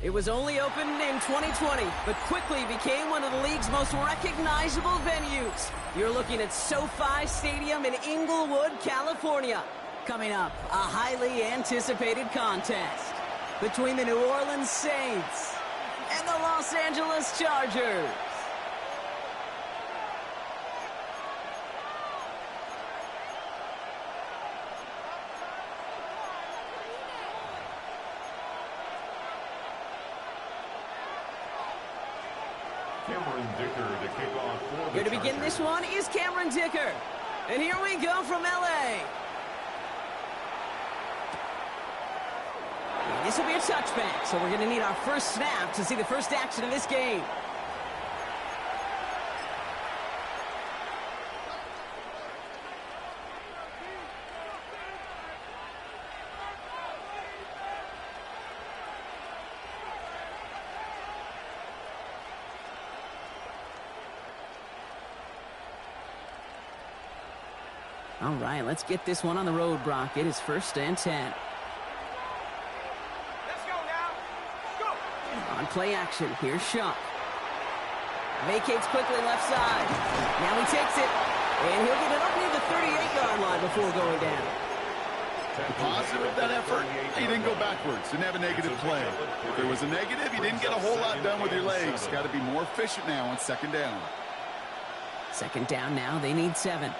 It was only opened in 2020, but quickly became one of the league's most recognizable venues. You're looking at SoFi Stadium in Inglewood, California. Coming up, a highly anticipated contest between the New Orleans Saints and the Los Angeles Chargers. Here to begin this one is Cameron Dicker. And here we go from L.A. This will be a touchback, so we're going to need our first snap to see the first action of this game. All right, let's get this one on the road, Brock. It is 1st and 10. Let's go now. Go. On play action, here's Shuck. Vacates quickly left side. Now he takes it, and he'll get it up near the 38-yard line before going down. The positive of that effort, he didn't go backwards, didn't have a negative play. If there was a negative, you didn't get a whole lot done with your legs. Got to be more efficient now on 2nd down. 2nd down now, they need 7.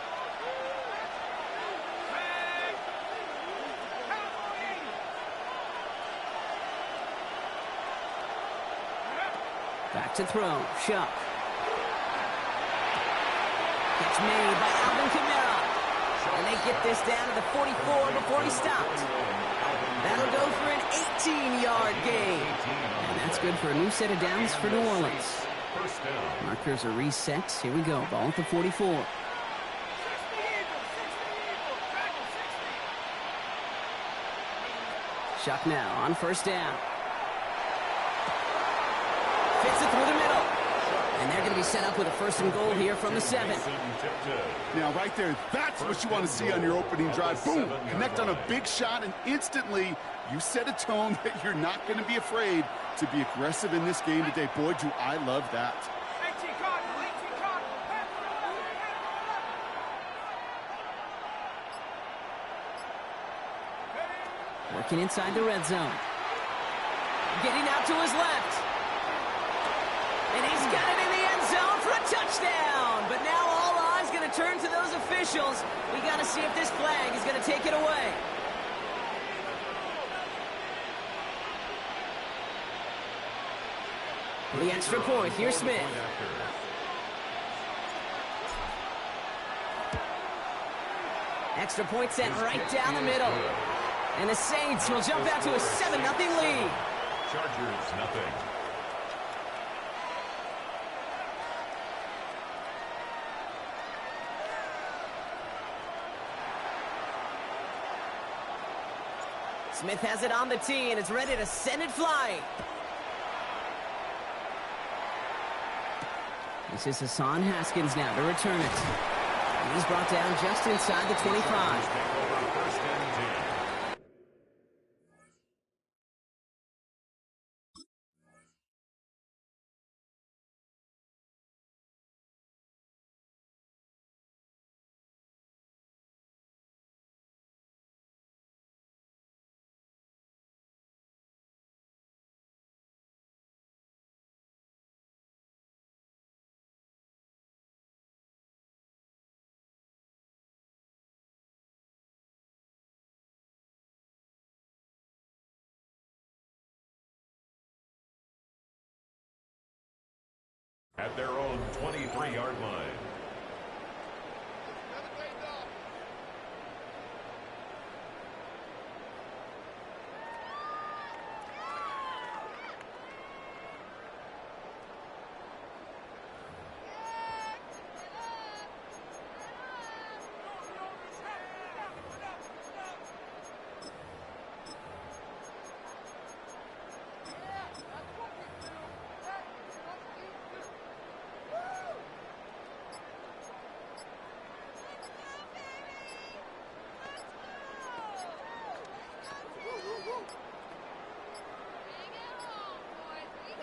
Back to throw. Shuck. Catch made by Alvin Kamara. And they get this down to the 44 before he stopped. That'll go for an 18-yard gain. And that's good for a new set of downs for New Orleans. Markers are reset. Here we go. Ball at the 44. Shuck now on 1st down. Fits it through the middle. And they're going to be set up with a 1st and goal here from the 7. Now, right there, that's what you want to see on your opening drive. Boom! Connect on a big shot, and instantly you set a tone that you're not going to be afraid to be aggressive in this game today. Boy, do I love that. Working inside the red zone. Getting out to his left. And he's got it in the end zone for a touchdown. But now all eyes going to turn to those officials. We got to see if this flag is going to take it away. The extra point, here's Smith. Extra point set right down the middle. And the Saints will jump out to a 7-0 lead. Chargers, nothing. Smith has it on the tee and is ready to send it flying. This is Hassan Haskins now to return it. And he's brought down just inside the 25. At their own 23-yard line.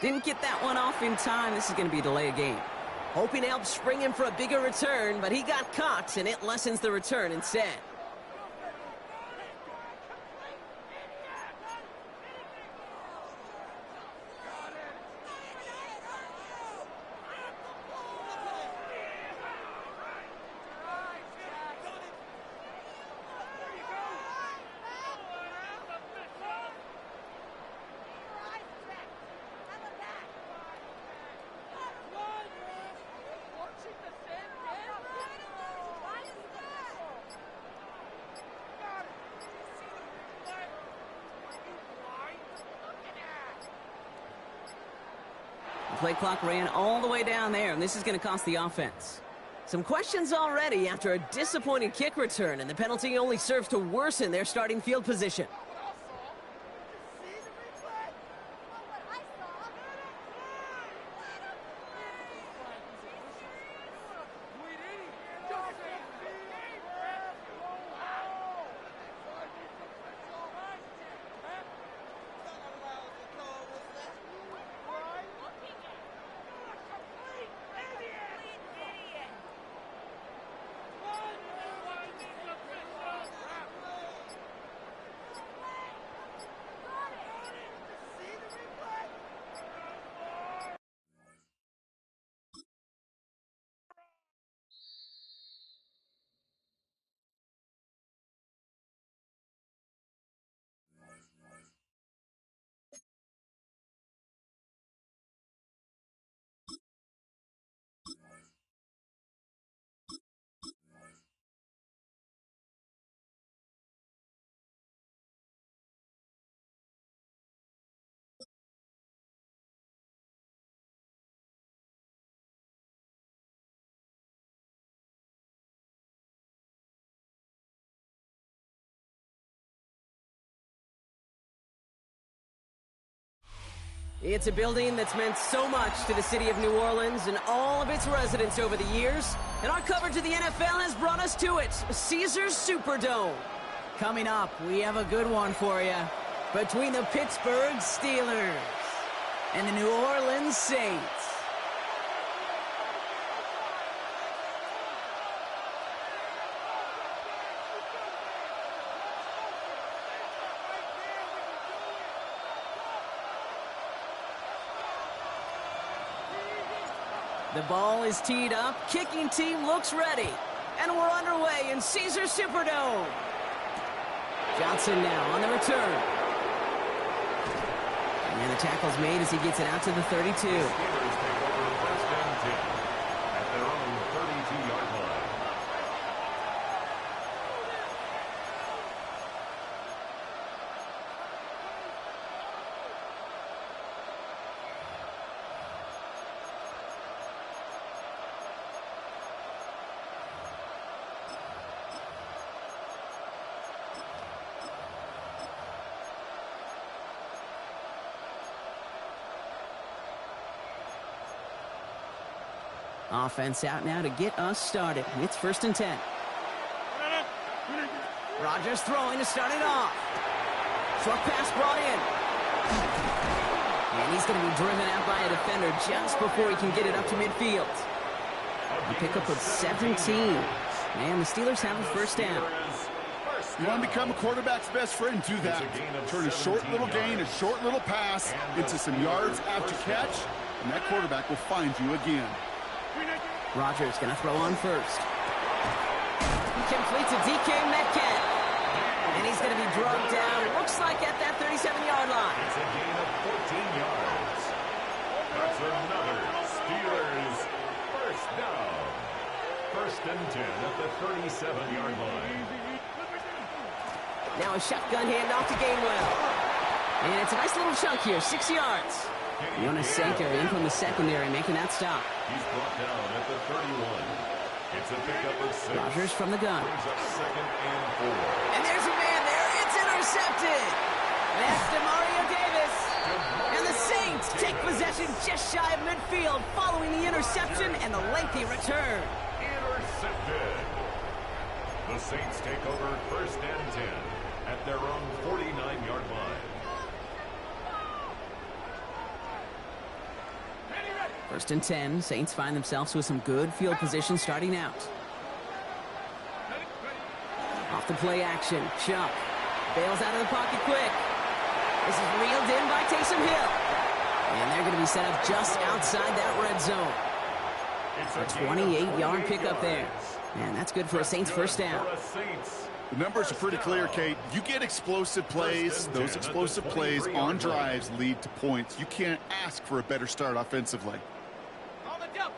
Didn't get that one off in time. This is going to be a delay of game. Hoping to help spring him for a bigger return, but he got caught, and it lessens the return instead. The play clock ran all the way down there, and this is going to cost the offense. Some questions already after a disappointing kick return, and the penalty only serves to worsen their starting field position. It's a building that's meant so much to the city of New Orleans and all of its residents over the years. And our coverage of the NFL has brought us to it, Caesars Superdome. Coming up, we have a good one for you. Between the Pittsburgh Steelers and the New Orleans Saints. The ball is teed up, kicking team looks ready, and we're underway in Caesars Superdome. Johnson now on the return. And the tackle's made as he gets it out to the 32. The Steelers take over first and 10 at their own 32-yard line. Offense out now to get us started. It's first and 10. Rodgers throwing to start it off. Short pass brought in. And he's going to be driven out by a defender just before he can get it up to midfield. A pickup of 17. And the Steelers have a first down. You want to become a quarterback's best friend? Do that. Turn a short little gain, a short little pass into some yards after catch, and that quarterback will find you again. Rodgers going to throw on first. Complete to DK Metcalf. And he's going to be drugged down, looks like at that 37-yard line. It's a gain of 14 yards. That's another Steelers first down. First and 10 at the 37-yard line. Now a shotgun handoff to Gainwell. And it's a nice little chunk here, 6 yards. Jonas Sanker in from the secondary, making that stop. He's brought down at the 31. It's a pickup of 6. Rodgers from the gun. Brings up second and 4. And there's a man there. It's intercepted. That's DeMario Davis. And the Saints take possession just shy of midfield following the interception and the lengthy return. Intercepted. The Saints take over first and 10 at their own 49-yard line. First and 10. Saints find themselves with some good field position starting out. Off the play action. Chuck bails out of the pocket quick. This is reeled in by Taysom Hill. And they're going to be set up just outside that red zone. A 28-yard pickup there. And that's good for a Saints first down. The numbers are pretty clear, Kate. You get explosive plays. Those explosive plays on drives lead to points. You can't ask for a better start offensively.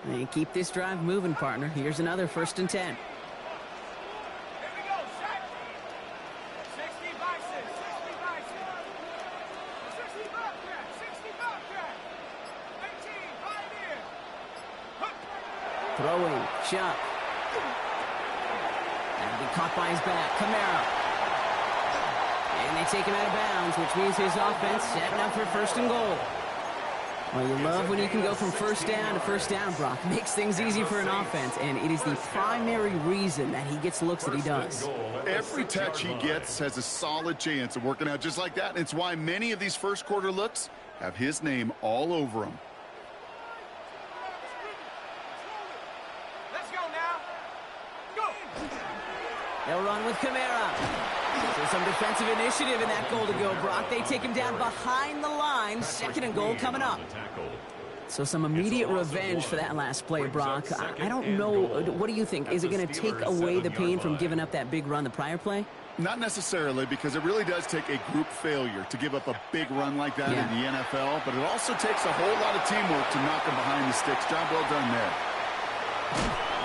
And keep this drive moving, partner. Here's another first and 10. Throwing, Chuck. That'll be caught by his back, Kamara. And they take him out of bounds, which means his offense setting up for first and goal. Well, you love when you can go from first down to first down, Brock. Makes things easy for an offense, and it is the primary reason that he gets looks that he does. Every touch he gets has a solid chance of working out just like that. And it's why many of these first quarter looks have his name all over them. They'll run with Kamara. So some defensive initiative in that goal to go, Brock. They take him down behind the line. Second and goal coming up. So some immediate revenge for that last play, Brock. I don't know. What do you think? Is it going to take away the pain from giving up that big run the prior play? Not necessarily, because it really does take a group failure to give up a big run like that in the NFL. But it also takes a whole lot of teamwork to knock him behind the sticks. Job well done there.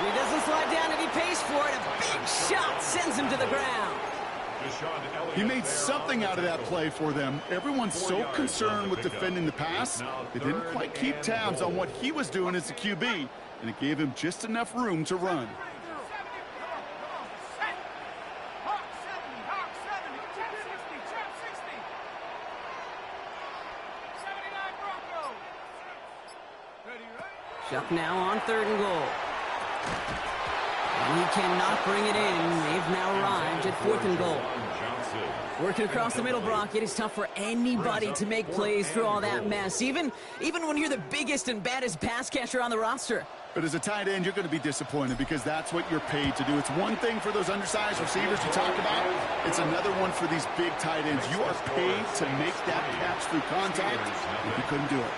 He doesn't slide down and he pays for it. A big shot sends him to the ground. He made something out of that play for them. Everyone's so concerned with defending the pass, they didn't quite keep tabs on what he was doing as a QB, and it gave him just enough room to run. Chuck now on third and goal. And he cannot bring it in. They've now arrived at fourth and goal. Working across the middle, Brock, it is tough for anybody to make plays through all that mess, even when you're the biggest and baddest pass catcher on the roster. But as a tight end, you're going to be disappointed because that's what you're paid to do. It's one thing for those undersized receivers you talk about. It's another one for these big tight ends. You are paid to make that catch through contact, and you couldn't do it.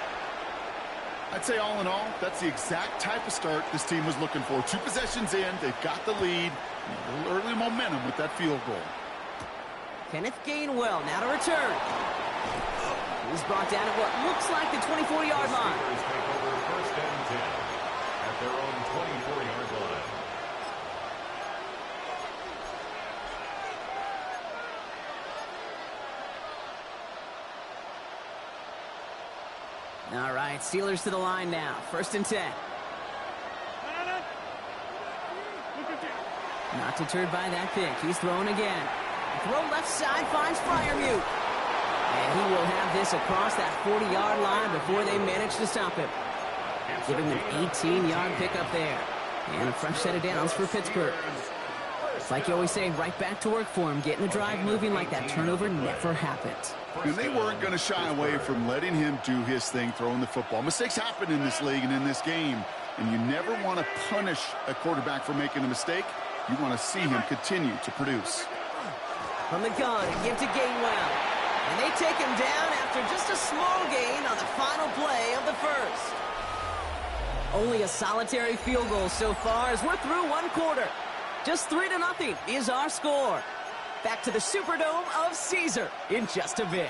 I'd say all in all, that's the exact type of start this team was looking for. 2 possessions in, they've got the lead, a little early momentum with that field goal. Kenneth Gainwell now to return. He's brought down at what looks like the 24-yard line. Take over first and 10 at their own 24-yard line. All right, Steelers to the line now. First and 10. Not deterred by that pick. He's throwing again. Throw left side finds Freiermuth. And he will have this across that 40-yard line before they manage to stop him. Giving him an 18-yard pickup there. And a fresh set of downs for Pittsburgh. It's like you always say, right back to work for him. Getting the drive moving like that turnover never happened. And they weren't going to shy away from letting him do his thing, throwing the football. Mistakes happen in this league and in this game. And you never want to punish a quarterback for making a mistake. You want to see him continue to produce. From the gun, give to Gainwell. And they take him down after just a small gain on the final play of the first. Only a solitary field goal so far as we're through one quarter. Just 3-0 is our score. Back to the Superdome of Caesar in just a bit.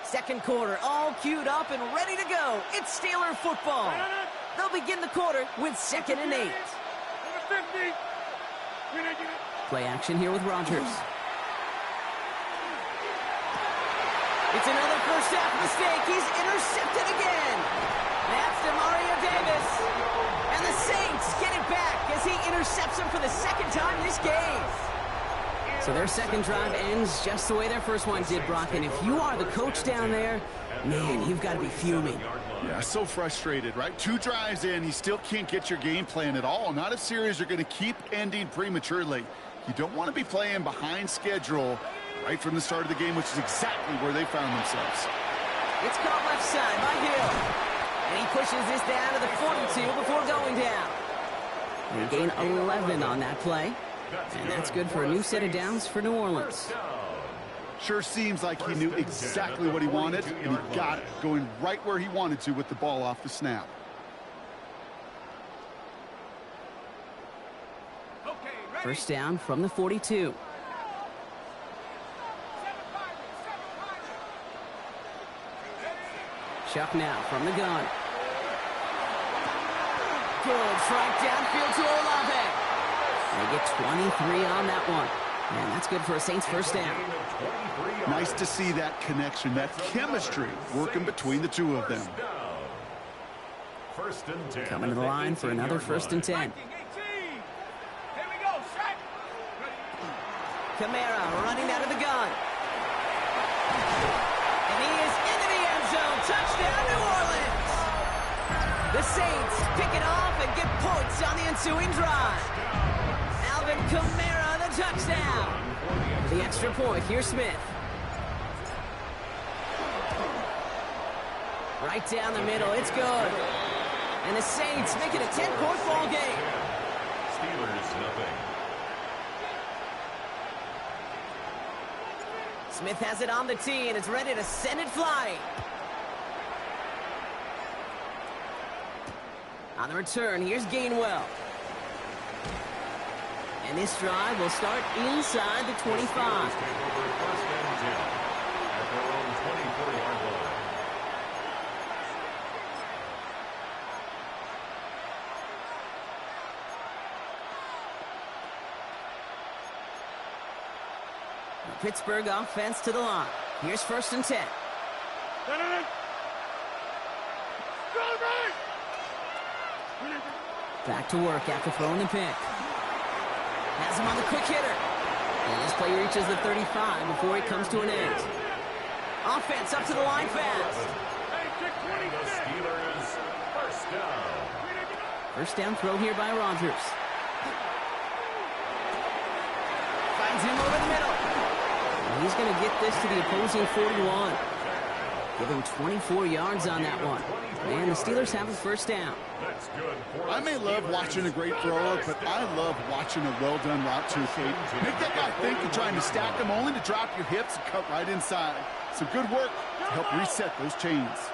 Second quarter, all queued up and ready to go. It's Steeler football. They'll begin the quarter with 2nd and 8. Play action here with Rodgers. It's another first half mistake. He's intercepted again. That's Demario Davis. And the Saints get it back as he intercepts him for the second time this game. So their second drive ends just the way their first one did, Brock. And if you are the coach down there, man, you've got to be fuming. Yeah, so frustrated, right? 2 drives in, you still can't get your game plan at all. Not if series are going to keep ending prematurely. You don't want to be playing behind schedule right from the start of the game, which is exactly where they found themselves. It's caught left side by Hill. And he pushes this down to the 42 before going down. They gain 11 on that play. And that's good for a new set of downs for New Orleans. Sure seems like he knew exactly what he wanted, and he got it, going right where he wanted to with the ball off the snap. First down from the 42. Chuck now from the gun. Good strike downfield to Olave. They get 23 on that one. And that's good for a Saints first down. Nice to see that connection, that chemistry working between the two of them. Coming to the line for another first and 10. Kamara running out of the gun. And he is into the end zone. Touchdown, New Orleans. The Saints pick it off and get points on the ensuing drive. Alvin Kamara, the touchdown. For the extra point, here's Smith. Right down the middle, it's good. And the Saints make it a 10-point ball game. Steelers, nothing. Smith has it on the tee, and it's ready to send it flying. On the return, here's Gainwell. And this drive will start inside the 25. Pittsburgh offense to the line. Here's first and 10. Back to work after throwing the pick. Has him on the quick hitter. And this play reaches the 35 before he comes to an end. Offense up to the line fast. First down throw here by Rodgers. Finds him over the middle. And he's going to get this to the opposing 41. Give him 24 yards on that one. And the Steelers have a first down. I may love watching a great thrower, but I love watching a well-done route too, Kate. Make that guy think you're trying to stack them only to drop your hips and cut right inside. So good work to help reset those chains.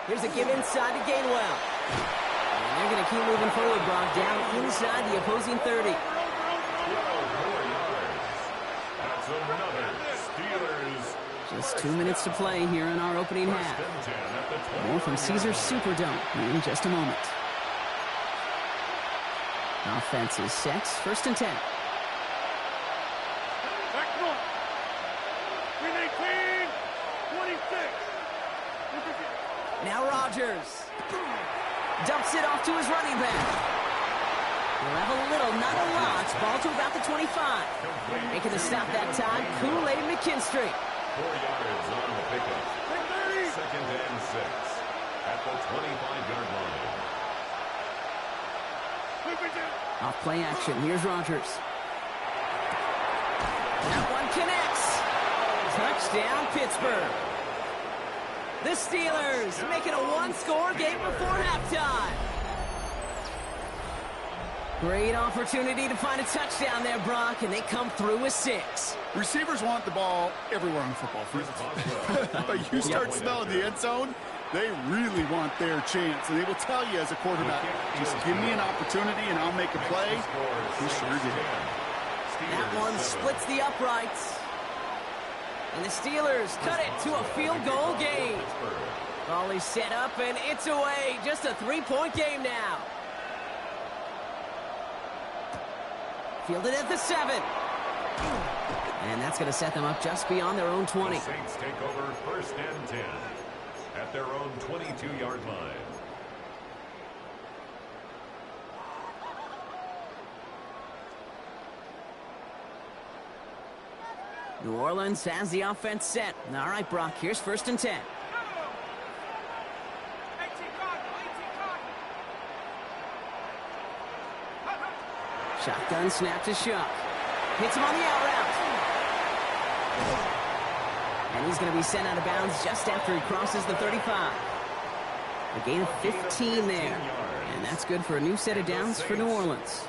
Here's a give inside to Gainwell. And they're going to keep moving forward, Brock, down inside the opposing 30. Just 2 minutes to play here in our opening half. More from Caesars Superdome in just a moment. Offense is set. First and 10. Now Rodgers dumps it off to his running back. He'll have a little, not a lot. Ball to about the 25. Making the stop that time, Kool-Aid McKinstry. 4 yards on the pickup. Second and 6 at the 25-yard line. Off play action. Here's Rodgers. That one connects. Touchdown, Pittsburgh. The Steelers making a one-score game before halftime. Great opportunity to find a touchdown there, Brock, and they come through with 6. Receivers want the ball everywhere on the football field. But you start smelling the end zone, they really want their chance. And they will tell you as a quarterback, just give me an opportunity and I'll make a play. He sure did. That one splits the uprights. And the Steelers cut it to a field goal game. Ball is set up and it's away. Just a 3-point game now. Fielded at the 7. And that's going to set them up just beyond their own 20. The Saints take over first and 10 at their own 22-yard line. New Orleans has the offense set. All right, Brock, here's 1st and 10. Shotgun snap to Shuck. Hits him on the out route. And he's going to be sent out of bounds just after he crosses the 35. A gain of 15 there. And that's good for a new set of downs for New Orleans.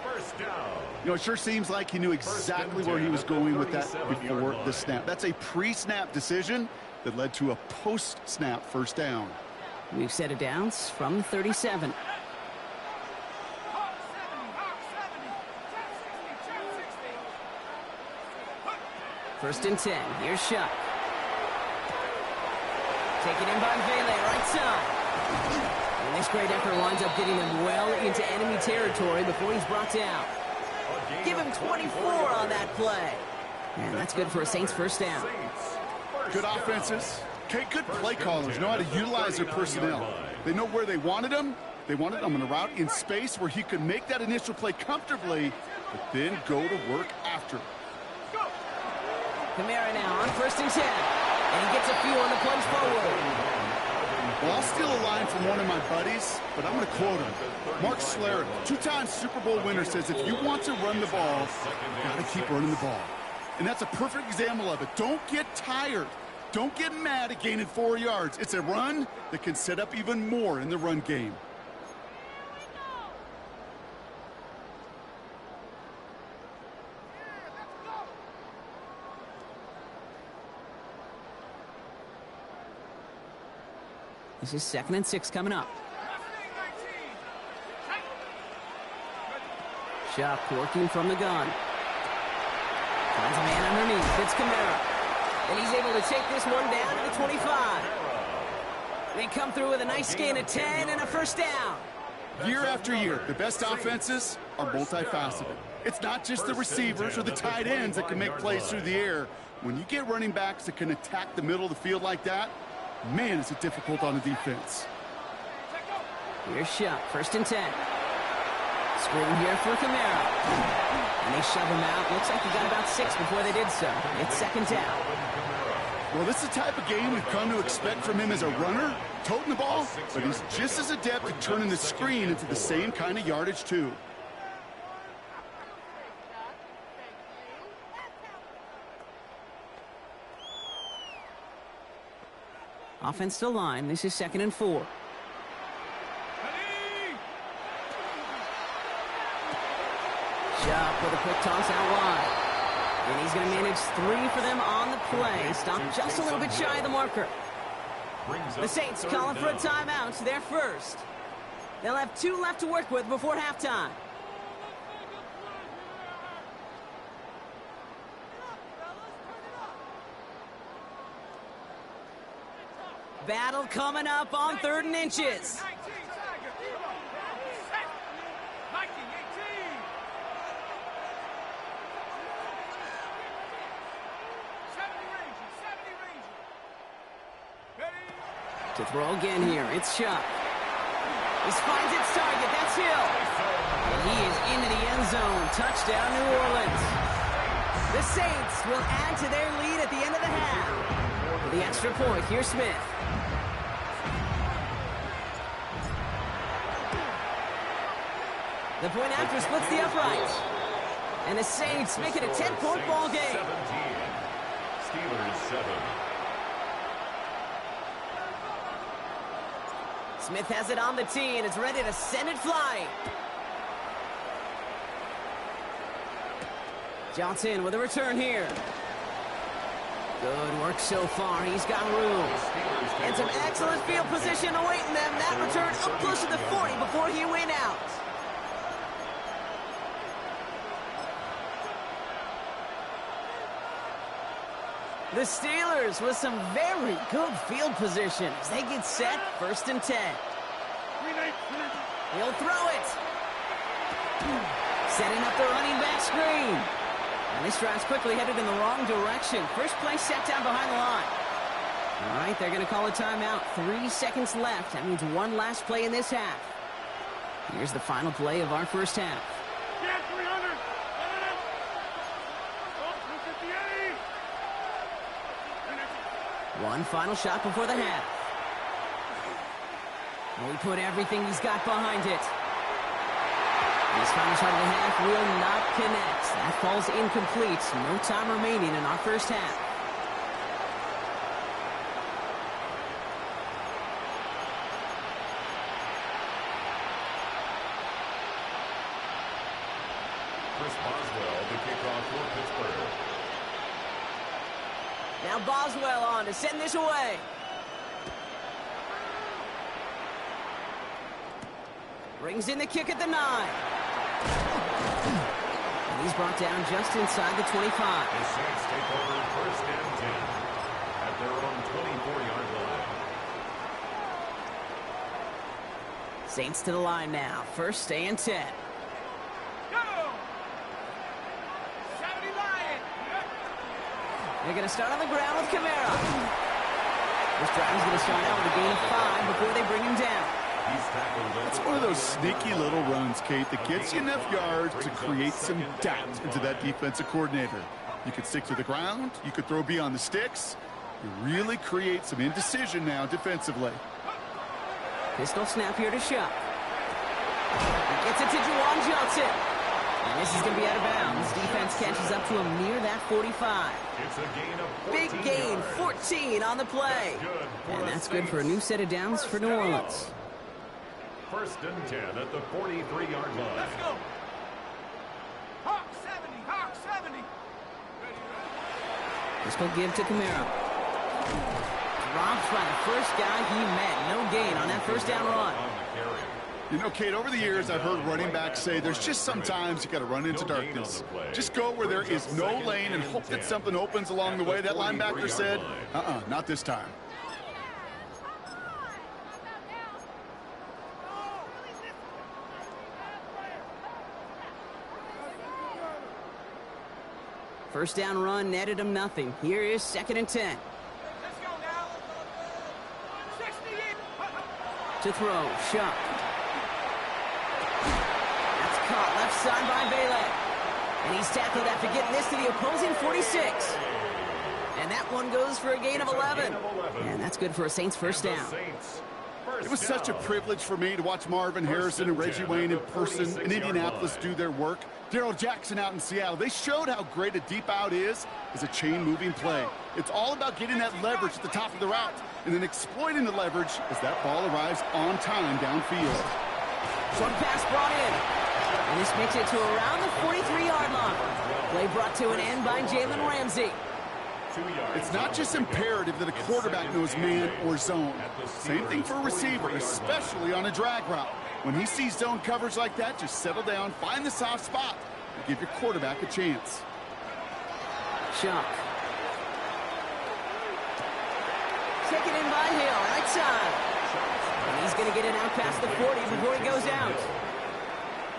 You know, it sure seems like he knew exactly where he was going with that before the snap. That's a pre-snap decision that led to a post-snap 1st down. New set of downs from 37. First and 10. Here's Shuck. Taken in by Vele, right side. And this great effort winds up getting him well into enemy territory before he's brought down. Give him 24 on that play. And that's good for a Saints 1st down. Good offenses. Okay, good play callers know how to utilize their personnel. They know where they wanted him. They wanted him on a route in space where he could make that initial play comfortably, but then go to work after. Kamara now on 1st and 10. And he gets a few on the plunge forward. Well, I'll steal a line from one of my buddies, but I'm going to quote him. Mark Schlereth, 2-time Super Bowl winner, says if you want to run the ball, you got to keep running the ball. And that's a perfect example of it. Don't get tired. Don't get mad at gaining 4 yards. It's a run that can set up even more in the run game. This is 2nd and 6 coming up. Shuck working from the gun. Finds a man underneath. It's Kamara. And he's able to take this one down to the 25. They come through with a nice gain of 10 and a 1st down. Year after year, the best offenses are multifaceted. It's not just the receivers or the tight ends that can make plays through the air. When you get running backs that can attack the middle of the field like that, man, is it difficult on the defense. Here's Shuck, 1st and 10. Screen here for Kamara. And they shove him out. Looks like he got about 6 before they did so. It's 2nd down. Well, this is the type of game we've come to expect from him as a runner, toting the ball, but he's just as adept at turning the screen into the same kind of yardage, too. Offensive line. This is 2nd and 4. Shuck with a quick toss out wide. And he's going to manage 3 for them on the play. Stopped just a little bit shy of the marker. The Saints calling for a timeout. They're first. They'll have 2 left to work with before halftime. Battle coming up on 3rd and inches. To throw again here, it's Shuck. This finds its target, that's Hill. And he is into the end zone. Touchdown, New Orleans. The Saints will add to their lead at the end of the half. For the extra point, here's Smith. The point after splits the upright. And the Saints make it a 10-point ball game. 17. Steelers 7. Smith has it on the tee, and it's ready to send it flying. Johnson with a return here. Good work so far. He's got room. And some excellent field position awaiting them. That return up close to the 40 before he went out. The Steelers with some very good field position as they get set, 1st and 10. He'll throw it. Setting up the running back screen. And this drive's quickly headed in the wrong direction. First play set down behind the line. All right, they're going to call a timeout. 3 seconds left. That means one last play in this half. Here's the final play of our first half. One final shot before the half. Well, he put everything he's got behind it. This final shot of the half will not connect. That falls incomplete. No time remaining in our first half. Chris Boswell, the kickoff for Pittsburgh. Now Boswell on to send this away. Brings in the kick at the 9. And he's brought down just inside the 25. The Saints take over first and 10 at their own 24-yard line. Saints to the line now. First and 10. They're going to start on the ground with Kamara. This drive is going to start out with a gain of 5 before they bring him down. It's one of those sneaky little runs, Kate, that gets you enough yards to create some doubt into that defensive coordinator. You could stick to the ground. You could throw beyond the sticks. You really create some indecision now defensively. Pistol snap here to Shuck. He gets it to Juwan Johnson. And this is going to be out of bounds. Defense catches up to him near that 45. It's a gain of 14 Big gain, yards. 14 on the play. And that's good for a new set of downs for New Orleans. First and 10 at the 43-yard line. Let's go. Hawk 70, Hawk 70. Pistol give to Kamara. Dropped by the first guy he met. No gain on that first down run. You know, Kate, over the years, I've heard running backs say there's just sometimes you got to run into darkness. Just go where there is no lane and hope that something opens along the way. That linebacker said, not this time. First down run netted him nothing. Here is second and 10. Let's go now. 68. To throw, Shuck. That's caught left side by Bailey. And he's tackled after getting this to the opposing 46. And that one goes for a gain of 11. And that's good for a Saints first down. It was such a privilege for me to watch Marvin Harrison and Reggie Wayne in person in Indianapolis do their work. Darrell Jackson out in Seattle. They showed how great a deep out is as a chain-moving play. It's all about getting that leverage at the top of the route and then exploiting the leverage as that ball arrives on time downfield. Short pass brought in. And this makes it to around the 43-yard line. Play brought to an end by Jalen Ramsey. It's not just imperative that a quarterback knows man or zone. Same thing for a receiver, especially on a drag route. When he sees zone coverage like that, just settle down, find the soft spot, and give your quarterback a chance. Shuck. Taken in by Hill, right side. And he's going to get it out past the 40 before he goes out.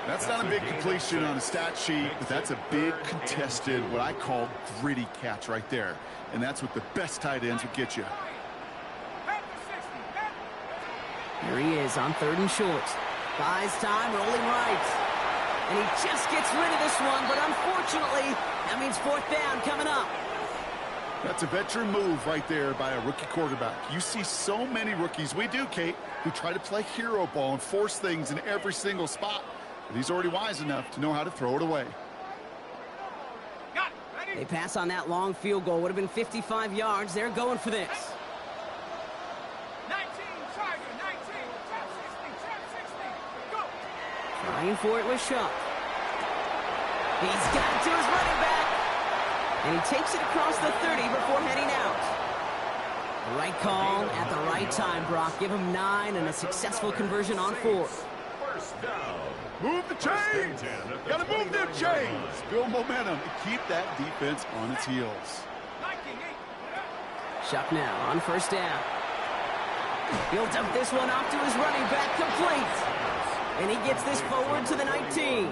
That's not a big completion on a stat sheet, but that's a big contested, what I call gritty catch right there. And that's what the best tight ends would get you. Here he is on third and short. Buys time, rolling right. And he just gets rid of this one, but unfortunately, that means fourth down coming up. That's a veteran move right there by a rookie quarterback. You see so many rookies, we do, Kate, who try to play hero ball and force things in every single spot. But he's already wise enough to know how to throw it away. They pass on that long field goal. Would have been 55 yards. They're going for this. 19, Tiger, 19, top 60, go. Trying for it with Shuck. He's got it to his running back. And he takes it across the 30 before heading out. The right call at the right time, Brock. Give him 9 and a successful conversion on 4th. First down. Move the chains! Got to move them chains! Build momentum and keep that defense on its heels. Shuck now on first down. He'll dump this one off to his running back, complete. And he gets this forward to the 19.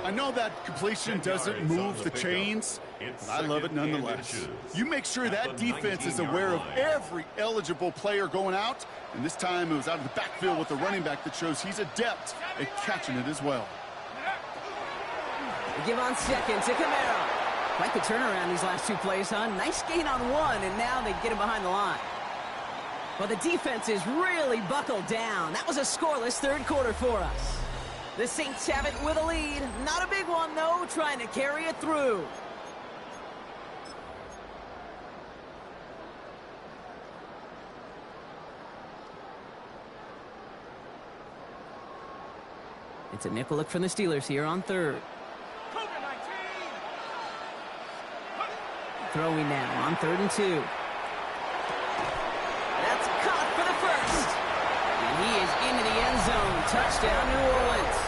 I know that completion doesn't move the chains, but I love it nonetheless. You make sure that defense is aware of every eligible player going out, and this time it was out of the backfield with the running back that shows he's adept at catching it as well. They give on second to Kamara. Quite the turnaround these last two plays, huh? Nice gain on one, and now they get him behind the line. Well, the defense is really buckled down. That was a scoreless third quarter for us. The Saints have it with a lead. Not a big one, though, trying to carry it through. It's a nickel look from the Steelers here on third. Throwing now on 3rd and 2. That's caught for the first. And he is into the end zone. Touchdown, New Orleans.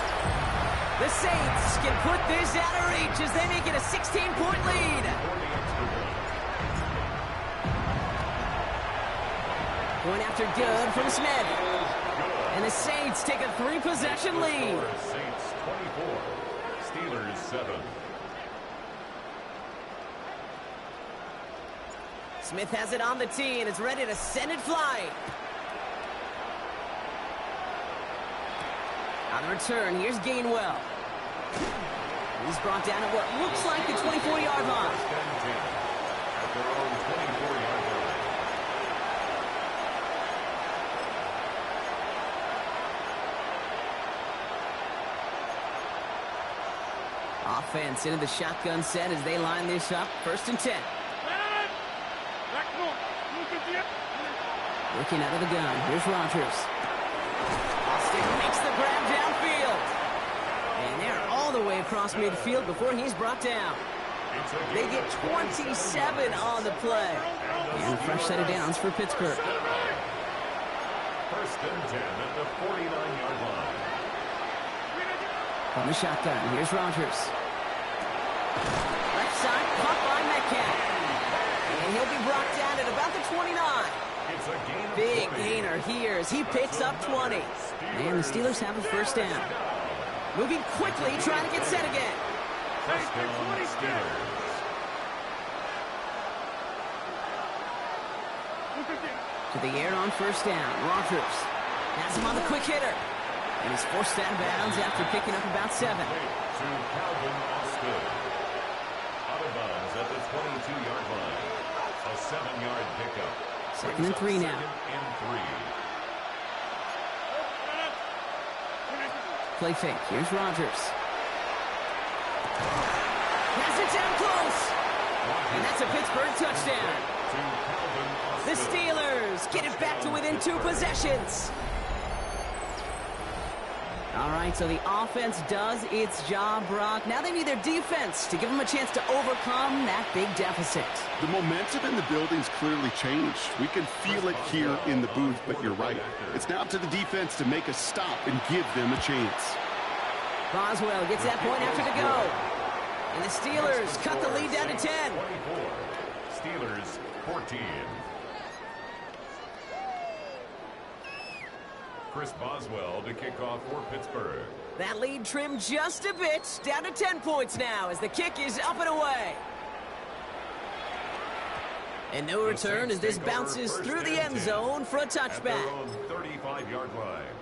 The Saints can put this out of reach as they make it a 16-point lead. Going after good from Smith. And the Saints take a 3-possession lead. Saints 24, Steelers 7. Smith has it on the tee and is ready to send it flying. On the return, here's Gainwell. He's brought down at what looks like the 24-yard line. At their own 24-yard line. Offense into the shotgun set as they line this up. 1st and 10. Looking out of the gun. Here's Rodgers. Austin makes the grab downfield. And they're all the way across midfield before he's brought down. They get 27 on the play. And a fresh set of downs for Pittsburgh. 1st and 10 at the 49-yard line. From the shotgun, here's Rodgers. Left side, caught by Metcalf. And he'll be brought down at about the 29. It's a gain of Big 20. gainer here as he picks up 20. And the Steelers have a first down. Moving quickly, trying to get set again. First down, Steelers. To the air on 1st down. Rodgers has him on the quick hitter. And he's forced out of bounds after picking up about 7. To Calvin Austin. Out of bounds at the 22-yard line. A 7-yard pickup. 2nd and 3 now. 2nd and 3. Play fake. Here's Rodgers. Has it down close. And that's a Pittsburgh touchdown. To Calvin Austin. The Steelers get it back to within 2 possessions. All right, so the offense does its job, Brock. Now they need their defense to give them a chance to overcome that big deficit. The momentum in the building's clearly changed. We can feel it here in the booth, but you're right. It's now up to the defense to make a stop and give them a chance. Boswell gets that point after to go. And the Steelers cut the lead down to 10. 24. Steelers 14. Chris Boswell to kick off for Pittsburgh. That lead trimmed just a bit, down to 10 points now as the kick is up and away. And no return as this bounces through the end zone for a touchback. At their own 35-yard line.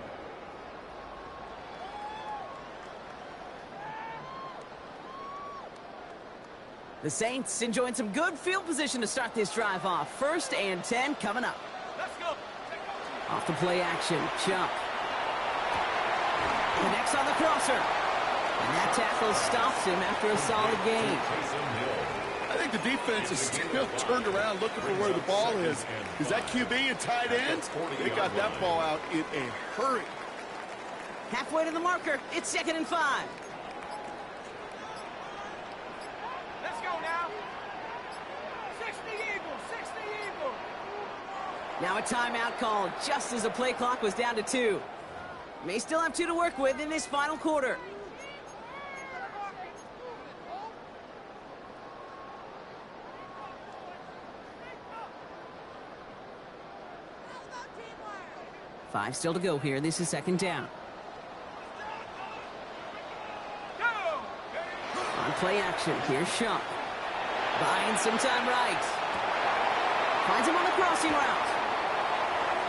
The Saints enjoying some good field position to start this drive off. 1st and 10 coming up. Let's go. Off the play action, Chuck. Connects on the crosser. And that tackle stops him after a solid gain. I think the defense is still turned around looking for where the ball is. Is that QB and tight ends? They got that ball out in a hurry. Halfway to the marker. It's 2nd and 5. Let's go now. 60 Eagles, 60 Eagles. Now a timeout called just as the play clock was down to 2. May still have 2 to work with in this final quarter. Five still to go here. This is 2nd down. On play action, here's Shump. Buying some time right. Finds him on the crossing route.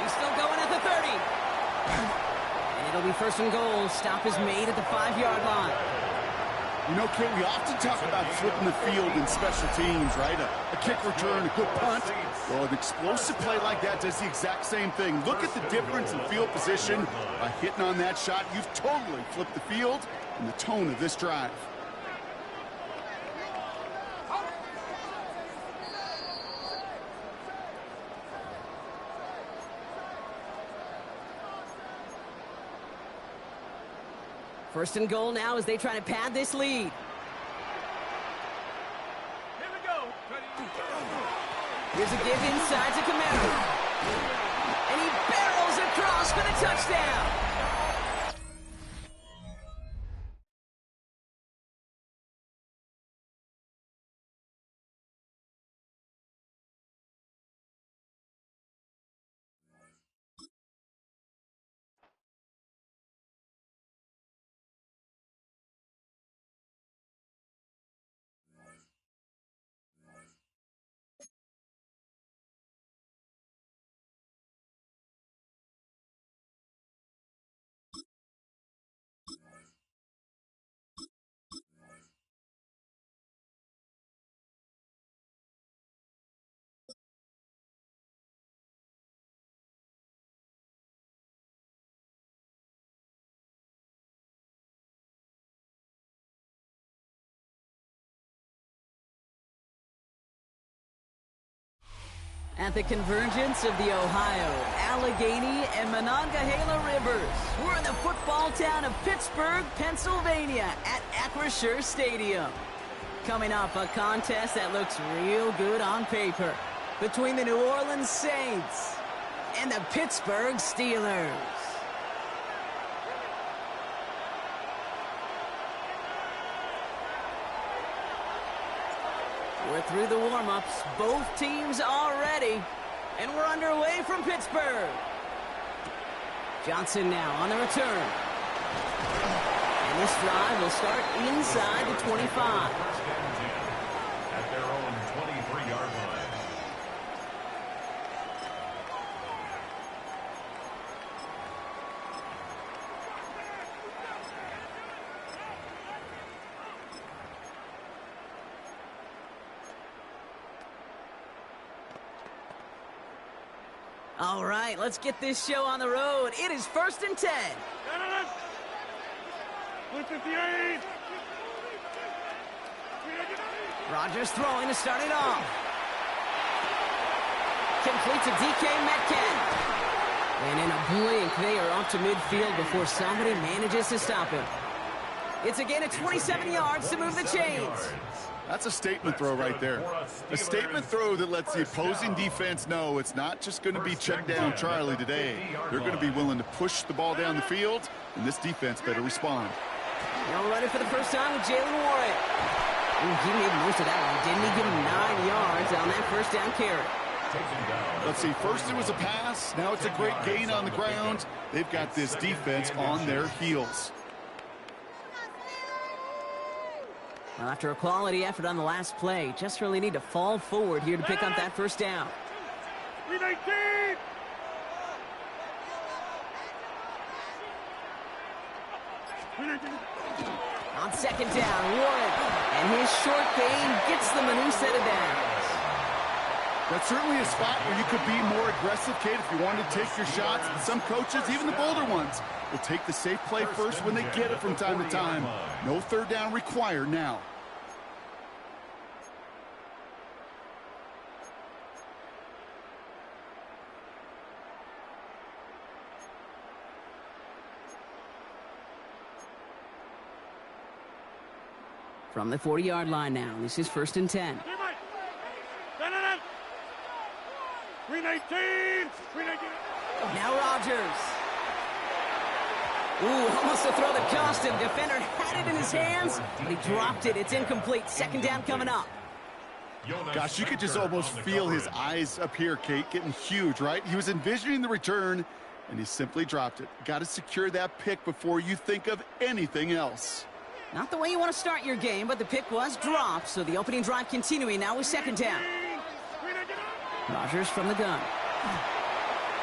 He's still going at the 30. And it'll be 1st and goal. Stop is made at the 5-yard line. You know, Kate, we often talk about flipping the field in special teams, right? A kick return, a good punt. Well, an explosive play like that does the exact same thing. Look at the difference in field position. By hitting on that shot, you've totally flipped the field and the tone of this drive. First and goal now as they try to pad this lead. Here we go. Here's a give inside to Camaro. And he barrels across for the touchdown. At the convergence of the Ohio, Allegheny, and Monongahela Rivers, we're in the football town of Pittsburgh, Pennsylvania, at Acrisure Stadium. Coming up, a contest that looks real good on paper between the New Orleans Saints and the Pittsburgh Steelers. We're through the warm-ups. Both teams are ready. And we're underway from Pittsburgh. Johnson now on the return. And this drive will start inside the 25. At their own 23-yard line. All right, let's get this show on the road. It is 1st and 10. 158. Rodgers throwing to start it off. Complete to DK Metcalf. And in a blink, they are off to midfield before somebody manages to stop him. It's a gain of 27 yards to move the chains. That's a statement throw right there. A statement throw that lets the opposing defense know it's not just going to be check down Charlie today. They're going to be willing to push the ball down the field, and this defense better respond. Now running for the first time with Jalen Warren. Ooh, he made most of that one, didn't he? Give him 9 yards on that first down carry. Let's see, first it was a pass, now it's a great gain on the ground. They've got this defense on their heels. Well, after a quality effort on the last play, just really need to fall forward here to pick up that first down. 319. On second down, Warren. And his short game gets them a new set of downs. That's certainly a spot where you could be more aggressive, Kate, if you wanted to take your shots. And some coaches, even the bolder ones, will take the safe play first when they get it from time to time. No third down required now. From the 40-yard line now, this is 1st and 10. 319. Now Rodgers. Ooh, almost a throw that cost him. Defender had it in his hands, but he dropped it. It's incomplete. Second down coming up. Gosh, you could just almost feel his eyes up here, Kate, getting huge, right? He was envisioning the return, and he simply dropped it. Got to secure that pick before you think of anything else. Not the way you want to start your game, but the pick was dropped, so the opening drive continuing now with second down. Rodgers from the gun.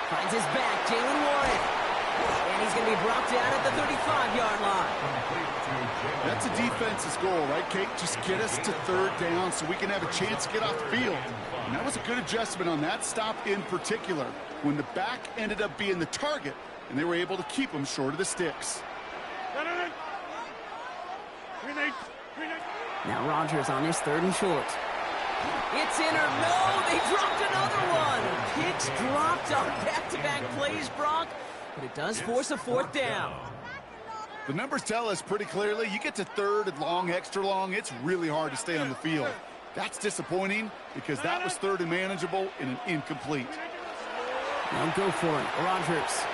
Finds his back, Jalen Warren. And he's going to be brought down at the 35-yard line. That's a defense's goal, right, Kate? Just get us to third down so we can have a chance to get off the field. And that was a good adjustment on that stop in particular, when the back ended up being the target, and they were able to keep him short of the sticks. Now Rodgers on his 3rd and short. It's in or no, they dropped another one. Picks dropped on back-to-back plays, Brock, but it does force a 4th down. The numbers tell us pretty clearly, you get to 3rd and long, extra long, it's really hard to stay on the field. That's disappointing because that was 3rd and manageable in an incomplete. Now go for it, Rodgers.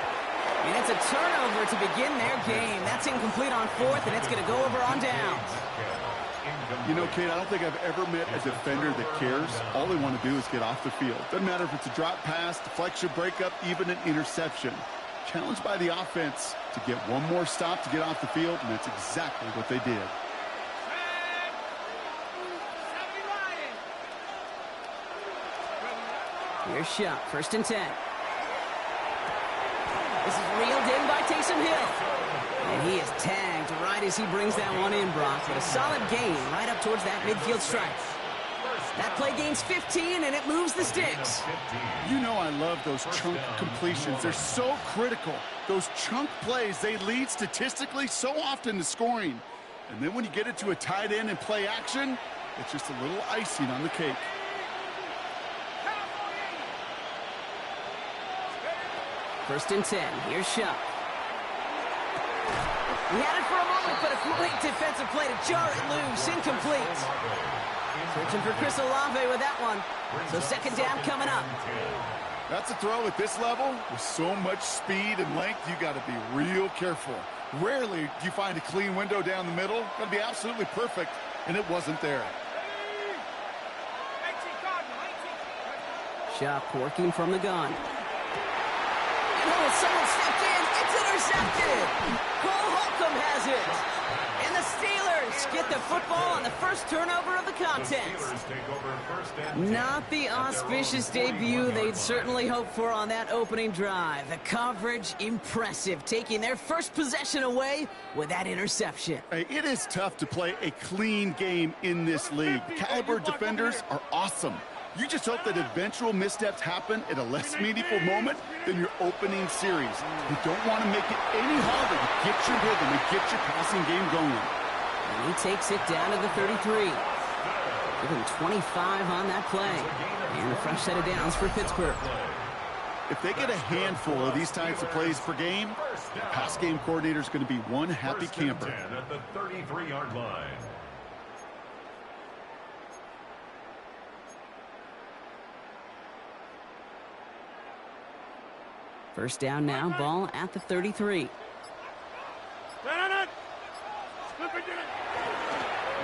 And it's a turnover to begin their game. That's incomplete on 4th, and it's going to go over on downs. You know, Kate, I don't think I've ever met a defender that cares. All they want to do is get off the field. Doesn't matter if it's a drop pass, deflection, breakup, even an interception. Challenged by the offense to get one more stop to get off the field, and that's exactly what they did. Here's shot, 1st and 10. This is reeled in by Taysom Hill. And he is tagged right as he brings that one in, Brock. But a solid gain right up towards that midfield stripe. That play gains 15, and it moves the sticks. You know I love those chunk completions. They're so critical. Those chunk plays, they lead statistically so often to scoring. And then when you get it to a tight end and play action, it's just a little icing on the cake. First and 10. Here's Shuck. He had it for a moment, but a great defensive play to jar it loose. Incomplete. Searching for Chris Olave with that one. So 2nd down coming up. That's a throw at this level. With so much speed and length, you got to be real careful. Rarely do you find a clean window down the middle. Got to be absolutely perfect, and it wasn't there. Shuck working from the gun. Oh, someone stepped in. It's intercepted. Cole Holcomb has it. And the Steelers get the football on the first turnover of the contest. Not the auspicious debut they'd certainly hoped for on that opening drive. The coverage, impressive, taking their first possession away with that interception. Hey, it is tough to play a clean game in this league. Caliber defenders are awesome. You just hope that eventual missteps happen at a less meaningful moment than your opening series. You don't want to make it any harder to get your rhythm and get your passing game going. And he takes it down to the 33. Give him 25 on that play. And a fresh set of downs for Pittsburgh. If they get a handful of these types of plays per game, the pass game coordinator is going to be one happy camper. At the 33-yard line. First down now, ball at the 33.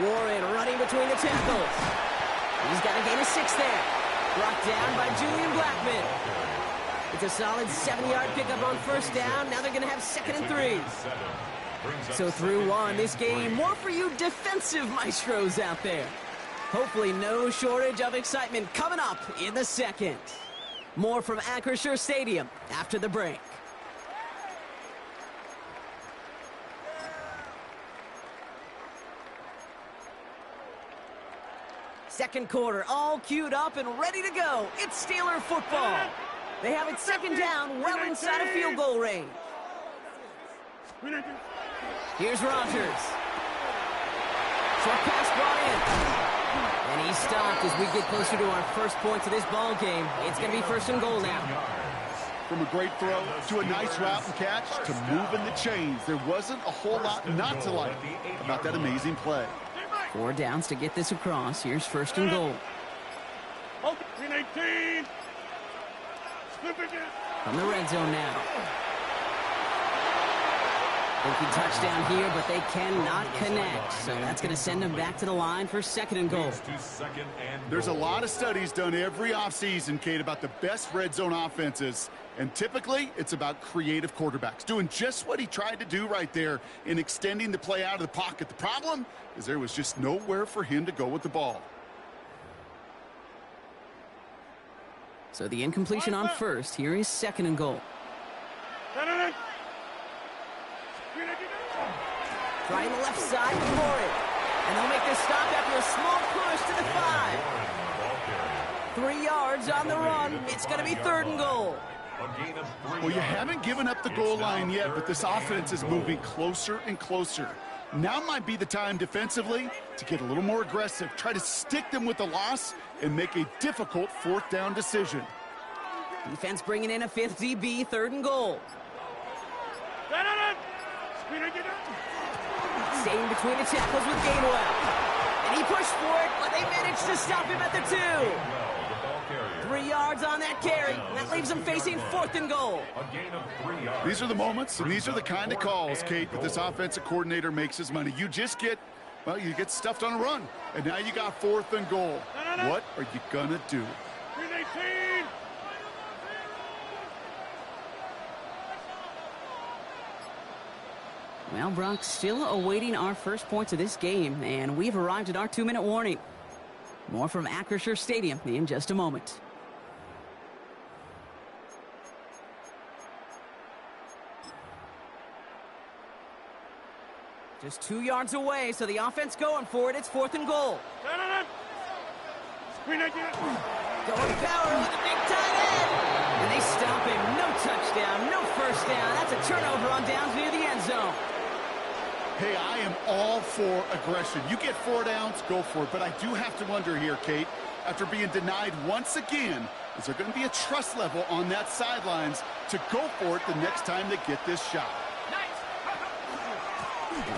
Warren running between the tackles. He's got a gain of 6 there. Brought down by Julian Blackman. It's a solid 7-yard pickup on first down. Now they're going to have 2nd and 3. So through one, this game, more for you defensive maestros out there. Hopefully no shortage of excitement coming up in the second. More from Acrisure Stadium after the break. Second quarter, all queued up and ready to go. It's Steeler football. They have it 2nd down, well inside of field goal range. Here's Rodgers. Short pass brought in. And he's stopped as we get closer to our first points of this ball game. It's going to be 1st and goal now. From a great throw to a nice route and catch to moving the chains, there wasn't a whole lot not to like about that amazing play. 4 downs to get this across. Here's 1st and goal. From the red zone now. Looking touchdown here, but they cannot connect. So that's going to send them back to the line for 2nd and goal. There's a lot of studies done every offseason, Kate, about the best red zone offenses. And typically, it's about creative quarterbacks doing just what he tried to do right there in extending the play out of the pocket. The problem is there was just nowhere for him to go with the ball. So the incompletion on first. Here is 2nd and goal. Trying the left side for it. And they'll make this stop after a small push to the 5. 3 yards on the run. It's going to be 3rd and goal. Well, you haven't given up the goal line yet, but this offense is moving closer and closer. Now might be the time defensively to get a little more aggressive, try to stick them with the loss, and make a difficult 4th down decision. Defense bringing in a 5th DB, 3rd and goal. Staying between the tackles with Gainwell. And he pushed for it, but they managed to stop him at the 2. 3 yards on that carry. That leaves them facing 4th and goal. These are the moments, and these are the kind of calls, Kate, that this offensive coordinator makes his money. You just get, well, you get stuffed on a run, and now you got 4th and goal. What are you going to do? Well, Brock, still awaiting our first points of this game, and we've arrived at our 2-minute warning. More from Acrisure Stadium in just a moment. Just 2 yards away, so the offense going for it. It's 4th and goal. Going power with a big tight end. And they stop him. No touchdown, no first down. That's a turnover on downs near the end zone. Hey, I am all for aggression. You get 4 downs, go for it. But I do have to wonder here, Kate, after being denied once again, is there going to be a trust level on that sidelines to go for it the next time they get this shot?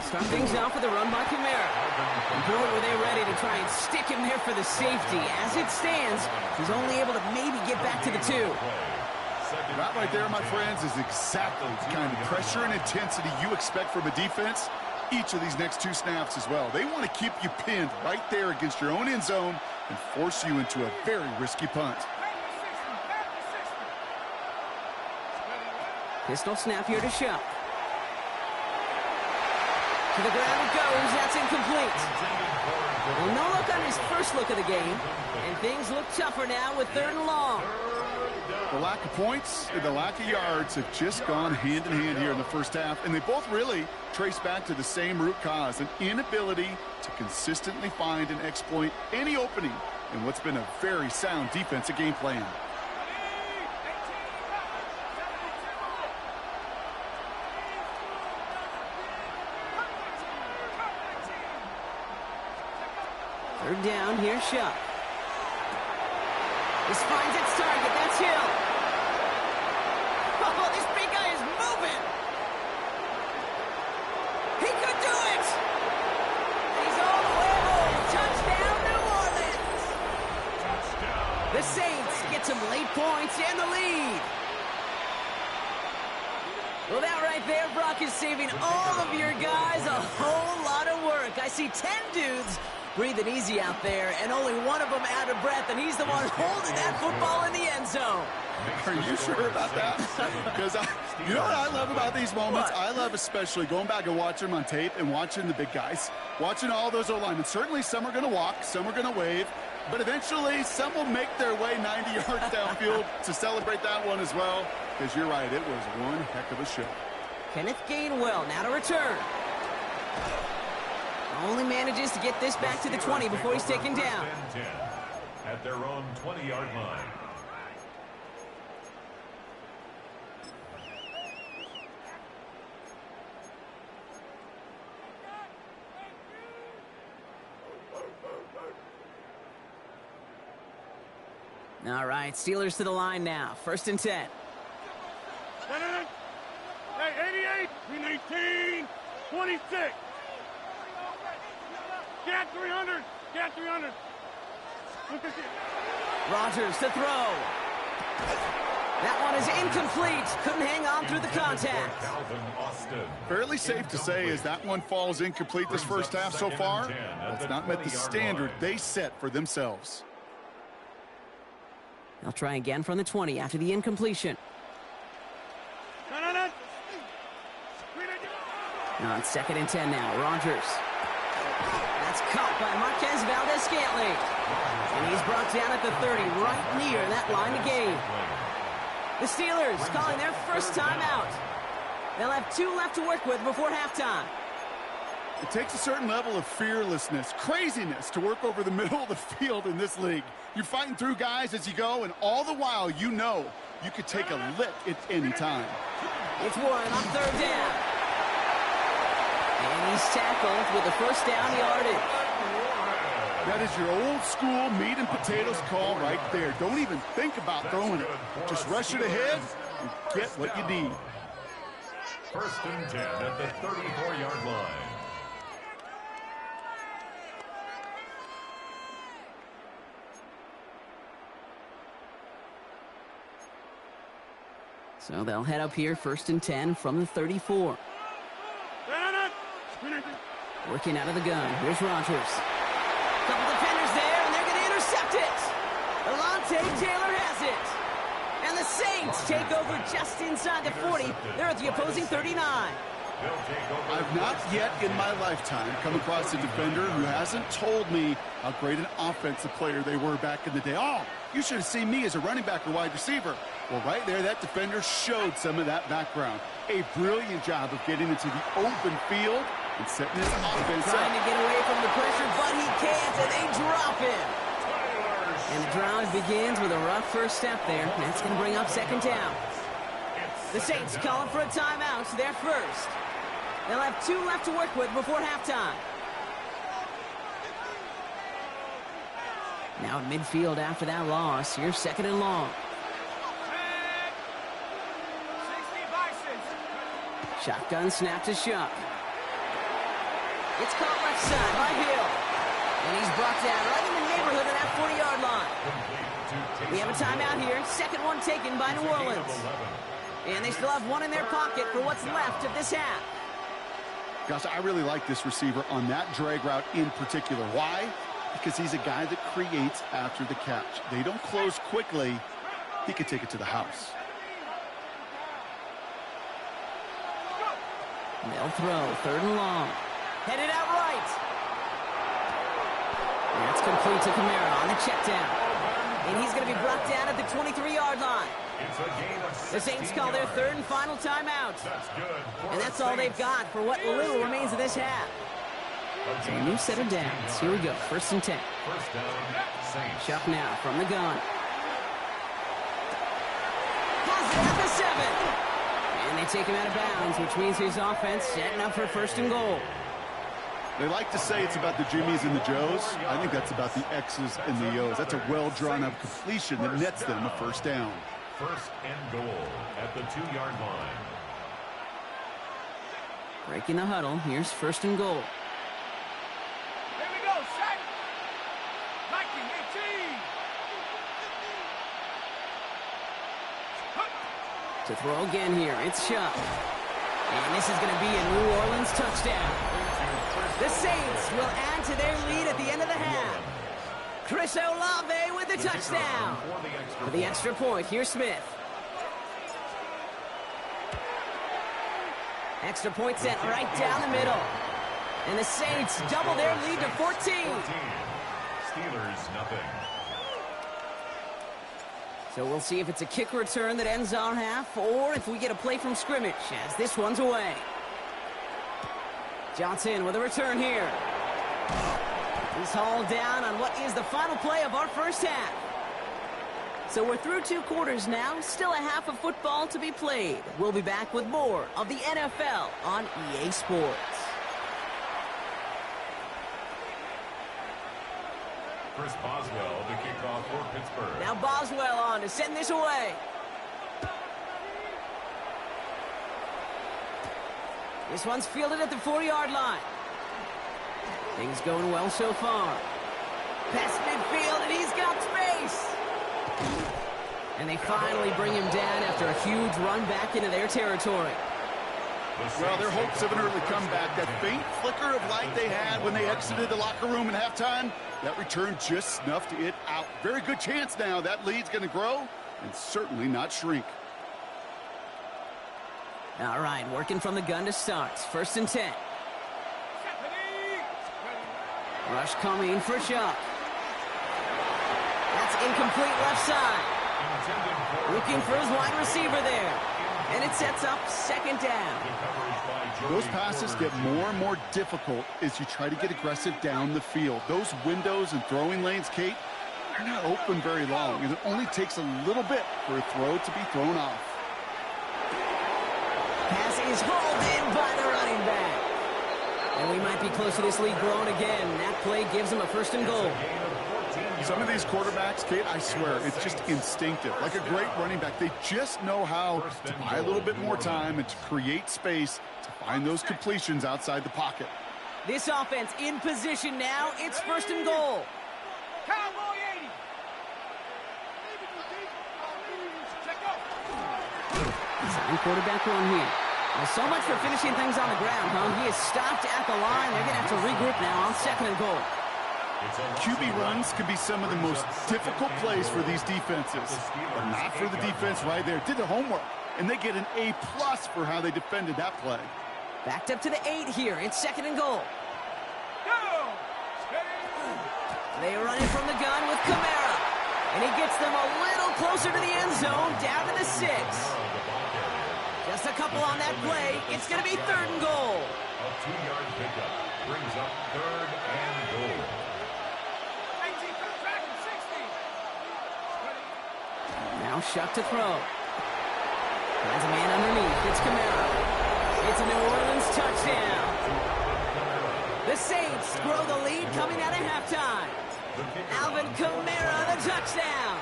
Start things off with a run by Kamara. And boy, were they ready to try and stick him there for the safety. As it stands, he's only able to maybe get back to the 2. That right there, my friends, is exactly the kind of pressure and intensity you expect from a defense each of these next 2 snaps as well. They want to keep you pinned right there against your own end zone and force you into a very risky punt. Pistol snap here to Shuck. To the ground it goes. That's incomplete. Well, no look on his first look of the game. And things look tougher now with 3rd and long. The lack of points and the lack of yards have just gone hand in hand here in the first half. And they both really trace back to the same root cause, an inability to consistently find and exploit any opening in what's been a very sound defensive game plan. Third down, here's Shuck. This finds its target, that's Hill. Oh, this big guy is moving. He could do it. He's all the way home. Touchdown, New Orleans. Touchdown. The Saints get some late points and the lead. Well, that right there, Brock, is saving all of your guys a whole lot of work. I see 10 dudes breathing easy out there, and only one of them out of breath, and he's the one holding that football in the end zone. Are you sure about that? Because you know what I love about these moments? What? I love especially going back and watching them on tape and watching the big guys, watching all those O-linemen. Certainly some are going to walk, some are going to wave, but eventually some will make their way 90 yards downfield to celebrate that one as well, because you're right, it was one heck of a show. Kenneth Gainwell now to return. Only manages to get this back to the 20 before he's taken down. At their own 20-yard line. All right, Steelers to the line now. 1st and 10. Hey, 88, 19, 26. Get 300. Get 300. Rodgers to throw. That one is incomplete. Couldn't hang on through the contact. Fairly safe to say as that one falls incomplete this first half so far. That's not met the standard they set for themselves. They'll try again from the 20 after the incompletion. On 2nd and 10 now. Rodgers. That's caught by Marquez Valdez-Scantling. And he's brought down at the 30, right near that line of game. The Steelers calling their first time out. They'll have 2 left to work with before halftime. It takes a certain level of fearlessness, craziness to work over the middle of the field in this league. You're fighting through guys as you go, and all the while you know you could take a lick at any time. It's Warren on third down. And he's tackled with a first down yardage. That is your old school meat and potatoes call right there. Don't even think about throwing it. Just rush it ahead and get what you need. First and 10 at the 34-yard line. So they'll head up here, first and 10 from the 34. Working out of the gun. Here's Rodgers. Couple defenders there, and they're going to intercept it. Alontae Taylor has it. And the Saints take over just inside the 40. They're at the opposing 39. I've not yet in my lifetime come across a defender who hasn't told me how great an offensive player they were back in the day. Oh, you should have seen me as a running back or wide receiver. Well, right there, that defender showed some of that background. A brilliant job of getting into the open field and setting his offense up. Trying to get away from the pressure, but he can't, and they drop him. And the drive begins with a rough first step there. That's going to bring up second down. The Saints calling for a timeout. They're first. They'll have 2 left to work with before halftime. Now at midfield after that loss. Here's second and long. Shotgun snap to Shuck. It's caught left side by Hill. And he's brought down right in the neighborhood of that 40-yard line. We have a timeout here. Second one taken by New Orleans. And they still have one in their pocket for what's left of this half. Gosh, I really like this receiver on that drag route in particular. Why? Because he's a guy that creates after the catch. They don't close quickly. He could take it to the house. They'll throw third and long. Headed out right. That's complete to Kamara on the check down. And he's going to be brought down at the 23-yard line. The Saints call their third and final timeout. And that's all they've got for what little remains of this half. So a new set of downs. Here we go. First and 10. Shuck now from the gun. Has it at the 7. And they take him out of bounds, which means his offense setting up for first and goal. They like to say it's about the Jimmies and the Joes. I think that's about the X's and the O's. That's a well-drawn-up completion that nets them a first down. First and goal at the 2-yard line. Breaking the huddle. Here's first and goal. Here we go, set. 19-18. To throw again here, it's Shuck. And this is going to be a New Orleans touchdown. The Saints will add to their lead at the end of the half. Chris Olave with the touchdown. For the extra point, here's Smith. Extra point set right down the middle. And the Saints double their lead to 14. Steelers, nothing. So we'll see if it's a kick return that ends our half, or if we get a play from scrimmage, as this one's away. Johnson with a return here. He's hauled down on what is the final play of our first half. So we're through 2 quarters now, still a half of football to be played. We'll be back with more of the NFL on EA Sports. Chris Boswell to kick off for Pittsburgh. Now Boswell on to send this away. This one's fielded at the 40-yard line. Things going well so far. Past midfield, and he's got space. And they finally bring him down after a huge run back into their territory. Well, their hopes of an early comeback, that faint flicker of light they had when they exited the locker room in halftime, that return just snuffed it out. Very good chance now that lead's going to grow and certainly not shrink. All right, working from the gun to start. First and 10. Rush coming for Shuck. That's incomplete left side. Looking for his wide receiver there. And it sets up second down. Those passes get more and more difficult as you try to get aggressive down the field. Those windows and throwing lanes, Kate, they're not open very long, and it only takes a little bit for a throw to be thrown off. Pass is hauled in by the running back. And we might be close to this lead growing again. That play gives him a 1st and goal. Some of these quarterbacks, Kate, I swear, it's just instinctive. Like a great running back, they just know how to buy a little bit more time and to create space to find those completions outside the pocket. This offense in position now. It's 1st and goal. Cowboy 80. Check out. Sign quarterback run here. Well, so much for finishing things on the ground, huh? He is stopped at the line. They're going to have to regroup now on 2nd and goal. QB runs can be some of the most difficult plays for these defenses, but not for the defense right there. Did their homework, and they get an A+ for how they defended that play. Backed up to the 8 here. It's 2nd and goal. Go. They run in from the gun with Kamara. And he gets them a little closer to the end zone, down to the 6. Just a couple on that play. It's going to be 3rd and goal. A 2-yard pickup brings up 3rd and goal. 18 to the track, 60. Now Shuck to throw. Finds a man underneath. It's Kamara. It's a New Orleans touchdown. The Saints grow the lead coming out of halftime. Alvin Kamara, the touchdown.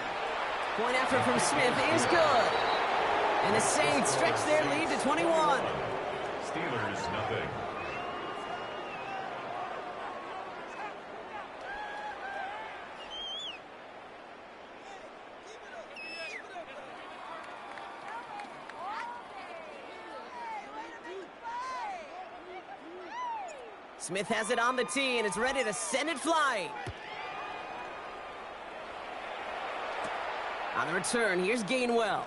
Point after from Smith is good. And the Saints stretch their lead to 21. Steelers, nothing. Smith has it on the tee, and it's ready to send it flying. On the return, here's Gainwell.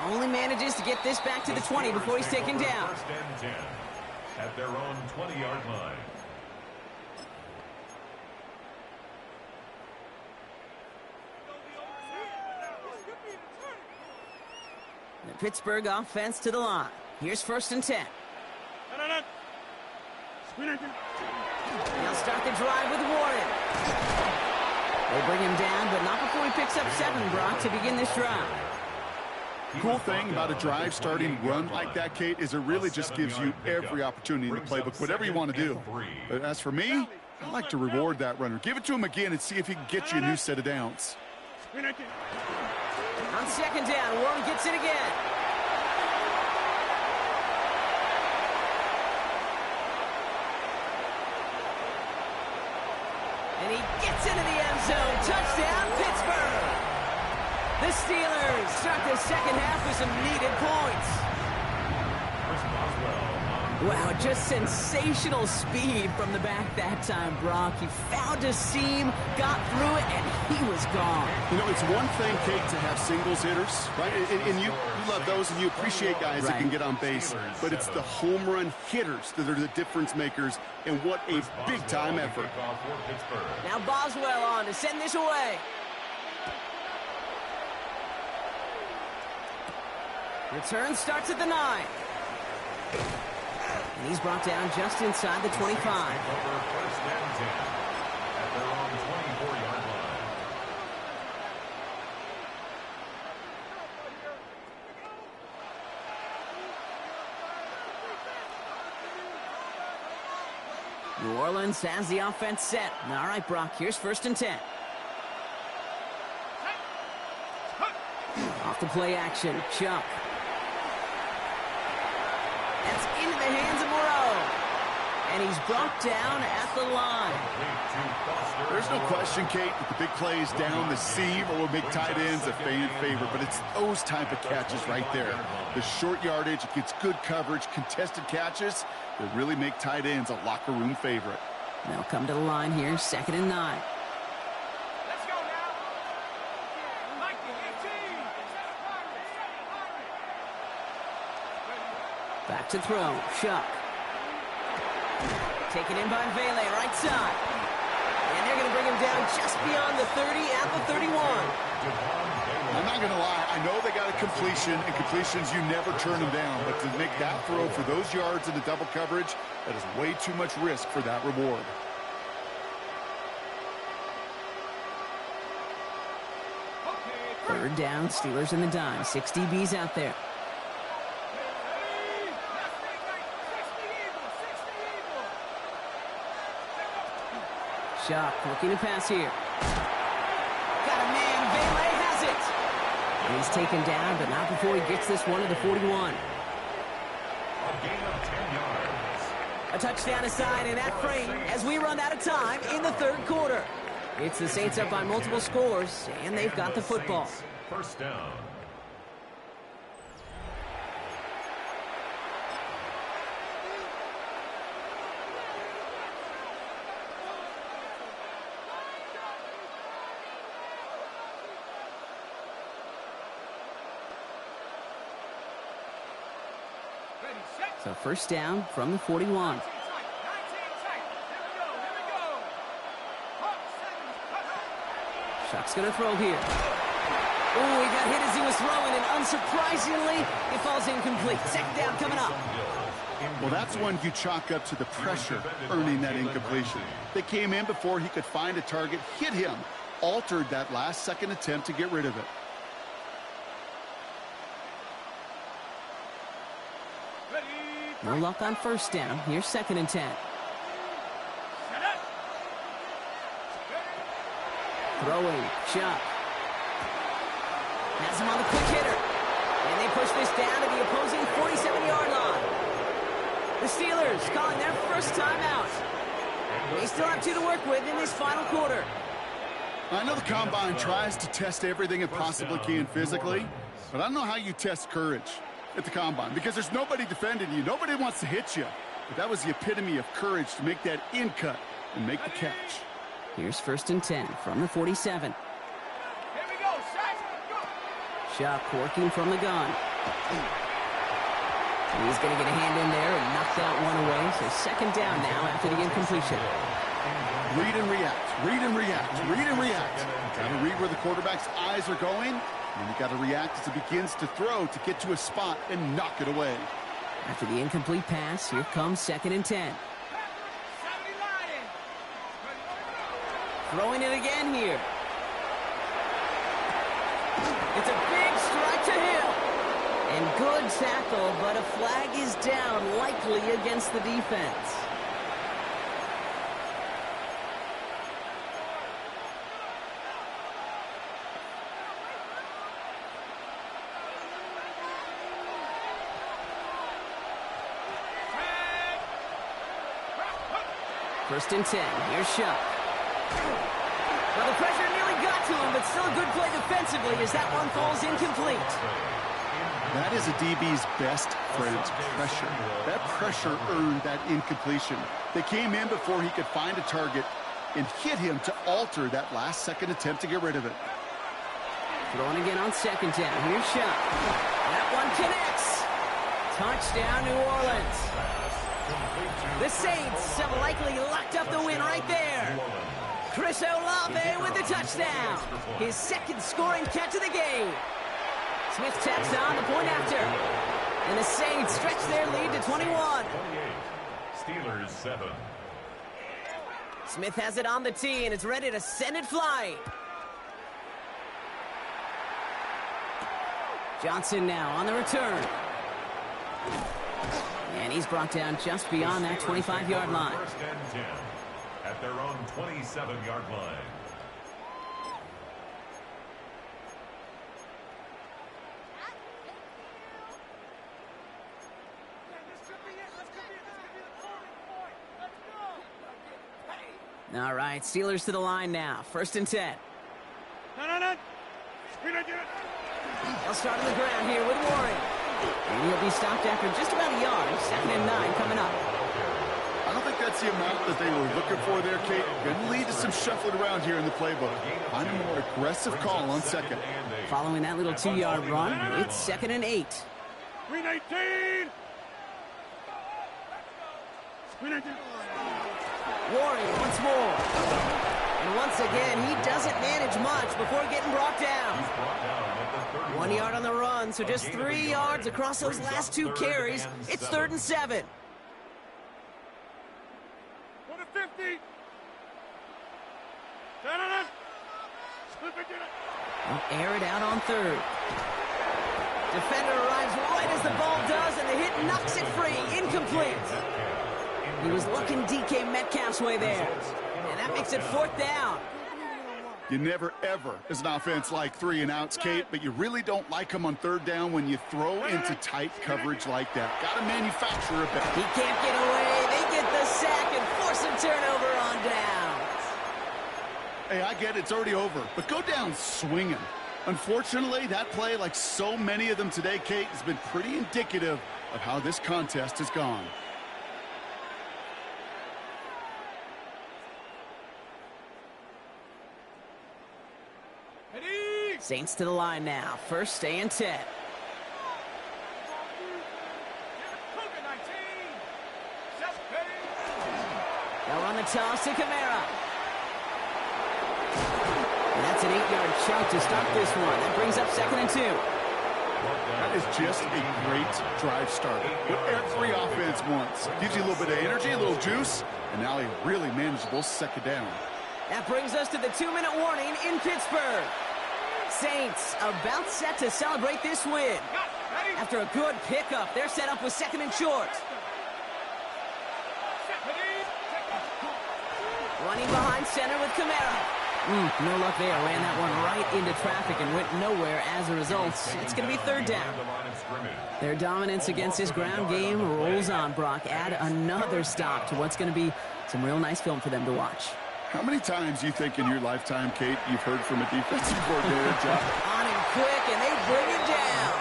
Only manages to get this back to the 20 before he's taken down. 1st and 10 at their own 20-yard line. The Pittsburgh offense to the line. Here's 1st and 10. They'll start the drive with Warren. They bring him down, but not before he picks up 7, Brock, to begin this drive. Cool thing about a drive starting run like that, Kate, is it really just gives you every opportunity in the playbook, whatever you want to do. But as for me, I like to reward that runner. Give it to him again and see if he can get you a new set of downs. On 2nd down, Warren gets it again. And he gets into the end zone. Touchdown, Pittsburgh. The Steelers start the 2nd half with some needed points. Wow, just sensational speed from the back that time, Brock. He found a seam, got through it, and he was gone. You know, it's one thing, Kate, to have singles hitters, right? And you love those, and you appreciate guys that can get on base. But it's the home run hitters that are the difference makers, and what a big-time effort. Now Boswell on to send this away. Return starts at the 9. And he's brought down just inside the 25. 1st and 10 at their own 24-yard line. New Orleans has the offense set. All right, Brock, here's 1st and 10. Off the play action, Chuck. That's into the hands of Moreau. And he's brought down at the line. There's no question, Kate, that the big plays down the seam or will make tight ends a fan favorite, but it's those type of catches right there. The short yardage, it gets good coverage, contested catches that really make tight ends a locker room favorite. They'll come to the line here, 2nd and 9. Let's go now. Like the 18. Back to throw, Shuck. Taken in by Vele, right side. And they're going to bring him down just beyond the 30 at the 31. I'm not going to lie. I know they got a completion, and completions, you never turn them down. But to make that throw for those yards in the double coverage, that is way too much risk for that reward. Third down, Steelers in the dime. 6 DBs out there. Shock looking to pass here. Got a man. Bailey has it. He's taken down, but not before he gets this one to the 41. A gain of 10 yards. A touchdown aside in that frame as we run out of time in the third quarter. It's the Saints up by multiple scores, and they've got the football. First down. So first down from the 41. Shock's going to throw here. Oh, he got hit as he was throwing, and unsurprisingly, it falls incomplete. Second down coming up. Well, that's one you chalk up to the pressure earning that incompletion. They came in before he could find a target, hit him, altered that last-second attempt to get rid of it. No luck on first down. Here's second and 10. Throwing, Shock. Has him on the quick hitter. And they push this down to the opposing 47-yard line. The Steelers calling their first timeout. They still have 2 to work with in this final quarter. I know the Combine tries to test everything it possibly can physically, but I don't know how you test courage at the Combine, because there's nobody defending you. Nobody wants to hit you. But that was the epitome of courage to make that in cut and make the catch. Here's first and 10 from the 47. Shock working from the gun. He's going to get a hand in there and knock that one away. So second down now after the incompletion. Read and react, read and react, read and react. Got to read where the quarterback's eyes are going, and you got to react as it begins to throw to get to a spot and knock it away. After the incomplete pass, here comes second and 10. Throwing it again here. It's a big strike to Hill. And good tackle, but a flag is down, likely against the defense. First and 10. Here's Shock. Well, the pressure nearly got to him, but still a good play defensively as that one falls incomplete. That is a DB's best friend, pressure. That pressure earned that incompletion. They came in before he could find a target and hit him to alter that last-second attempt to get rid of it. Throwing again on second down. Here's Shock. That one connects. Touchdown, New Orleans. The Saints have likely locked up the win right there. Chris Olave with the touchdown. His second scoring catch of the game. Smith tacks on the point after. And the Saints stretch their lead to 21. 28. Steelers 7. Smith has it on the tee, and it's ready to send it flying. Johnson now on the return. And he's brought down just beyond that 25-yard line. First and 10 at their own 27-yard line. All right, Steelers to the line now. First and 10. They'll start on the ground here with Warren. And he'll be stopped after just about a yard. Second and 9 coming up. I don't think that's the amount that they were looking for there, Kate. Going to lead to some shuffling around here in the playbook. Find a more aggressive call on second. Following that little 2-yard run, it's second and 8. 319. Warren once more. And once again, he doesn't manage much before getting brought down. He's brought down at the 31. 1 yard on the run, so just 3 yards across those last 2 carries. It's 3rd and 7. Go to 50. They'll air it out on 3rd. Defender arrives right as the ball does, and the hit knocks it free. Incomplete. He was looking DK Metcalf's way there. And that makes it 4th down. You never, ever, as an offense, like 3 and outs, Kate, but you really don't like them on 3rd down when you throw into tight coverage like that. Got to manufacture a bet. He can't get away. They get the sack and force a turnover on downs. Hey, I get it. It's already over, but go down swinging. Unfortunately, that play, like so many of them today, Kate, has been pretty indicative of how this contest has gone. Saints to the line now. 1st and 10. They'll run the toss to Kamara. And that's an 8-yard chunk to start this one. That brings up 2nd and 2. That is just a great drive starter. What every offense wants. Gives you a little bit of energy, a little juice, and now a really manageable 2nd down. That brings us to the 2-minute warning in Pittsburgh. Saints about set to celebrate this win. After a good pickup, they're set up with 2nd and short. Running behind center with Kamara. No luck there. Ran that one right into traffic and went nowhere as a result. It's going to be 3rd down. Their dominance against this ground game rolls on, Brock. Add another stop to what's going to be some real nice film for them to watch. How many times do you think in your lifetime, Kate, you've heard from a defensive coordinator job? On him quick, and they bring it down.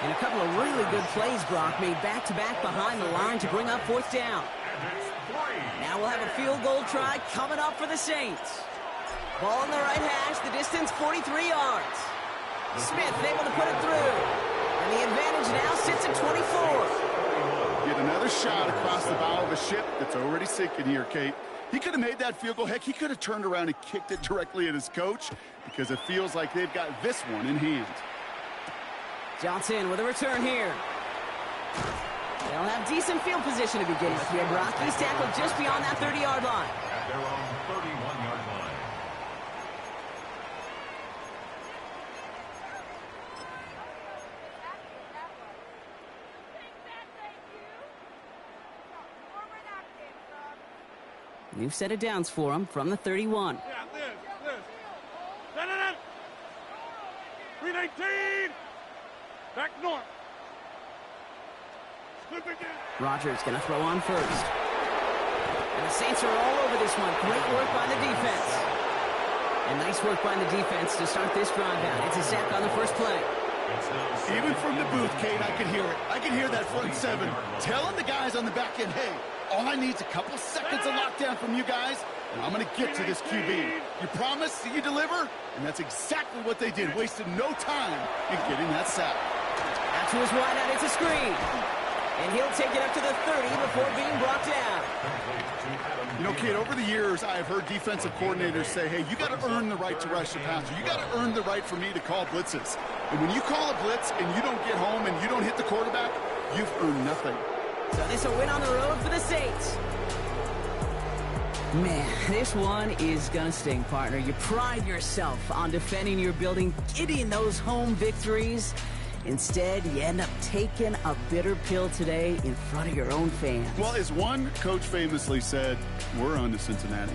And a couple of really good plays, Brock, made back-to-back behind the line to bring up 4th down. Now we'll have a field goal try coming up for the Saints. Ball in the right hash, the distance 43 yards. Smith able to put it through. And the advantage now sits at 24. Get another shot across the bow of a ship that's already sinking here, Kate. He could have made that field goal. Heck, he could have turned around and kicked it directly at his coach because it feels like they've got this one in hand. Johnson with a return here. They'll have decent field position to begin with here. Brock, he's tackled just beyond that 30-yard line. At their own 31-yard line. New set of downs for him from the 31. Yeah, this. 319. Back north. Rodgers going to throw on first. And the Saints are all over this one. Great work by the defense. And nice work by the defense to start this drive out. It's a sack on the first play. Even from the booth, Kate, I could hear it. I could hear that front 7 telling the guys on the back end, hey, all I need is a couple seconds of lockdown from you guys, and I'm going to get to this QB. You promise that you deliver? And that's exactly what they did. Wasted no time in getting that sack. Out to his wide out, it's a screen. And he'll take it up to the 30 before being brought down. You know, Kate, over the years, I've heard defensive coordinators say, hey, you got to earn the right to rush the passer. You got to earn the right for me to call blitzes. And when you call a blitz and you don't get home and you don't hit the quarterback, you've earned nothing. So this a win on the road for the Saints. Man, this one is going to sting, partner. You pride yourself on defending your building, getting those home victories. Instead, you end up taking a bitter pill today in front of your own fans. Well, as one coach famously said, we're on to Cincinnati.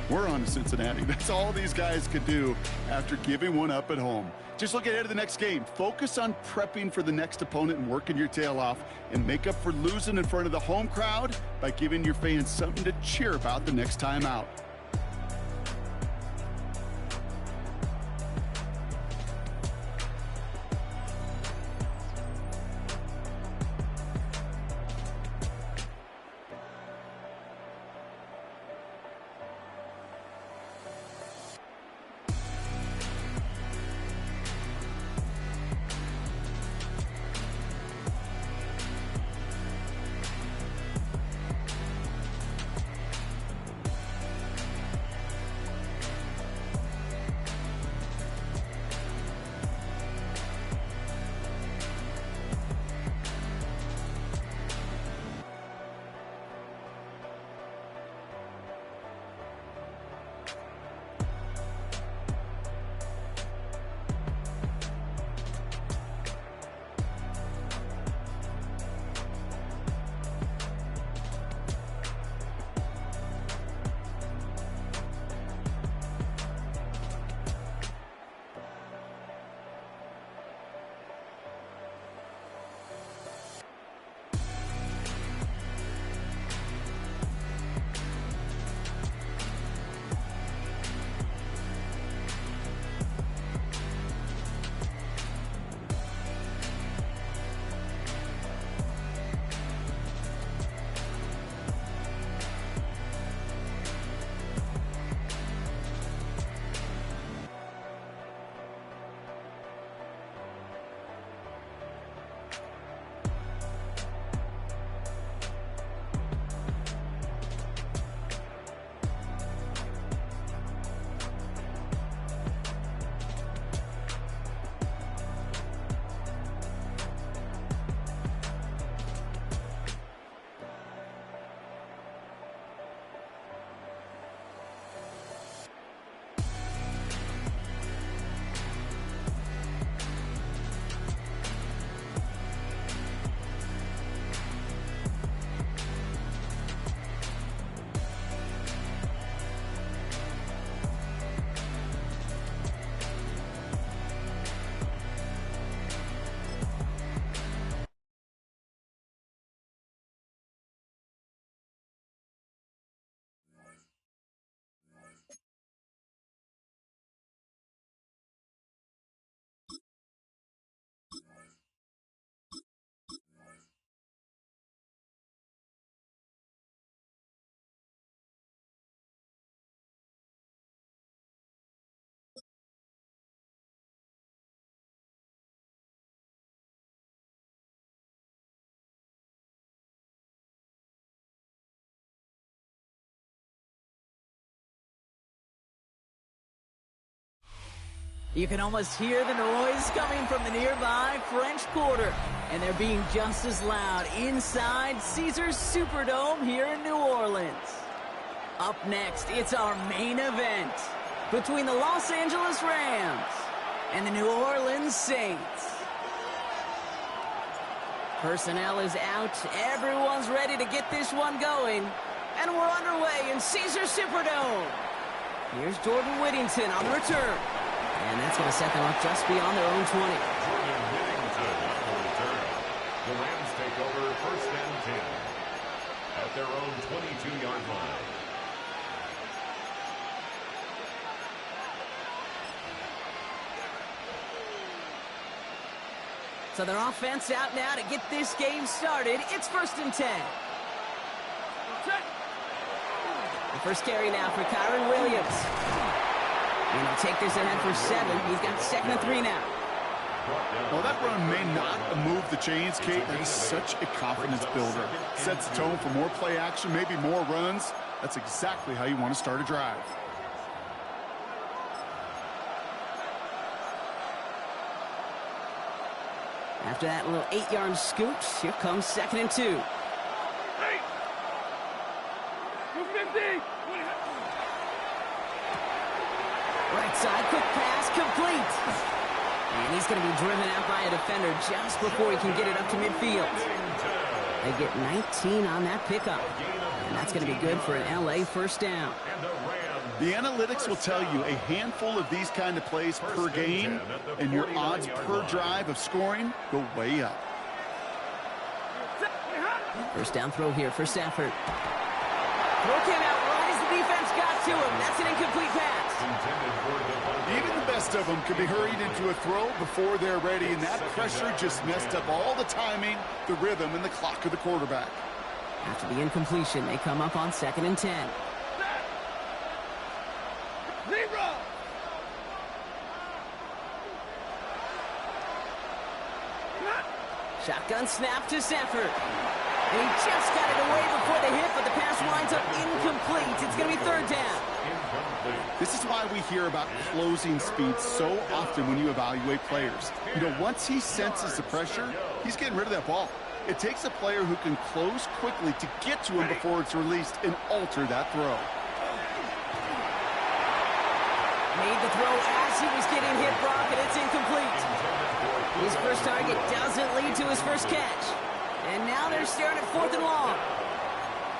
We're on to Cincinnati. That's all these guys could do after giving one up at home. Just look ahead to the next game. Focus on prepping for the next opponent and working your tail off, and make up for losing in front of the home crowd by giving your fans something to cheer about the next time out. You can almost hear the noise coming from the nearby French Quarter. And they're being just as loud inside Caesars Superdome here in New Orleans. Up next, it's our main event between the Los Angeles Rams and the New Orleans Saints. Personnel is out. Everyone's ready to get this one going. And we're underway in Caesars Superdome. Here's Jordan Whittington on the return. And that's going to set them up just beyond their own 20. Jordan Whittington on the return. The Rams take over 1st and 10 at their own 22-yard line. So their offense out now to get this game started. It's 1st and 10. The first carry now for Kyron Williams. And he'll take this ahead for 7. He's got 2nd and 3 now. Well, that run may not move the chains, Kate. That is such a confidence builder. Sets the tone for more play action, maybe more runs. That's exactly how you want to start a drive. After that little 8-yard scoot, here comes 2nd and 2. Right side, quick pass, complete. And he's going to be driven out by a defender just before he can get it up to midfield. They get 19 on that pickup. And that's going to be good for an LA first down. The analytics will tell you a handful of these kind of plays per game, and your odds per drive of scoring go way up. First down throw here for Stafford. Throw came out right as the defense got to him. That's an incomplete pass. Even the best of them could be hurried into a throw before they're ready, and that pressure just messed up all the timing, the rhythm, and the clock of the quarterback. After the incompletion, they come up on 2nd and 10. Shotgun snap to Stafford. And he just got it away before the hit, but the pass winds up incomplete. It's going to be 3rd down. This is why we hear about closing speed so often when you evaluate players. You know, once he senses the pressure, he's getting rid of that ball. It takes a player who can close quickly to get to him before it's released and alter that throw. Made the throw as he was getting hit, Brock, and it's incomplete. His first target doesn't lead to his first catch. And now they're staring at 4th and long.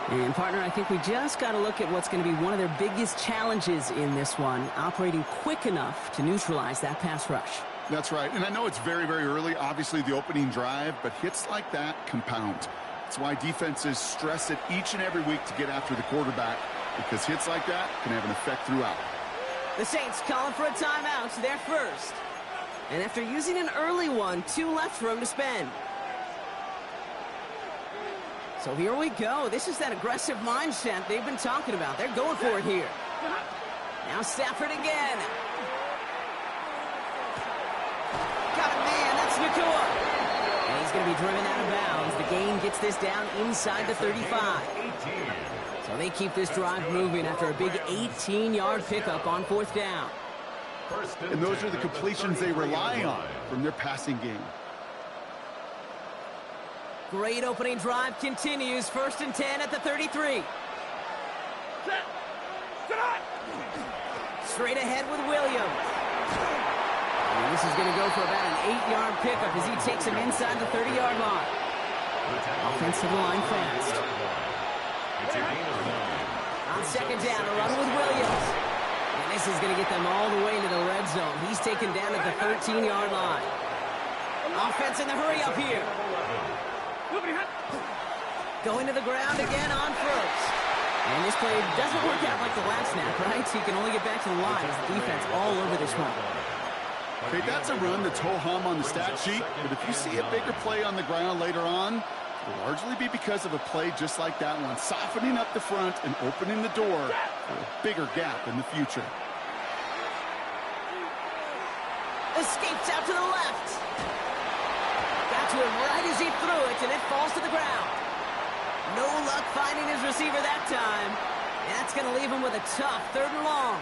And, partner, I think we just got to look at what's going to be one of their biggest challenges in this one, operating quick enough to neutralize that pass rush. That's right. And I know it's very, very early, obviously the opening drive, but hits like that compound. That's why defenses stress it each and every week to get after the quarterback, because hits like that can have an effect throughout. The Saints calling for a timeout. They're first. And after using an early one, 2 left for him to spend. So here we go. This is that aggressive mindset they've been talking about. They're going for it here. Now Stafford again. Got a man. That's Nakua. And he's going to be driven out of bounds. The gain gets this down inside the 35. So they keep this drive moving after a big 18-yard pickup on 4th down. And those are the completions they rely on from their passing game. Great opening drive continues. 1st and 10 at the 33. Straight ahead with Williams. And this is going to go for about an 8-yard pickup as he takes him inside the 30-yard line. Offensive line fast. On 2nd down, a run with Williams. And this is going to get them all the way into the red zone. He's taken down at the 13-yard line. Offense in the hurry up here. Going to the ground again on first. And this play doesn't work out like the last snap, right? So he can only get back to the line as the defense all over this one. Okay, that's a run that's ho-hum on the stat sheet, but if you see a bigger play on the ground later on, it'll largely be because of a play just like that one, softening up the front and opening the door for a bigger gap in the future. Escapes out to the left. Got to him right as he threw it, and it falls to the ground. No luck finding his receiver that time. And that's going to leave him with a tough 3rd and long.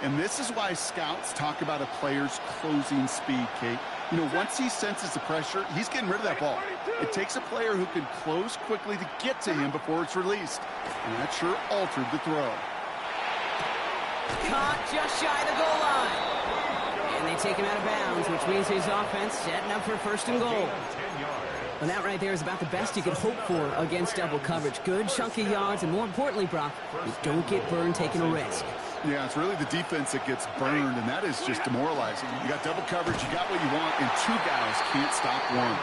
And this is why scouts talk about a player's closing speed, Kate. You know, once he senses the pressure, he's getting rid of that ball. It takes a player who can close quickly to get to him before it's released. And that sure altered the throw. Caught just shy of the goal line. And they take him out of bounds, which means his offense setting up for first and goal. And that right there is about the best you could hope for against double coverage. Good chunky yards, and more importantly, Brock, you don't get burned taking a risk. Yeah, it's really the defense that gets burned, and that is just demoralizing. You got double coverage, you got what you want, and two guys can't stop one.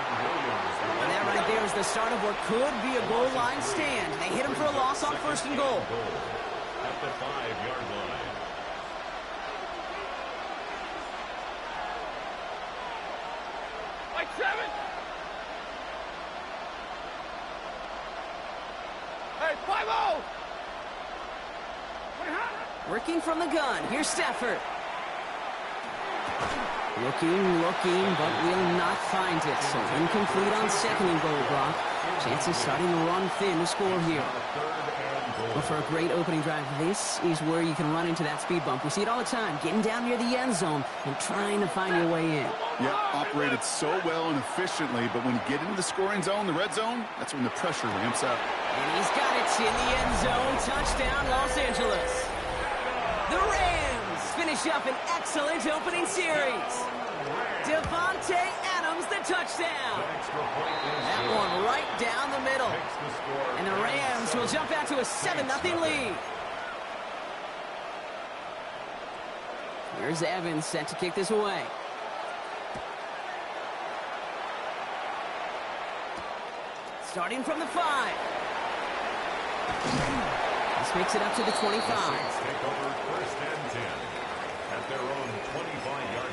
And that right there is the start of what could be a goal line stand. They hit him for a loss on first and goal. At the 5-yard line. Like 7. Hey, 5-0. Working from the gun. Here's Stafford. Looking, but will not find it. So incomplete on second and goal, Brock. Chances starting to run thin to score here. Well, for a great opening drive, this is where you can run into that speed bump. We see it all the time, getting down near the end zone and trying to find your way in. Yeah, operated so well and efficiently, but when you get into the scoring zone, the red zone, that's when the pressure ramps up. And he's got it in the end zone. Touchdown, Los Angeles. The Rams finish up an excellent opening series. Devontae Adams, the touchdown. That one right down the middle. And the Rams will jump out to a 7-0 lead. Here's Evans set to kick this away. Starting from the 5. This makes it up to the 25. Take over first and 10 at their own 25-yard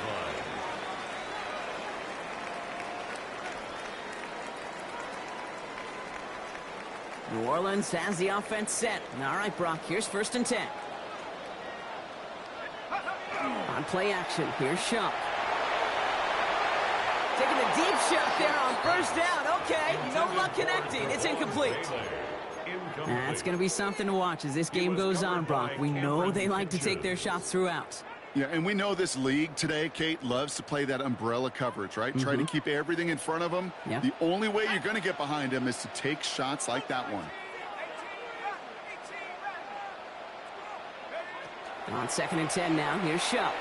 line. New Orleans has the offense set. All right, Brock, here's first and 10. On play action, here's Shump. Taking the deep shot there on first down. Okay, no luck connecting. It's incomplete. That's going to be something to watch as this game goes on, Brock. We know they like to take their shots throughout. Yeah, and we know this league today, Kate, loves to play that umbrella coverage, right? Try to keep everything in front of them. Yep. The only way you're going to get behind them is to take shots like that one. On second and 10 now, here's Shump.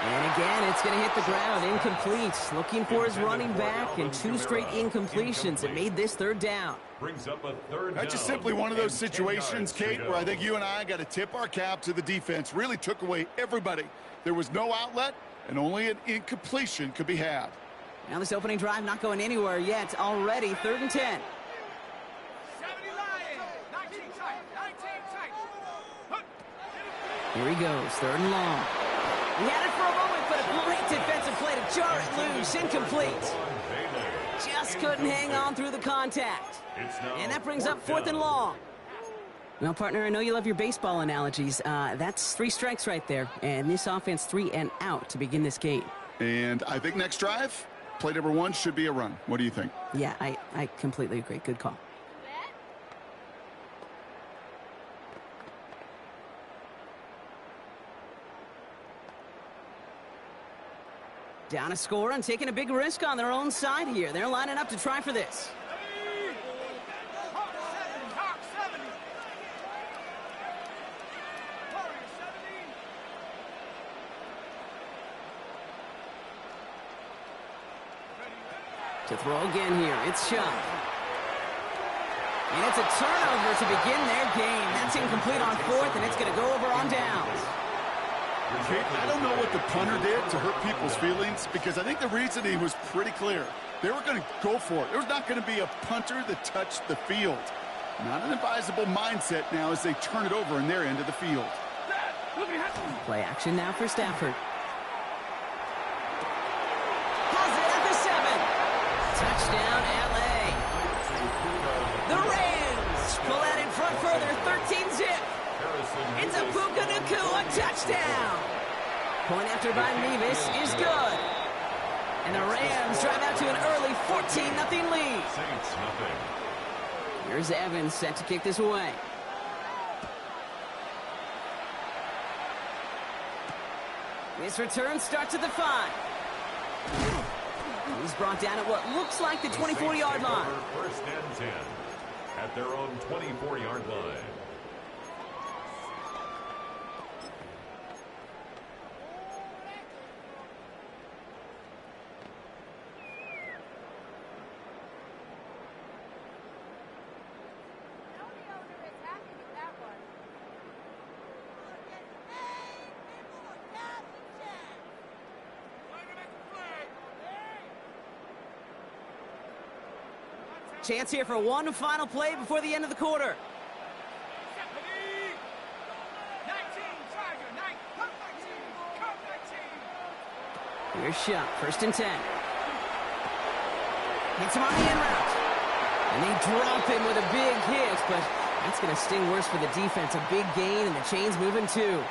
And again, it's going to hit the ground, incomplete. Looking for his running back, and 2 straight incompletions. It made this third down. Brings up a third That's just simply one of those situations, Kate, where I think you and I got to tip our cap to the defense. Really took away everybody. There was no outlet, and only an incompletion could be had. Now this opening drive not going anywhere yet. Already third and 10. 70 Lions. 19 tight. 19 tight. Here he goes, third and long. He had it for a moment, but a great defensive play to jar it loose. Incomplete. Just couldn't hang on through the contact. And that brings up fourth and long. Well, partner, I know you love your baseball analogies. That's 3 strikes right there. And this offense 3 and out to begin this game. And I think next drive, play number 1 should be a run. What do you think? Yeah, I completely agree. Good call. Down a score and taking a big risk on their own side here. They're lining up to try for this. Talk 70. To throw again here, it's Shump. And it's a turnover to begin their game. That's incomplete on fourth, and it's going to go over on downs. Kate, I don't know what the punter did to hurt people's feelings, because I think the reasoning was pretty clear. They were going to go for it. There was not going to be a punter that touched the field. Not an advisable mindset now as they turn it over in their end of the field. Play action now for Stafford. Has it at the 7. Touchdown, L.A. The Rams pull out in front further, 13-zip. It's a Puka Nacua touchdown. Point after by Mevis is good. And the Rams drive out to an early 14-0 lead. Saints nothing. Here's Evans set to kick this away. This return starts at the 5. He's brought down at what looks like the 24-yard line. First and 10 at their own 24-yard line. Chance here for one final play before the end of the quarter. 19, Tiger, 19. Here's Shuck, first and 10. Hits him on the end route. And they drop him with a big hit, but that's going to sting worse for the defense. A big gain, and the chain's moving too.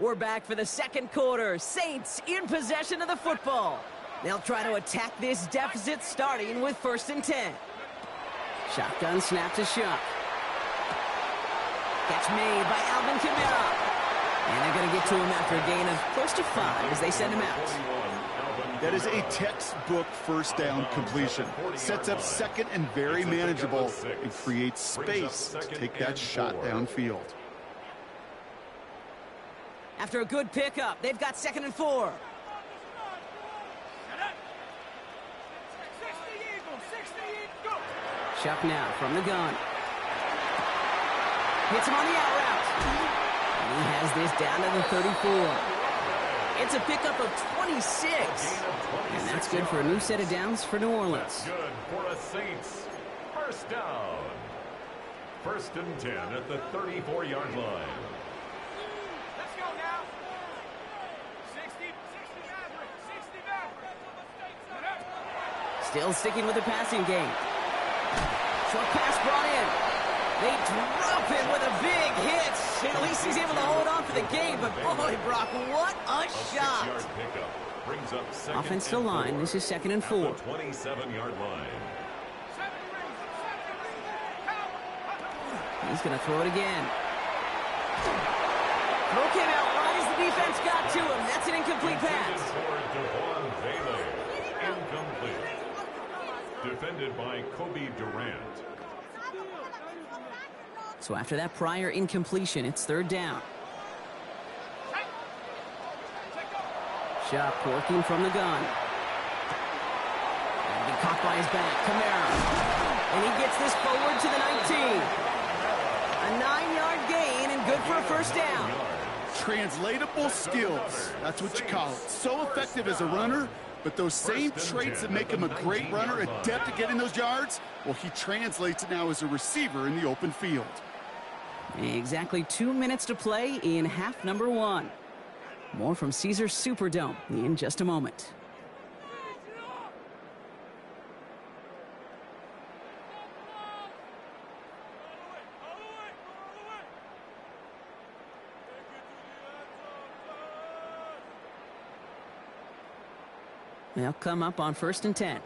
We're back for the second quarter. Saints in possession of the football. They'll try to attack this deficit starting with first and 10. Shotgun snap to Shuck. Catch made by Alvin Kamara. And they're going to get to him after a gain of close to 5 as they send him out. That is a textbook first down completion. Sets up second and very manageable and creates space to take that shot downfield. After a good pickup, they've got second and 4. 60 Eagles, Shuck now from the gun. Hits him on the out route. And he has this down to the 34. It's a pickup of 26. And that's good for a new set of downs for New Orleans. Good for a Saints. First down. First and 10 at the 34-yard line. Let's go now. 60 Maverick. Still sticking with the passing game. Short pass brought in. They drop him with a big hit. At least he's able to hold on for the game. But boy, Brock, what a shot. Brings up Offensive line. This is second and 4. 27-yard line. He's going to throw it again. Throw came out right as the defense got to him. That's an incomplete pass. Incomplete. Defended by Kobe Durant. So after that prior incompletion, it's third down. Shuck working from the gun. And he caught by his back. Kamara. And he gets this forward to the 19. A 9-yard gain and good for a first down. Translatable skills. That's what you call it. So effective as a runner, but those same traits that make him a great runner, adept at getting those yards, well, he translates it now as a receiver in the open field. Exactly 2 minutes to play in half number 1. More from Caesars Superdome in just a moment. They'll come up on first and 10.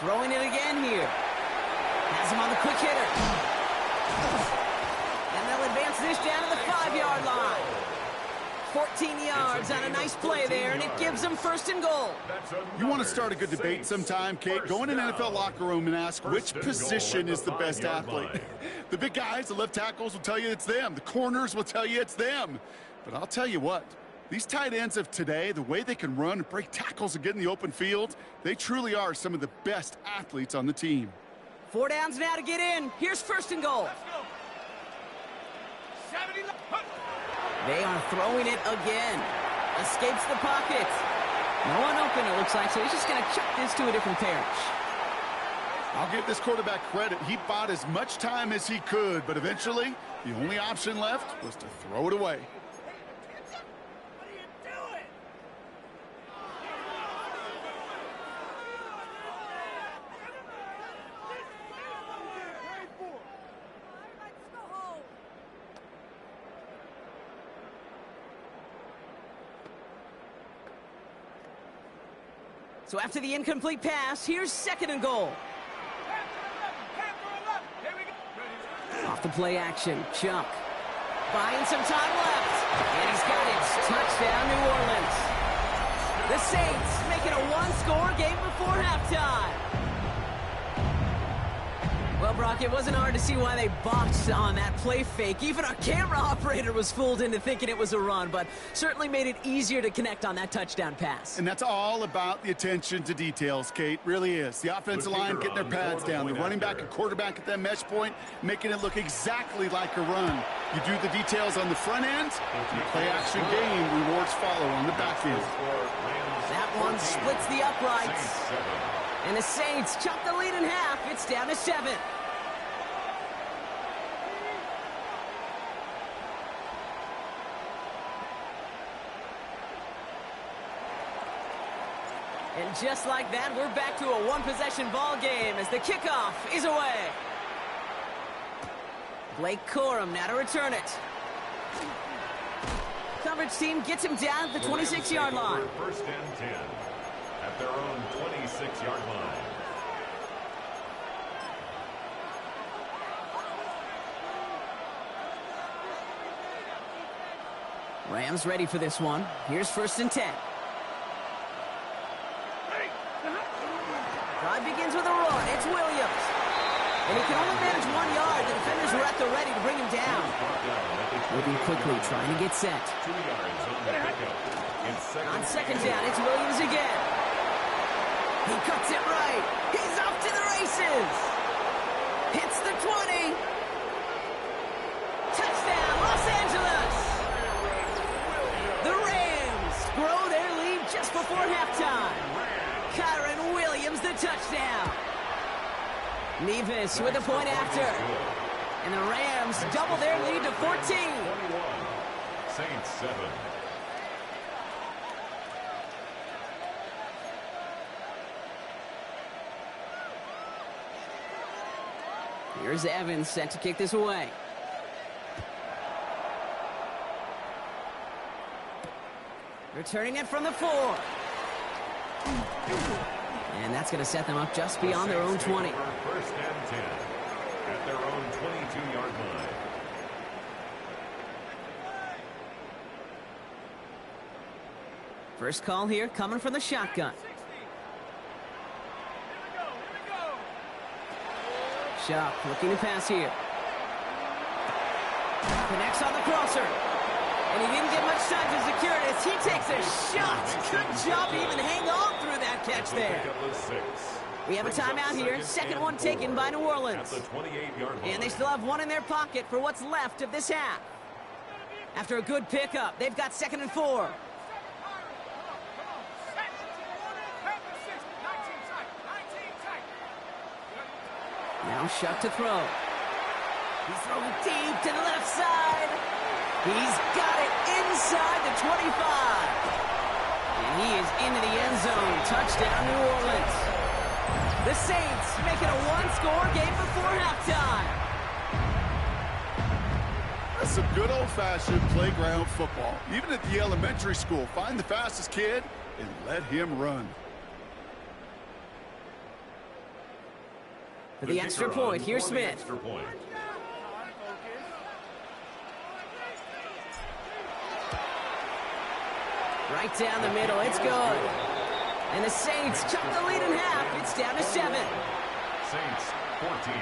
Throwing it again here. Has him on the quick hitter. And they'll advance this down to the 5-yard line. 14 yards on a nice play there, and it gives them first and goal. You want to start a good debate sometime, Kate? Go in an NFL locker room and ask which position is the best athlete. The big guys, the left tackles, will tell you it's them. The corners will tell you it's them. But I'll tell you what, these tight ends of today, the way they can run and break tackles and get in the open field, they truly are some of the best athletes on the team. 4 downs now to get in. Here's first and goal. They are throwing it again. Escapes the pocket. No one open, it looks like, so he's just going to chuck this to a different parish. I'll give this quarterback credit. He bought as much time as he could, but eventually, the only option left was to throw it away. So after the incomplete pass, here's 2nd and goal. Off the play action, Chuck. Buying some time left. And he's got it. Touchdown, New Orleans. The Saints make it a one-score game before halftime. Well, Brock, it wasn't hard to see why they botched on that play fake. Even our camera operator was fooled into thinking it was a run, but certainly made it easier to connect on that touchdown pass. And that's all about the attention to details, Kate. Really is. The offensive line getting their pads down. The running back and quarterback at that mesh point, making it look exactly like a run. You do the details on the front end, the play-action game rewards follow on the back end. That one splits the uprights. And the Saints chop the lead in half. It's down to 7. And just like that, we're back to a one-possession ball game as the kickoff is away. Blake Corum now to return it. Coverage team gets him down at the 26-yard line. 1st and 10 at their own 26-yard line. Rams ready for this one. Here's 1st and 10. Drive begins with a run. It's Williams. And he can only manage 1 yard. The defenders were at the ready to bring him down. Moving quickly, trying to get set. 2 yards on the pickup. On 2nd down, it's Williams again. He cuts it right. He's off to the races. Hits the 20. Touchdown, Los Angeles. The Rams grow their lead just before halftime. Kyron Williams, the touchdown. Nevis with a point after. And the Rams double their lead to 14. 21. Saints 7. Here's Evans set to kick this away. Returning it from the 4. And that's going to set them up just beyond their own 20. 1st and 10 at their own 22-yard line. First call here coming from the shotgun. Shuck looking to pass here. Connects on the crosser. And he didn't get much time to secure it as he takes a shot. Good job to even hang on through that catch there. We have a timeout here. 2nd one taken by New Orleans. And they still have 1 in their pocket for what's left of this half. After a good pickup, they've got 2nd and 4. Now Shuck to throw. He's throwing deep to the left side. He's got it inside the 25. And he is into the end zone. Touchdown, New Orleans. The Saints make it a one-score game before halftime. That's some good old-fashioned playground football. Even at the elementary school, find the fastest kid and let him run. For the extra point, here's Smith. Right down the middle, it's good. And the Saints chop the lead in half. It's down to 7. Saints 14.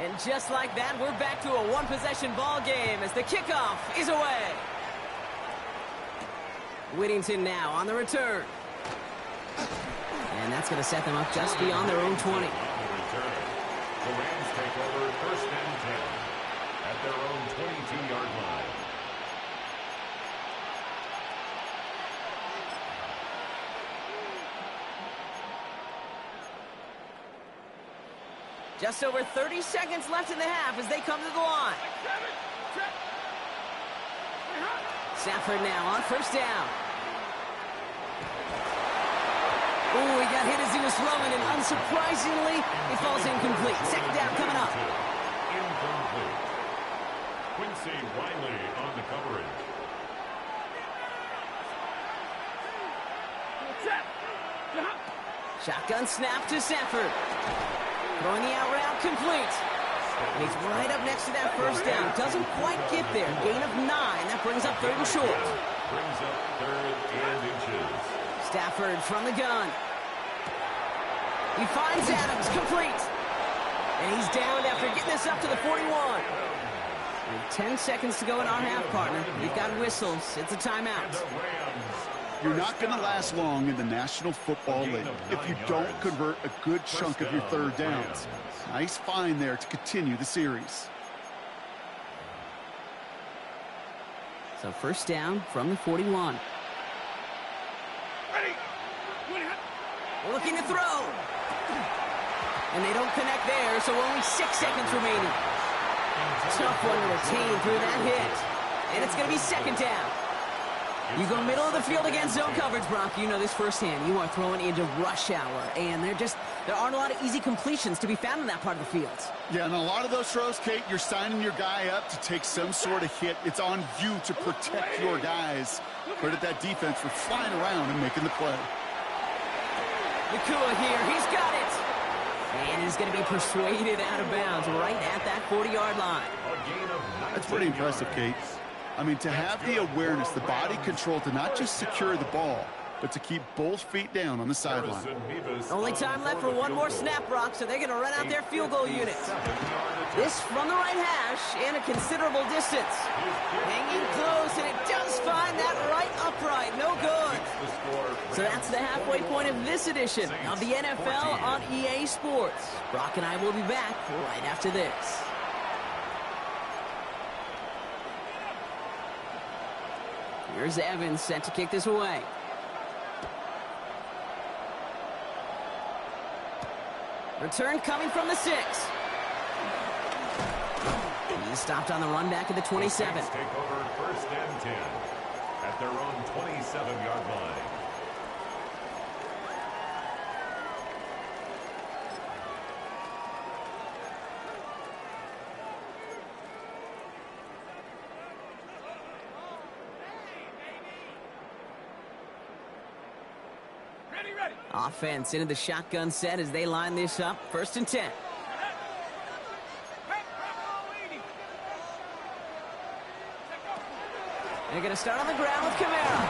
And just like that, we're back to a one-possession ball game as the kickoff is away. Whittington now on the return. And that's going to set them up just beyond their own 20. The Rams take over 1st and 10 at their own 22-yard line. Just over 30 seconds left in the half as they come to the line. Stafford now on 1st down. Oh, he got hit as he was throwing, and unsurprisingly, it falls incomplete. Second down coming up. Incomplete. Quincy Riley on the coverage. Shotgun snap to Stafford. Throwing the out route complete. And he's right up next to that first down. Doesn't quite get there. Gain of 9. That brings up 3rd and short. Brings up 3rd and inches. Stafford from the gun. He finds Adams, complete. And he's down after getting this up to the 41. And 10 seconds to go in our half, partner. We've got whistles. It's a timeout. You're not going to last long in the National Football League if you don't convert a good chunk of your third downs. Nice find there to continue the series. So first down from the 41. Looking to throw. And they don't connect there, so only 6 seconds remaining. Tough one to retain through that hit. And it's going to be second down. You go middle of the field against zone coverage, Brock. You know this firsthand. You are throwing into rush hour, and there aren't a lot of easy completions to be found in that part of the field. Yeah, and a lot of those throws, Kate, you're signing your guy up to take some sort of hit. It's on you to protect your guys. Credit that defense for flying around and making the play. Nakua here. He's got it. And he's going to be persuaded out of bounds right at that 40-yard line. That's pretty impressive, Kate. I mean, to have the awareness, the body control to not just secure the ball, but to keep both feet down on the sideline. Only time left for one more snap, Brock, so they're going to run out their field goal unit. This from the right hash and a considerable distance. Hanging close, and it does find that right upright. No good. So that's the halfway point of this edition of the NFL on EA Sports. Brock and I will be back right after this. Here's Evans set to kick this away. Return coming from the 6. He's stopped on the run back at the 27. Take over first and 10 at their own 27-yard line. Offense into the shotgun set as they line this up. First and 10. They're going to start on the ground with Kamara.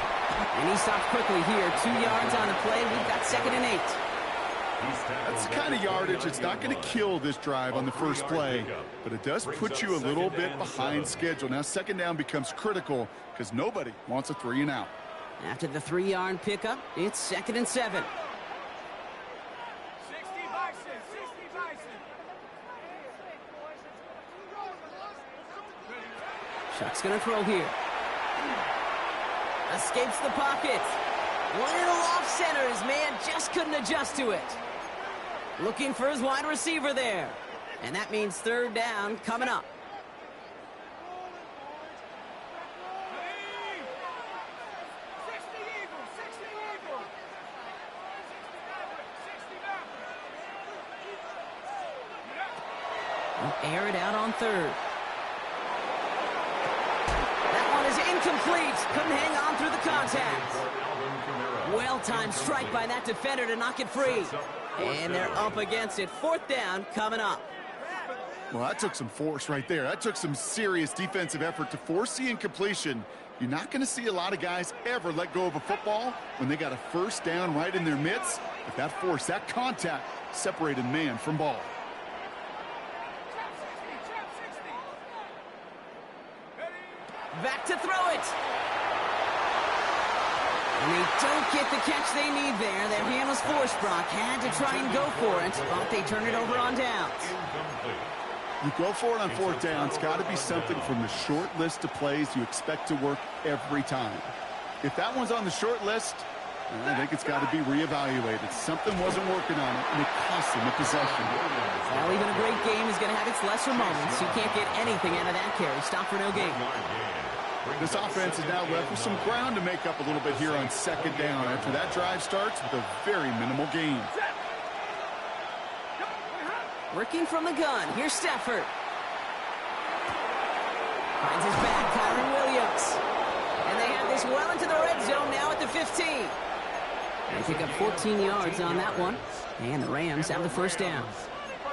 And he stops quickly here. 2 yards on the play. We've got 2nd and 8. That's the kind of yardage. It's not going to kill this drive on the first play, but it does put you a little bit behind schedule. Now, second down becomes critical because nobody wants a 3 and out. After the 3-yard pickup, it's 2nd and 7. Chuck's going to throw here. Escapes the pocket. One little off center. His man just couldn't adjust to it. Looking for his wide receiver there. And that means 3rd down coming up. Air it out on 3rd. That one is incomplete. Couldn't hang on through the contact. Well-timed strike by that defender to knock it free. And they're up against it. 4th down coming up. Well, that took some force right there. That took some serious defensive effort to force the incompletion. You're not going to see a lot of guys ever let go of a football when they got a first down right in their midst. But that force, that contact, separated man from ball. Back to throw it. And they don't get the catch they need there. Their hand was forced, Brock. Had to try and go for it, but they turn it over on downs. You go for it on 4th down. It's got to be something from the short list of plays you expect to work every time. If that one's on the short list, I think it's got to be reevaluated. Something wasn't working on it, and it cost them a possession. Well, even a great game is going to have its lesser moments. You can't get anything out of that carry. Stop for no gain. This offense is now left with some ground to make up a little bit here on second down after that drive starts with a very minimal gain. Working from the gun. Here's Stafford. Finds his back, Kyron Williams. And they have this well into the red zone now at the 15. They pick up 14 yards on that one. And the Rams have the first down.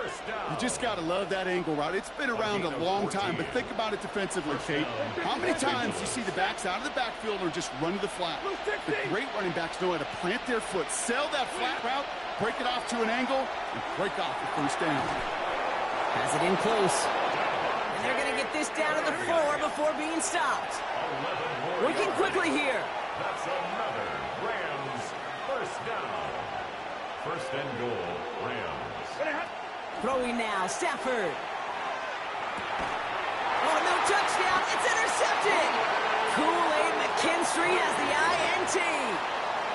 You just got to love that angle route. It's been around a long time, but think about it defensively, Kate. How many times do you see the backs out of the backfield or just run to the flat? The great running backs know how to plant their foot, sell that flat route, break it off to an angle, and break off the first down. Has it in close. And they're going to get this down to the 4 before being stopped. Working quickly here. That's another Rams first down. First and goal, Rams. Throwing now, Stafford. Oh, no touchdown. It's intercepted. Kool-Aid McKinstry has the INT.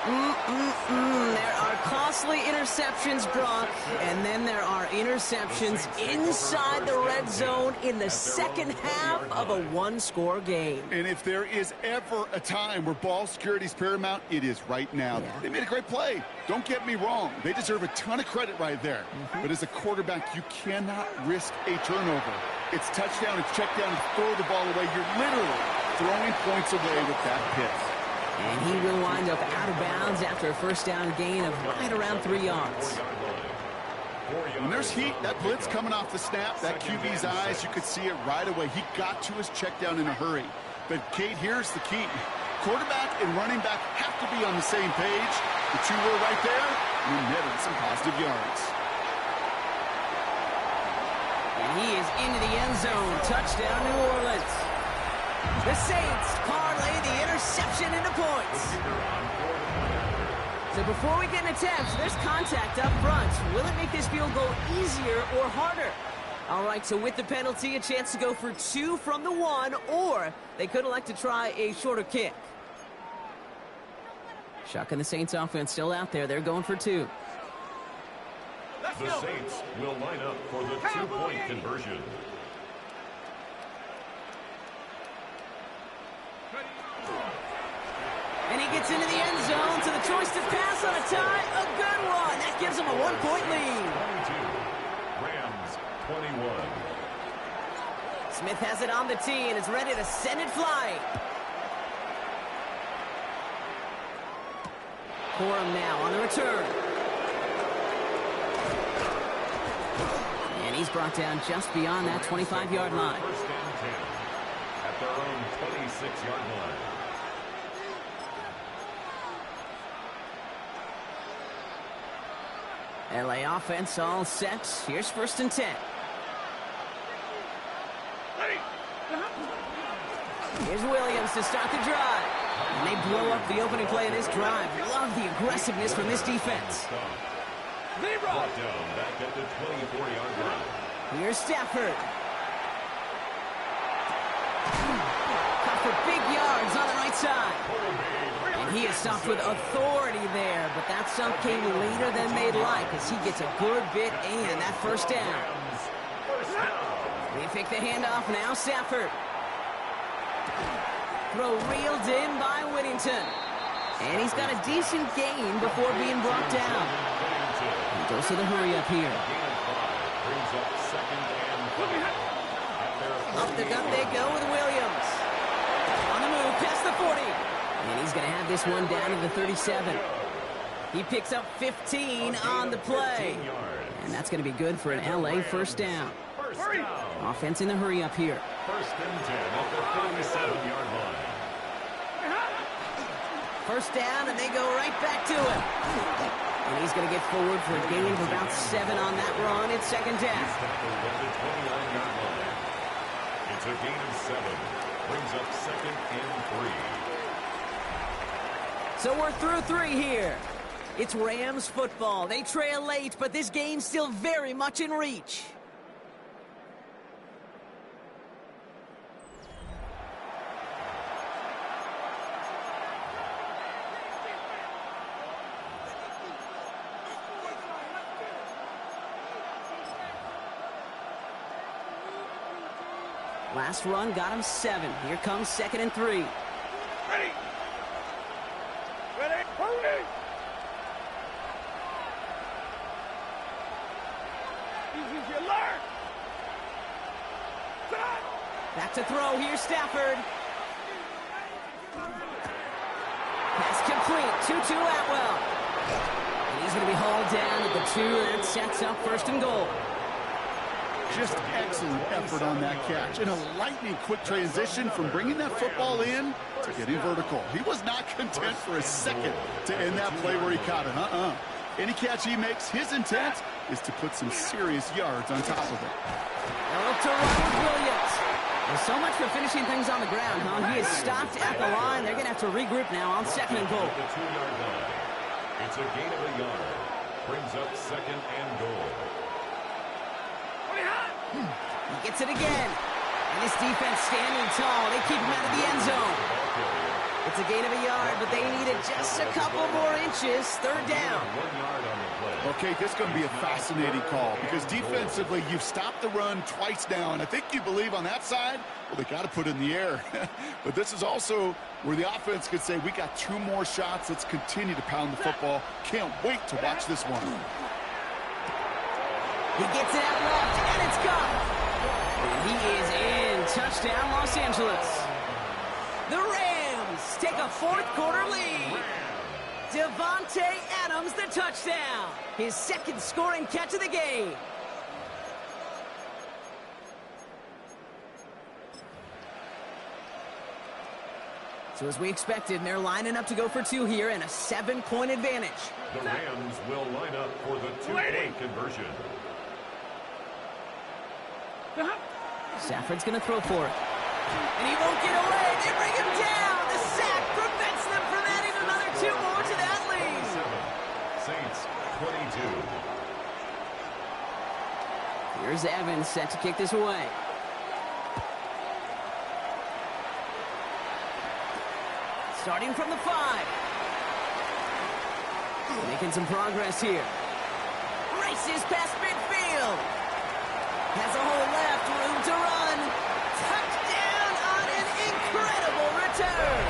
There are costly interceptions, Brock, and then there are interceptions inside the red zone in the second half of a one-score game. And if there is ever a time where ball security is paramount, it is right now. Yeah. They made a great play. Don't get me wrong. They deserve a ton of credit right there. But as a quarterback, you cannot risk a turnover. It's touchdown, it's check down, throw the ball away. You're literally throwing points away with that pick. And he will wind up out of bounds after a first down gain of right around 3 yards. When there's heat, that blitz coming off the snap, that QB's eyes, you could see it right away. He got to his check down in a hurry. But, Kate, here's the key. Quarterback and running back have to be on the same page. The two were right there, and he netted some positive yards. And he is into the end zone. Touchdown, New Orleans. The Saints parlay the interception into points. So before we get an attempt, there's contact up front. Will it make this field goal easier or harder? All right, so with the penalty, a chance to go for 2 from the 1, or they could elect to try a shorter kick. Shock and the Saints offense still out there. They're going for 2. The Saints will line up for the 2-point conversion. And he gets into the end zone, so the choice to pass on a tie, a good one. That gives him a 1-point lead. 22, Rams 21. Smith has it on the tee and is ready to send it flying. Corum now on the return. And he's brought down just beyond that 25-yard line. First and 10 at their own 26-yard line. LA offense all set. Here's first and 10. Here's Williams to start the drive. And they blow up the opening play of this drive. Love the aggressiveness from this defense. Brought down back at the 24-yard line. Here's Stafford. Caught for big yards on the right side. And he is stopped with authority there, but that stop came later than they'd like as he gets a good bit and that first down. They pick the handoff now, Stafford. Throw reeled in by Whittington. And he's got a decent gain before being brought down. He goes to the hurry up here. Up the gut they go with Williams. On the move, past the 40. And he's going to have this one down to the 37. He picks up 15 on the play. And that's going to be good for an LA first down. Offense in the hurry up here. First and 10 at the 37-yard line. First down, and they go right back to him. And he's going to get forward for a gain of about 7 on that run. It's second down. It's a gain of 7. Brings up second and 3. So we're through 3 here. It's Rams football. They trail late, but this game's still very much in reach. Last run got him 7. Here comes 2nd and 3. Ready. Ready. Hurry. Easy as you learn. Back to throw. Here's Stafford. Pass complete. 2-2 Atwell. And he's going to be hauled down at the 2. That sets up 1st and goal. Just excellent effort on that catch. And a lightning quick transition from bringing that football in to getting vertical. He was not content for a second to end that play where he caught it. Any catch he makes, his intent is to put some serious yards on top of it. They'll look to run with Williams. Well, so much for finishing things on the ground, huh? He is stopped at the line. They're going to have to regroup now on 2nd and goal. The 2-yard line. It's a gain of a yard. Brings up 2nd and goal. He gets it again. And this defense standing tall. They keep him out of the end zone. It's a gain of a yard, but they needed just a couple more inches. 3rd down. 1 yard on the play. Okay, this is going to be a fascinating call because defensively, you've stopped the run twice now, and I think you believe on that side, well, they got to put it in the air. But this is also where the offense could say, we got 2 more shots. Let's continue to pound the football. Can't wait to watch this one. He gets it out left, and it's gone. And he is in. Touchdown, Los Angeles. The Rams take a 4th quarter lead. Devontae Adams, the touchdown. His 2nd scoring catch of the game. So as we expected, they're lining up to go for 2 here and a 7-point advantage. The Rams will line up for the 2-point conversion. Stafford's going to throw for it. And he won't get away. They bring him down. The sack prevents them from adding another 2 more to that lead. Saints 22. Here's Evans set to kick this away. Starting from the 5. Making some progress here. Races past midfield. Has a hole left, room to run. Touchdown on an incredible return.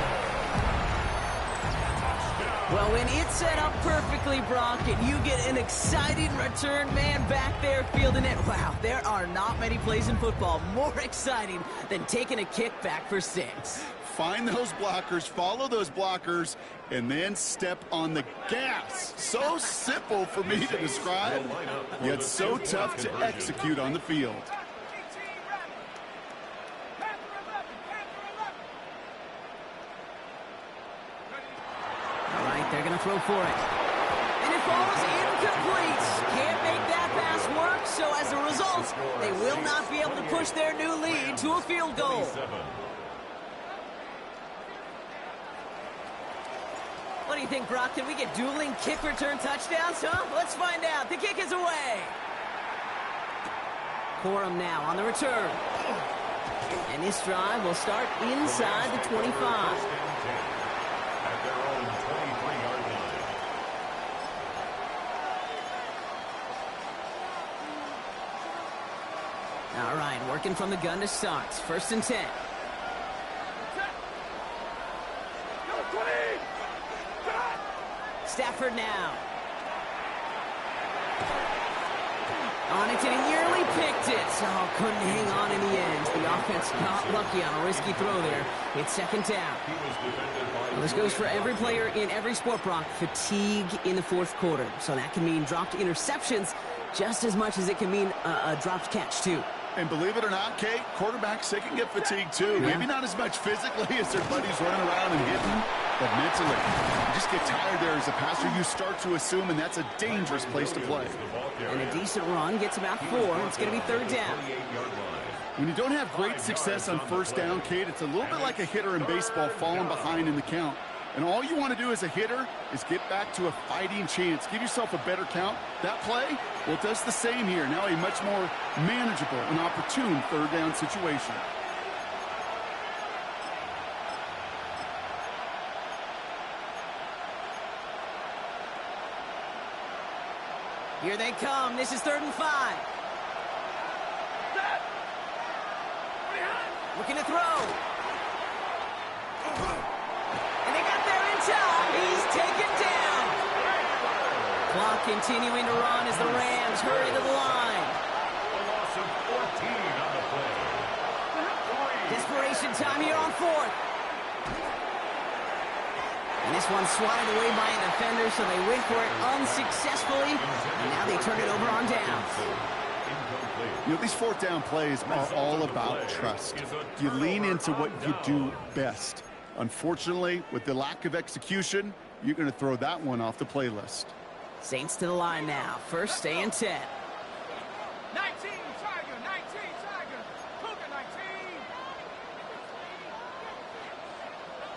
Well, when it's set up perfectly, Brock, and you get an exciting return man back there fielding it, wow, there are not many plays in football more exciting than taking a kick back for 6. Find those blockers, follow those blockers, and then step on the gas. So simple for me to describe, yet so tough to execute on the field. All right, they're going to throw for it. And it falls incomplete. Can't make that pass work, so as a result, they will not be able to push their new lead to a field goal. What do you think, Brock? Can we get dueling kick return touchdowns, huh? Let's find out. The kick is away. Corum now on the return. And this drive will start inside the 25. At their own 23-yard line. All right, working from the gun to start. 1st and 10. Stafford now. On it, and he nearly picked it. Oh, couldn't hang on in the end. The offense got lucky on a risky throw there. It's 2nd down. Well, this goes for every player in every sport, Brock. Fatigue in the 4th quarter. So that can mean dropped interceptions just as much as it can mean a dropped catch, too. And believe it or not, Kate, quarterbacks, they can get fatigued too. Yeah. Maybe not as much physically as their buddies running around and hitting, but mentally. You just get tired there as a passer. You start to assume, and that's a dangerous place to play. And a decent run gets about 4. It's going to be 3rd down. When you don't have great success on 1st down, Kate, it's a little bit like a hitter in baseball falling behind in the count. And all you want to do as a hitter is get back to a fighting chance. Give yourself a better count. That play, well, it does the same here. Now a much more manageable and opportune 3rd down situation. Here they come. This is 3rd and 5. Looking to throw. And they got there in time. He's taken down. Clock continuing to run as the Rams hurry to the line. A loss of 14 on the play. Desperation time here on fourth. And this one's swatted away by a defender, so they went for it unsuccessfully. And now they turn it over on downs. You know, these fourth down plays are all about trust. You lean into what you do best. Unfortunately, with the lack of execution, you're going to throw that one off the playlist. Saints to the line now. First and 10. 19 Tiger, 19 Tiger, Cougar 19.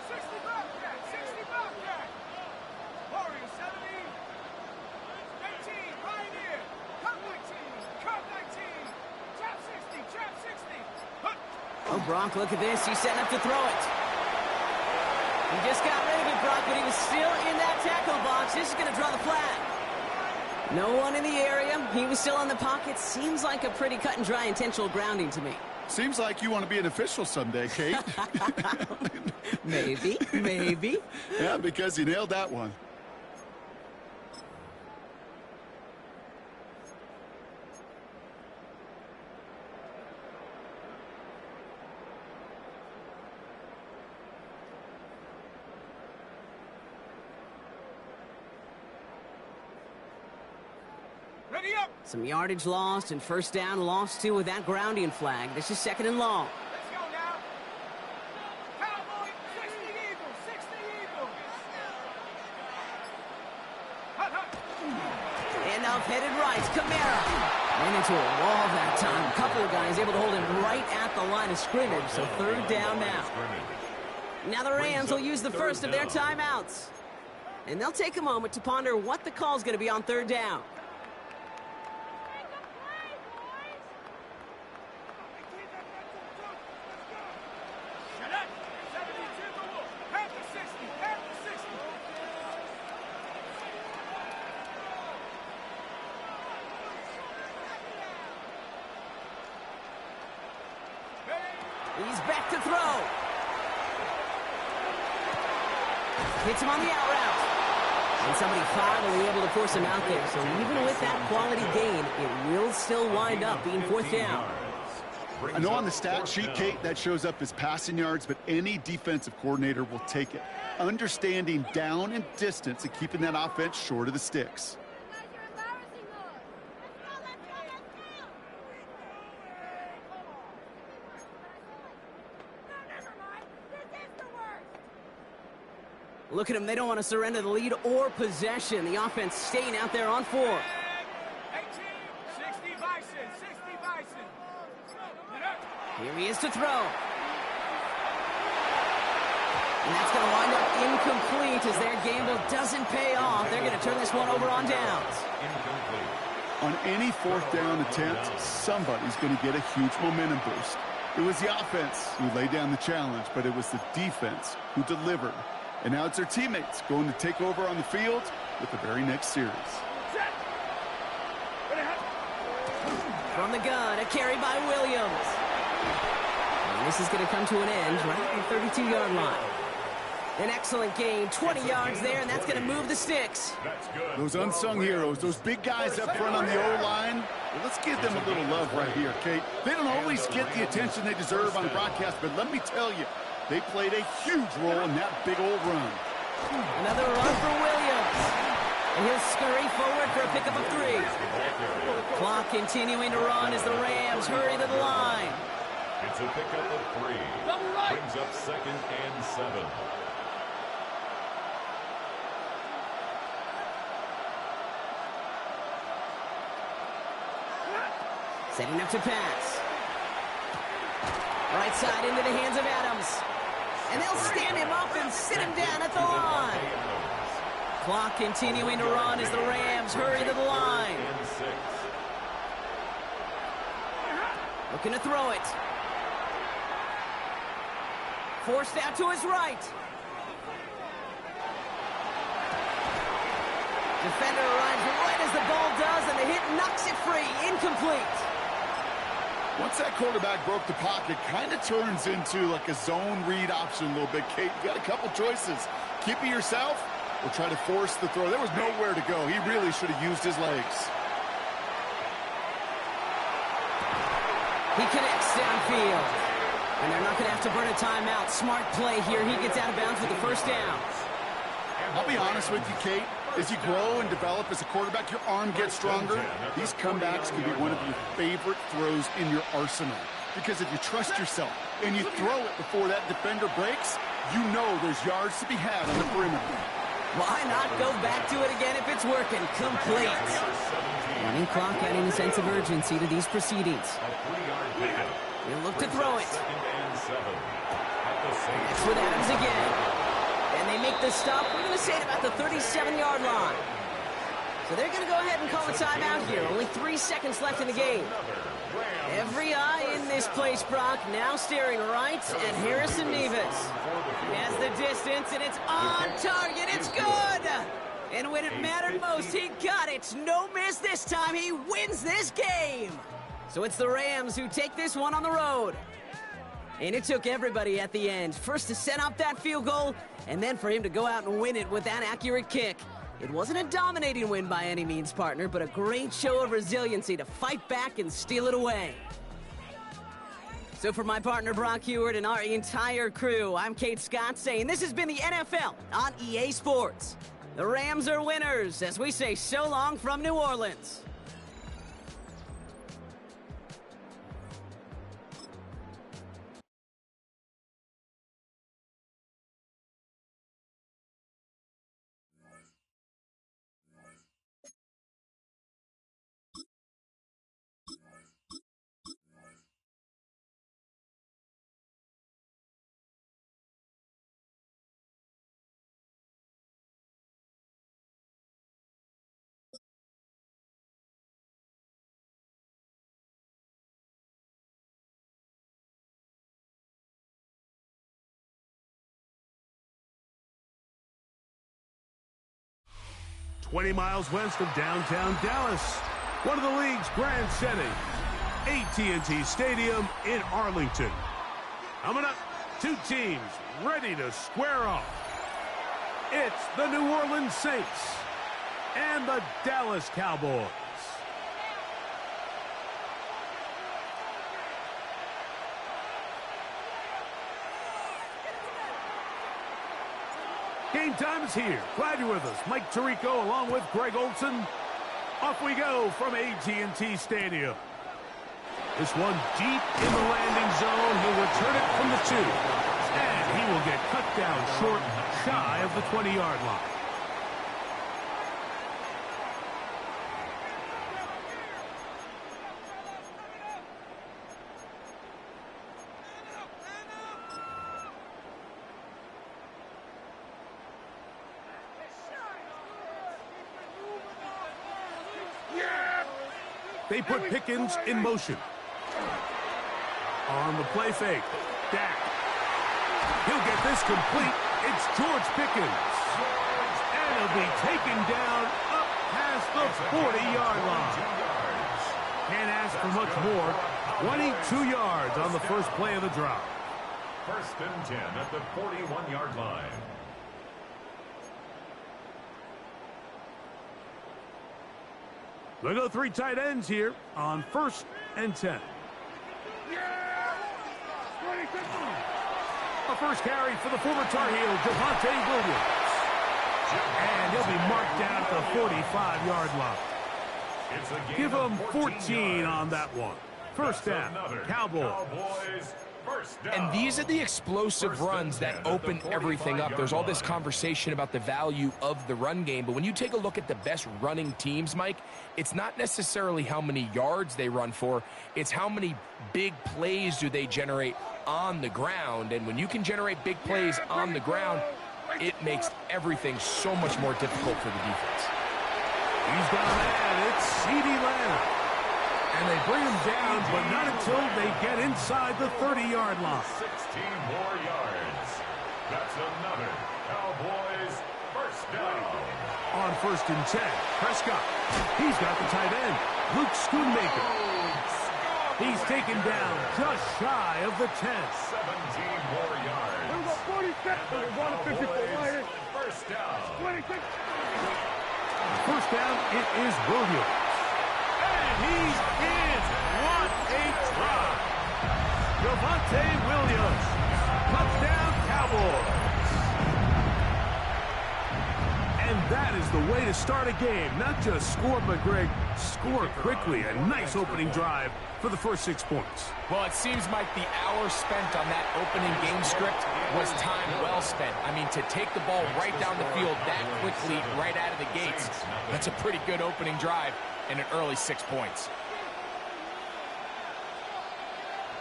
60 Bobcat, 60 Bobcat. Warrior 70. 18 Pioneer, Cup 19, Cup 19. Trap 60, Trap 60. Oh, Gronk, look at this. He's setting up to throw it. He just got rid of it, Gronk, but he was still in that tackle box. This is going to draw the flag. No one in the area. He was still in the pocket. Seems like a pretty cut and dry intentional grounding to me. Seems like you want to be an official someday, Kate. Maybe, maybe. Yeah, because you nailed that one. Ready up. Some yardage lost and first down lost too with that grounding flag. This is second and long. Let's go now. Cowboy, 60 Eagles, 60 Eagles. Hut, hut. Handoff headed right. Kamara. Ran into a wall that time. A couple of guys able to hold him right at the line of scrimmage. So third down now. Now the Rams will use the first of their timeouts. And they'll take a moment to ponder what the call is going to be on third down. Shut up. 72 the Wolf. Half the 60, half the 60. He's back to throw. Hits him on the out route. And somebody finally able to force him out there. So even with that quality gain, it will still wind up being fourth down. I know on the stat sheet, Kate, that shows up as passing yards, but any defensive coordinator will take it. Understanding down and distance and keeping that offense short of the sticks. Look at them. They don't want to surrender the lead or possession. The offense staying out there on four. 18, 60 Bison, 60 Bison. Here he is to throw. And that's going to wind up incomplete as their gamble doesn't pay off. They're going to turn this one over on downs. On any fourth down attempt, somebody's going to get a huge momentum boost. It was the offense who laid down the challenge, but it was the defense who delivered. And now it's their teammates going to take over on the field with the very next series. From the gun, a carry by Williams. And this is going to come to an end right at the 32-yard line. An excellent gain, 20 yards there, and that's going to move the sticks. Those unsung heroes, those big guys up front on the O-line, well, let's give them a little love right here, Kate. They don't always get the attention they deserve on broadcast, but let me tell you, they played a huge role in that big old run. Another run for Williams. And he'll scurry forward for a pickup of 3. Clock continuing to run as the Rams hurry to the line. It's a pickup of 3. Brings up second and 7. Setting up to pass. Right side into the hands of Adams. And they'll stand him up and sit him down at the line. Clock continuing to run as the Rams hurry to the line. Looking to throw it. Forced out to his right. Defender arrives right as the ball does, and the hit knocks it free. Incomplete. Once that quarterback broke the pocket, kind of turns into like a zone read option a little bit. Kate, you got a couple choices. Keep it yourself or try to force the throw. There was nowhere to go. He really should have used his legs. He connects downfield. And they're not going to have to burn a timeout. Smart play here. He gets out of bounds with the first down. I'll be honest with you, Kate. As you grow and develop as a quarterback, your arm gets stronger. These comebacks can be one of your favorite throws in your arsenal. Because if you trust yourself and you throw it before that defender breaks, you know there's yards to be had on the perimeter. Why not go back to it again if it's working? Complete. Running clock adding a sense of urgency to these proceedings. He'll look to throw it. It's with Adams again. And they make the stop, we're going to say, at about the 37-yard line. So they're going to go ahead and call a timeout here. Only 3 seconds left in the game. Every eye in this place, Brock, now staring right at Harrison Nevis. He has the distance, and it's on target. It's good! And when it mattered most, he got it. No miss this time. He wins this game. So it's the Rams who take this one on the road. And it took everybody at the end. First to set up that field goal, and then for him to go out and win it with that accurate kick. It wasn't a dominating win by any means, partner, but a great show of resiliency to fight back and steal it away. So for my partner, Brock Heward, and our entire crew, I'm Kate Scott saying this has been the NFL on EA Sports. The Rams are winners as we say so long from New Orleans. "20 miles west of downtown Dallas, one of the league's grand settings, AT&T Stadium in Arlington. Coming up, two teams ready to square off. It's the New Orleans Saints and the Dallas Cowboys. Game time is here. Glad you're with us. Mike Tirico along with Greg Olson. Off we go from AT&T Stadium. This one deep in the landing zone. He'll return it from the 2. And he will get cut down short, shy of the 20-yard line. They put Pickens in motion. On the play fake, Dak. He'll get this complete. It's George Pickens. And he'll be taken down up past the 40-yard line. Can't ask for much more. 22 yards on the first play of the drive. First and 10 at the 41-yard line. They'll go 3 tight ends here on first and 10. A first carry for the former Tar Heel, Javonte Williams. And he'll be marked down at the 45-yard line. Give him 14 on that one. First down, Cowboys. And these are the explosive runs that open everything up. There's all this conversation about the value of the run game, but when you take a look at the best running teams, Mike, it's not necessarily how many yards they run for, it's how many big plays do they generate on the ground. And when you can generate big plays on the ground, it makes everything so much more difficult for the defense. He's gone mad. It's CeeDee Lamb. And they bring him down, but not until they get inside the 30-yard line. 16 more yards. That's another Cowboys first down. On first and 10, Prescott. He's got the tight end, Luke Schoonmaker. He's taken down just shy of the 10. 17 more yards. Here we go, 46. We're going to 54. First down. 26. First down, it is Williams. And he's in. What a try. Javonte Williams. Touchdown, Cowboys. And that is the way to start a game. Not just score, but, Greg, score quickly. A nice opening drive for the first 6 points. Well, it seems, Mike, the hour spent on that opening game script was time well spent. I mean, to take the ball right down the field that quickly, right out of the gates, that's a pretty good opening drive and an early 6 points.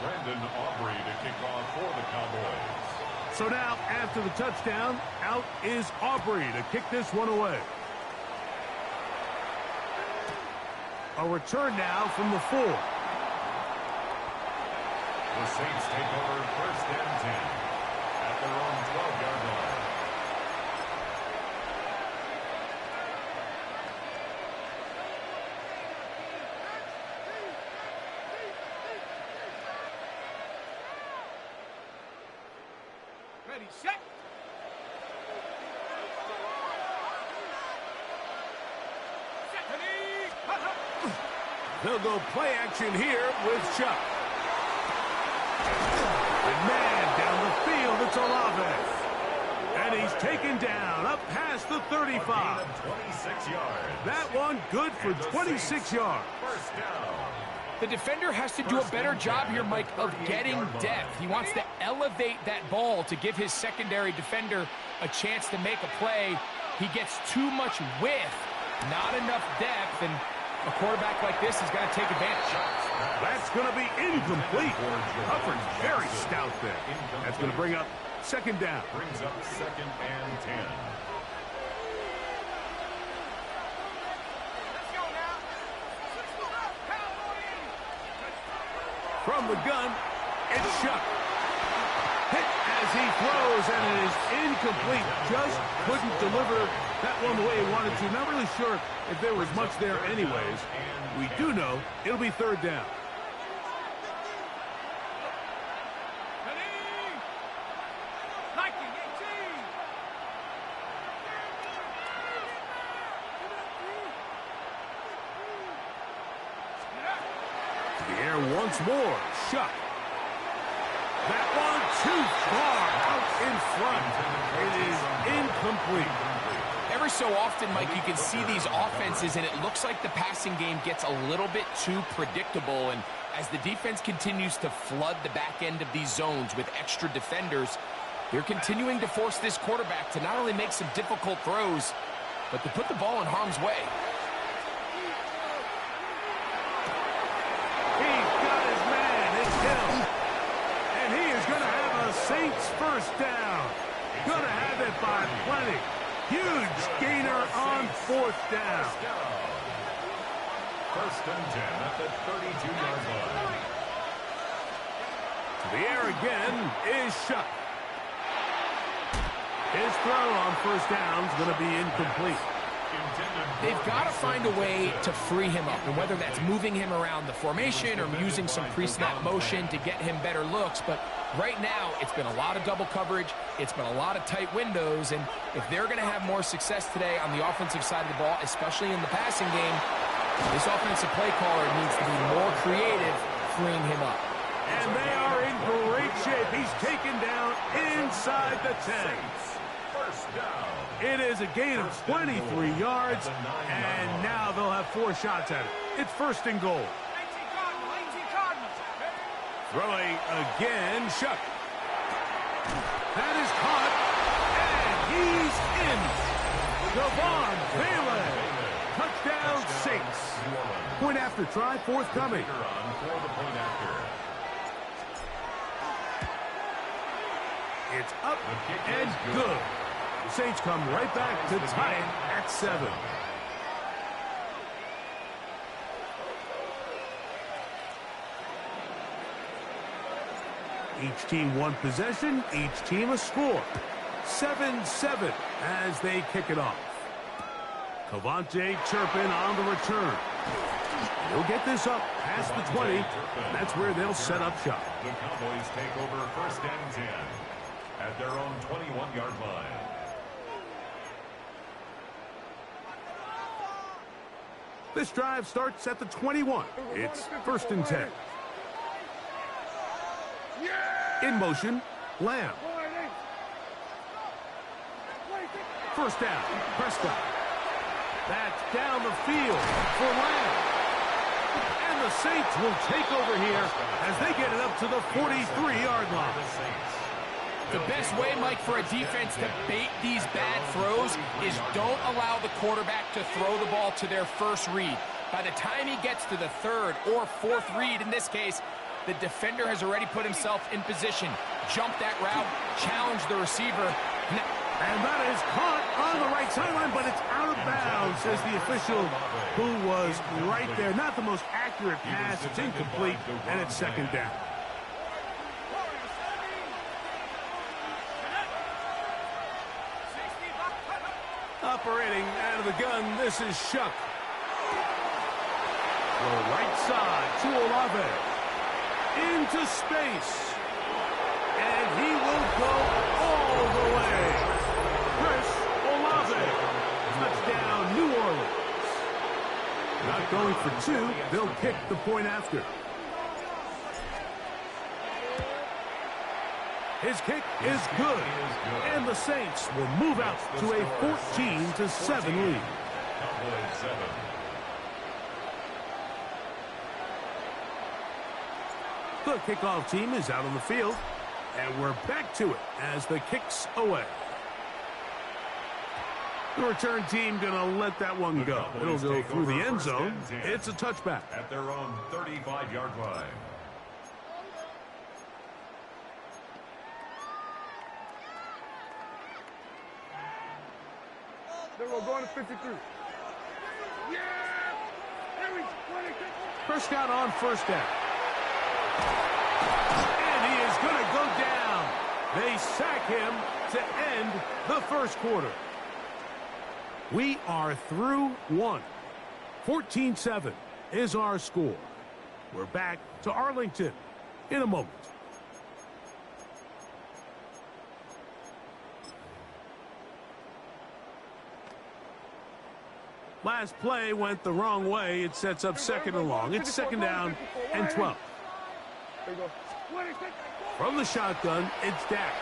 Brandon Aubrey to kick off for the Cowboys. So now, after the touchdown, out is Aubrey to kick this one away. A return now from the 4. The Saints take over first and 10 at their own 12-yard line. Ready, set. They'll go play action here with Chuck. And man, down the field, it's Olave. And he's taken down up past the 35. 26 yards. That one good for 26 yards. First down. The defender has to do a better job here, Mike, of getting depth. He wants to elevate that ball to give his secondary defender a chance to make a play. He gets too much width, not enough depth, and a quarterback like this is going to take advantage. That's going to be incomplete. Coverage very stout there. That's going to bring up second down. Brings up second and 10. From the gun, it's Chuck. Hit as he throws, and it is incomplete. Just couldn't deliver that one the way he wanted to. Not really sure if there was much there anyways. We do know it'll be third down. The air once more. Chuck. That one too far out in front. It is incomplete. Every so often, Mike, you can see these offenses, and it looks like the passing game gets a little bit too predictable. And as the defense continues to flood the back end of these zones with extra defenders, they're continuing to force this quarterback to not only make some difficult throws, but to put the ball in harm's way. He's got his man. It's Hill. And he is going to have a Saints first down. Going to have it by plenty. Huge gainer on fourth down. First and 10 at the 32-yard line. To the air again is Chuck. His throw on first down is going to be incomplete. They've got to find a way to free him up, and whether that's moving him around the formation or using some pre-snap motion to get him better looks. But right now, it's been a lot of double coverage. It's been a lot of tight windows, and if they're going to have more success today on the offensive side of the ball, especially in the passing game, this offensive play caller needs to be more creative freeing him up. And they are in great shape. He's taken down inside the 10. First down. It is a gain of 23 yards, and now they'll have 4 shots at it. It's first and goal. Throwing again, Chuck. That is caught, and he's in. Devon Bailey. Touchdown, Saints. Point after try, forthcoming. It's up and good. The Saints come right back to tie it at 7. Each team one possession, each team a score. 7-7 as they kick it off. Cavante Turpin on the return. He'll get this up past the 20. That's where they'll set up shop. The Cowboys take over 1st and 10 at their own 21-yard line. This drive starts at the 21. It's 1st and 10. In motion, Lamb. 1st down, Prescott. That's down the field for Lamb. And the Saints will take over here as they get it up to the 43-yard line. The best way, Mike, for a defense to bait these bad throws is don't allow the quarterback to throw the ball to their first read. By the time he gets to the 3rd or 4th read, in this case, the defender has already put himself in position. Jump that route, challenge the receiver. And that is caught on the right sideline, but it's out of bounds, says the official who was right there. Not the most accurate pass. It's incomplete, and it's 2nd down. Operating out of the gun, this is Shuck. The right side to Olave. Into space. And he will go all the way. Chris Olave. Touchdown, New Orleans. Not going for 2. They'll kick the point after. His kick is good. And the Saints will move out to a 14-7 lead. The kickoff team is out on the field. And we're back to it as the kick's away. The return team going to let that one go. It'll go through the end zone. It's a touchback. At their own 35-yard line. We're going to 53. Yeah! Prescott on 1st down. And he is going to go down. They sack him to end the 1st quarter. We are through 1. 14-7 is our score. We're back to Arlington in a moment. Last play went the wrong way. It sets up 2nd and long. It's 2nd down and 12. From the shotgun, it's Dak.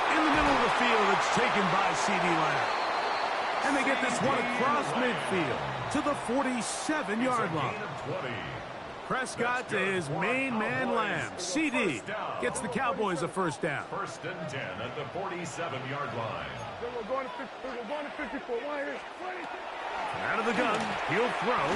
In the middle of the field, it's taken by CeeDee Lamb. And they get this one across midfield to the 47-yard line. Prescott to his main man, Lamb. CD gets the Cowboys a 1st down. 1st and 10 at the 47-yard line. We're going to 54. Out of the gun, he'll throw.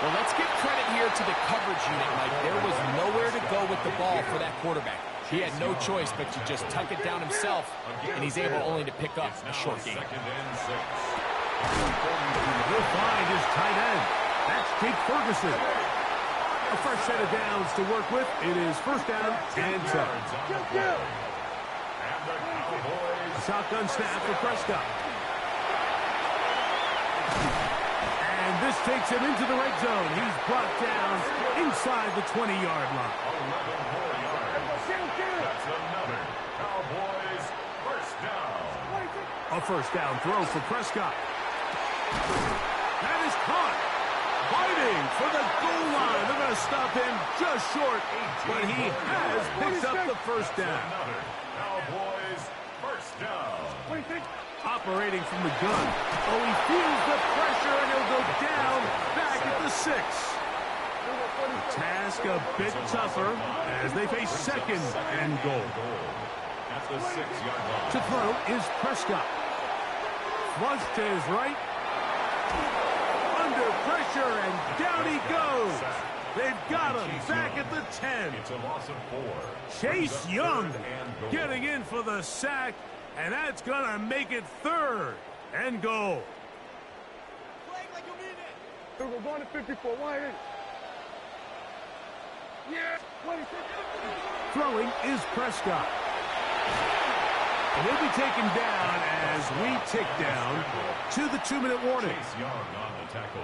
Well, let's give credit here to the coverage unit, Mike. There was nowhere to go with the ball for that quarterback. He had no choice but to just tuck it down himself, and he's able only to pick up a short gain. 2nd and 6. He'll find his tight end. That's Jake Ferguson. A fresh set of downs to work with. It is 1st down and 10. A shotgun snap for Prescott. And this takes him into the red zone. He's brought down inside the 20-yard line. 11 more yards. That's another Cowboys 1st down. A 1st down throw for Prescott. That is caught. Fighting for the goal line. They're going to stop him just short, but he has picked up the 1st down. Another Cowboys 1st down. Operating from the gun. Oh, he feels the pressure, and he'll go down back at the 6. The task a bit tougher as they face 2nd and goal. At the 6-yard line. To throw is Prescott. Flush to his right. Under pressure, and down he goes. They've got him back at the 10. It's a loss of 4. Chase Young getting in for the sack, and that's going to make it 3rd and goal. We're going to 54. Yeah. Throwing is Prescott. And they'll be taken down as we tick down to the 2-minute warning. Chase Young on the tackle.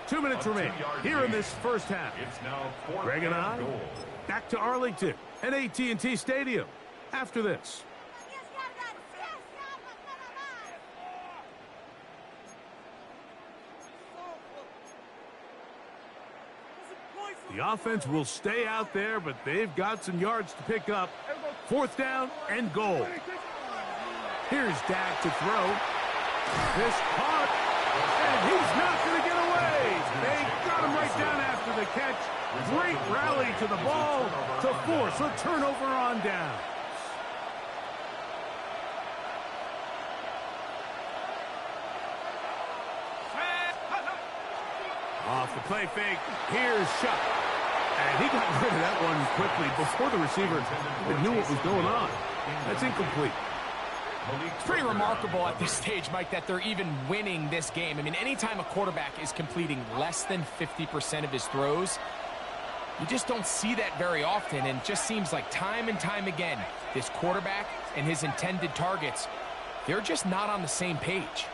2 minutes remain here in this first half. It's now 4th Greg and I and goal. back to Arlington at AT&T Stadium after this. The offense will stay out there, but they've got some yards to pick up. 4th down and goal. Here's Dak to throw. This caught, and he's not going to get away. They got him right down after the catch. Great rally to the ball to force a turnover on down. Off the play fake, here's Shuck. And he got rid of that one quickly before the receiver even knew what was going on. That's incomplete. It's pretty remarkable at this stage, Mike, that they're even winning this game. I mean, anytime a quarterback is completing less than 50% of his throws, you just don't see that very often, and it just seems like time and time again, this quarterback and his intended targets, they're just not on the same page.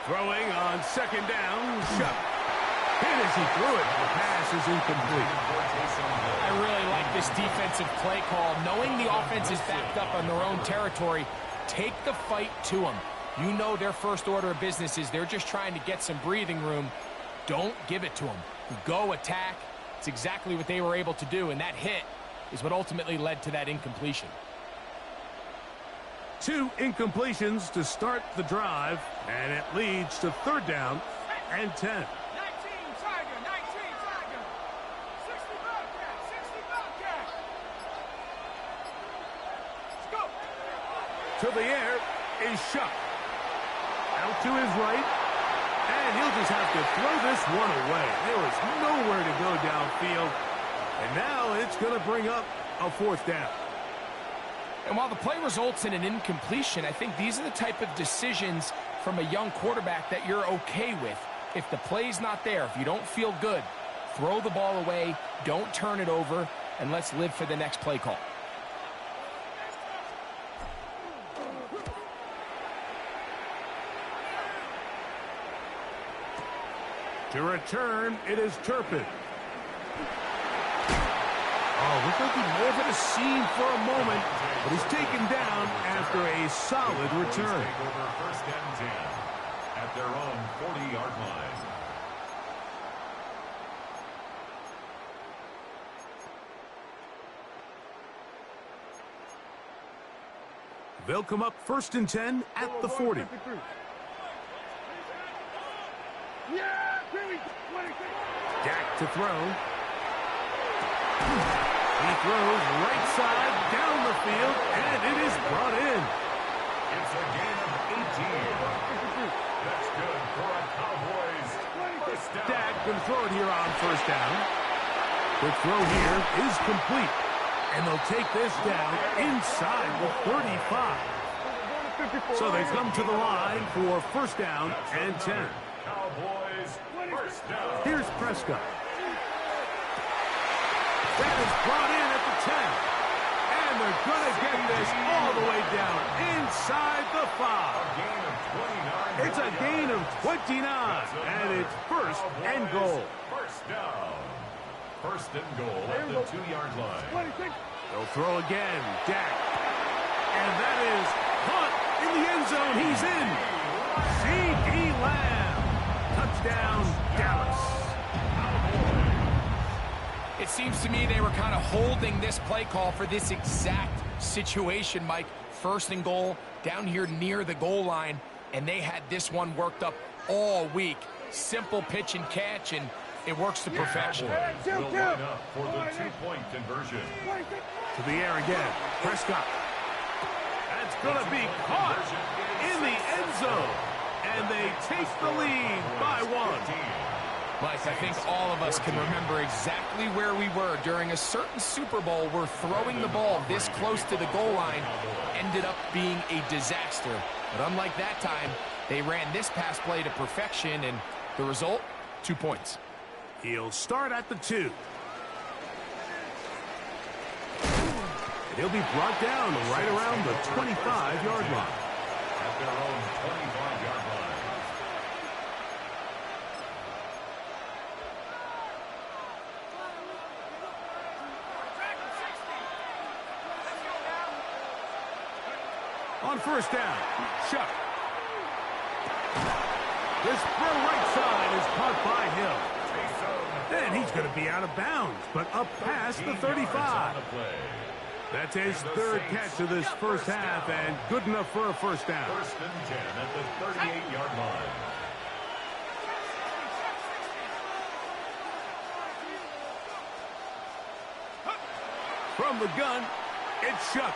Throwing on 2nd down, Shuck. And as he threw it, the pass is incomplete. I really like this defensive play call. Knowing the offense is backed up on their own territory, take the fight to them. You know their first order of business is they're just trying to get some breathing room. Don't give it to them. Go attack. It's exactly what they were able to do, and that hit is what ultimately led to that incompletion. 2 incompletions to start the drive, and it leads to 3rd down and 10. 19 Tiger, 19 Tiger. 60 Bobcat, 60 Bobcat. Let's go. To the air is Shuck. Out to his right, and he'll just have to throw this one away. There is nowhere to go downfield, and now it's going to bring up a 4th down. And while the play results in an incompletion, I think these are the type of decisions from a young quarterback that you're okay with. If the play's not there, if you don't feel good, throw the ball away, don't turn it over, and let's live for the next play call. To return, it is Turpin. Oh, looked like he may have had a seam for a moment, but he's taken down after a solid return. Take over 1st and 10 at their own 40-yard line. They'll come up 1st and 10 at the 40. Dak to throw. He throws right side down the field, and it is brought in. It's a gain of 18. That's good for a Cowboys 1st down. Dak can throw it here on 1st down. The throw here is complete, and they'll take this down inside the 35. So they come to the line for 1st down and 10. Cowboys 1st down. Here's Prescott. That is brought in at the 10. And they're going to get this all the way down inside the 5. It's a gain of 29, and it's 1st and goal. 1st down. 1st and goal at the 2-yard line. They'll throw again. Dak. And that is caught in the end zone. He's in. C.D. Lamb. Touchdown, Dallas. It seems to me they were kind of holding this play call for this exact situation, Mike. 1st and goal, down here near the goal line, and they had this one worked up all week. Simple pitch and catch, and it works to perfection. Will line up for the 2-point conversion. To the air again. Prescott. That's going to be caught in the end zone. And they take the lead by 1. Mike, I think all of us can remember exactly where we were during a certain Super Bowl where throwing the ball this close to the goal line ended up being a disaster. But unlike that time, they ran this pass play to perfection, and the result, 2 points. He'll start at the 2. He'll be brought down right around the 25-yard line. At their own 25-yard line. On first down, Chuck. This throw right side is caught by Hill. And he's going to be out of bounds, but up past the 35. That's his third catch of this first half, and good enough for a first down. First and 10 at the 38-yard line. From the gun, it's Chuck.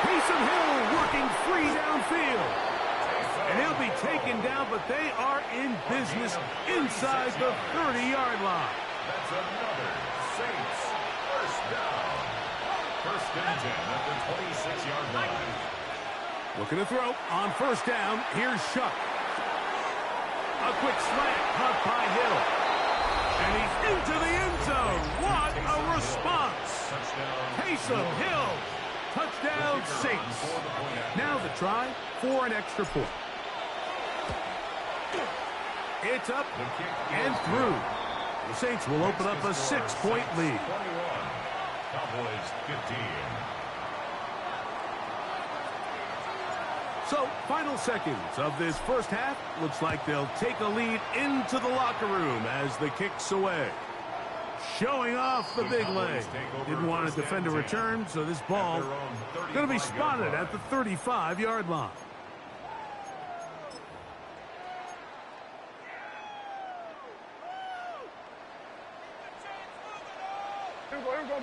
Taysom Hill working free downfield. And he'll be taken down, but they are in business inside the 30-yard line. That's another Saints first down. First and 10 at the 26-yard line. Looking to throw on first down. Here's Chuck. A quick slant caught by Hill. And he's into the end zone. What a response. Taysom Hill. Touchdown Saints. Now the try for an extra point. It's up and through. The Saints will open up a 6-point lead. 21. Cowboys 15. So, final seconds of this first half. Looks like they'll take a lead into the locker room as the kick's away. Showing off the big leg. Didn't want to defend a return, so this ball going to be spotted at the 35-yard line.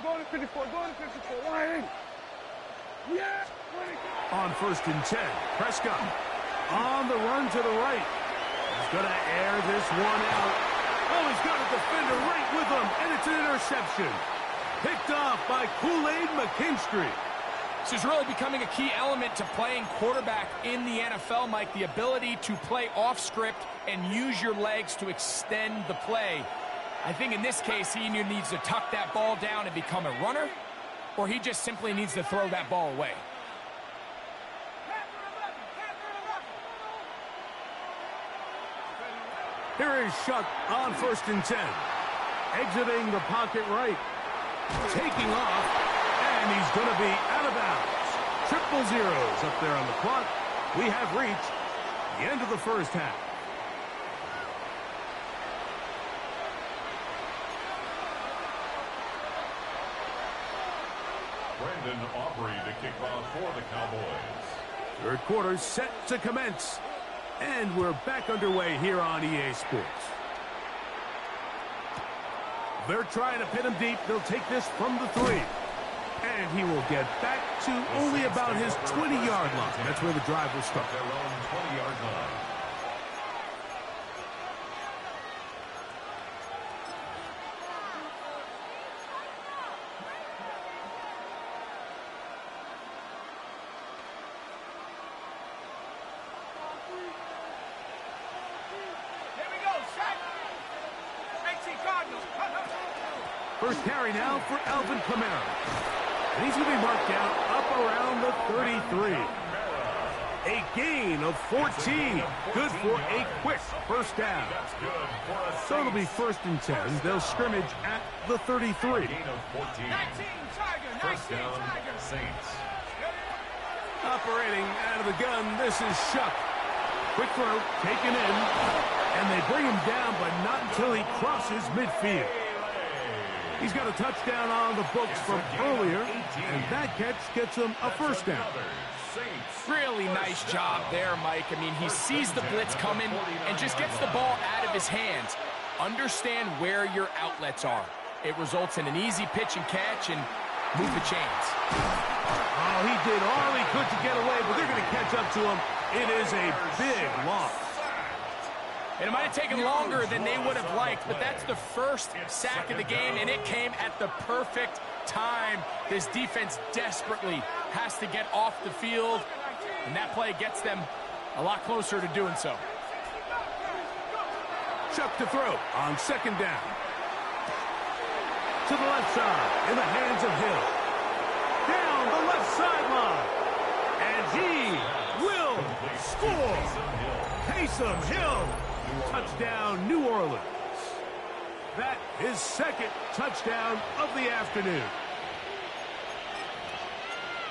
Go to 54, go to 54, line. Yeah. On first and 10, Prescott on the run to the right. He's going to air this one out. Oh, he's got a defender right with him, and it's an interception. Picked off by Kool-Aid McKinstry. This is really becoming a key element to playing quarterback in the NFL, Mike, the ability to play off script and use your legs to extend the play. I think in this case, he either needs to tuck that ball down and become a runner, or he just simply needs to throw that ball away. Here is Chuck on first and 10. Exiting the pocket right. Taking off, and he's going to be out of bounds. Triple zeros up there on the clock. We have reached the end of the first half. Brandon Aubrey to kick off for the Cowboys. Third quarter set to commence. And we're back underway here on EA Sports. They're trying to pin him deep. They'll take this from the 3. And he will get back to only about his 20-yard line. That's where the drive will start. Their own 20-yard line. First carry now for Alvin Kamara. And he's going to be marked down up around the 33. A gain of 14. Good for a quick first down. So it'll be first and 10. They'll scrimmage at the 33. First down, Saints. Operating out of the gun, this is Chuck. Quick throw, taken in. And they bring him down, but not until he crosses midfield. He's got a touchdown on the books from earlier, and that catch gets him a first down. Really nice job there, Mike. I mean, he sees the blitz coming and just gets the ball out of his hands. Understand where your outlets are. It results in an easy pitch and catch and move the chains. Oh, he did all he could to get away, but they're going to catch up to him. It is a big loss. And it might have taken longer than they would have liked, but that's the first sack of the game, and it came at the perfect time. This defense desperately has to get off the field, and that play gets them a lot closer to doing so. Chuck to throw on second down. To the left side, in the hands of Hill. Down the left sideline. And he will score. Taysom Hill. Touchdown, New Orleans. That is second touchdown of the afternoon.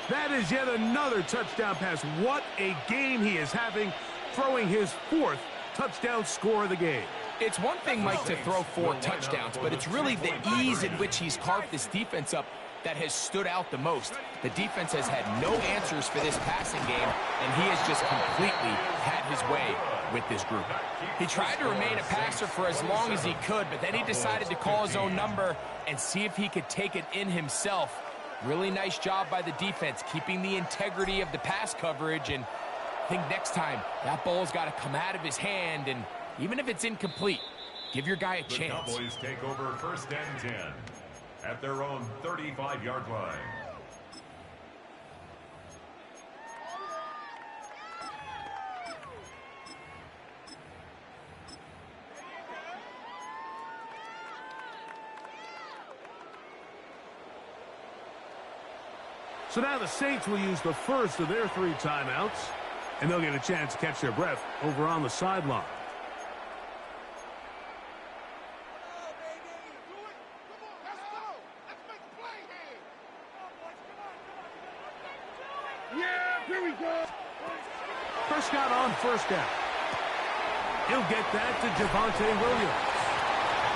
That is yet another touchdown pass. What a game he is having, throwing his fourth touchdown score of the game. It's one thing, Mike, to throw 4 touchdowns, but it's really the ease in which he's carved this defense up that has stood out the most. The defense has had no answers for this passing game, and he has just completely had his way with this group. He tried to remain a passer for as long as he could, but then he decided to call his own number and see if he could take it in himself. Really nice job by the defense, keeping the integrity of the pass coverage, and I think next time that ball's got to come out of his hand, and even if it's incomplete, give your guy a chance. The Cowboys take over 1st and 10 at their own 35-yard line. So now the Saints will use the first of their 3 timeouts, and they'll get a chance to catch their breath over on the sideline. Prescott on 1st down. He'll get that to Javonte Williams.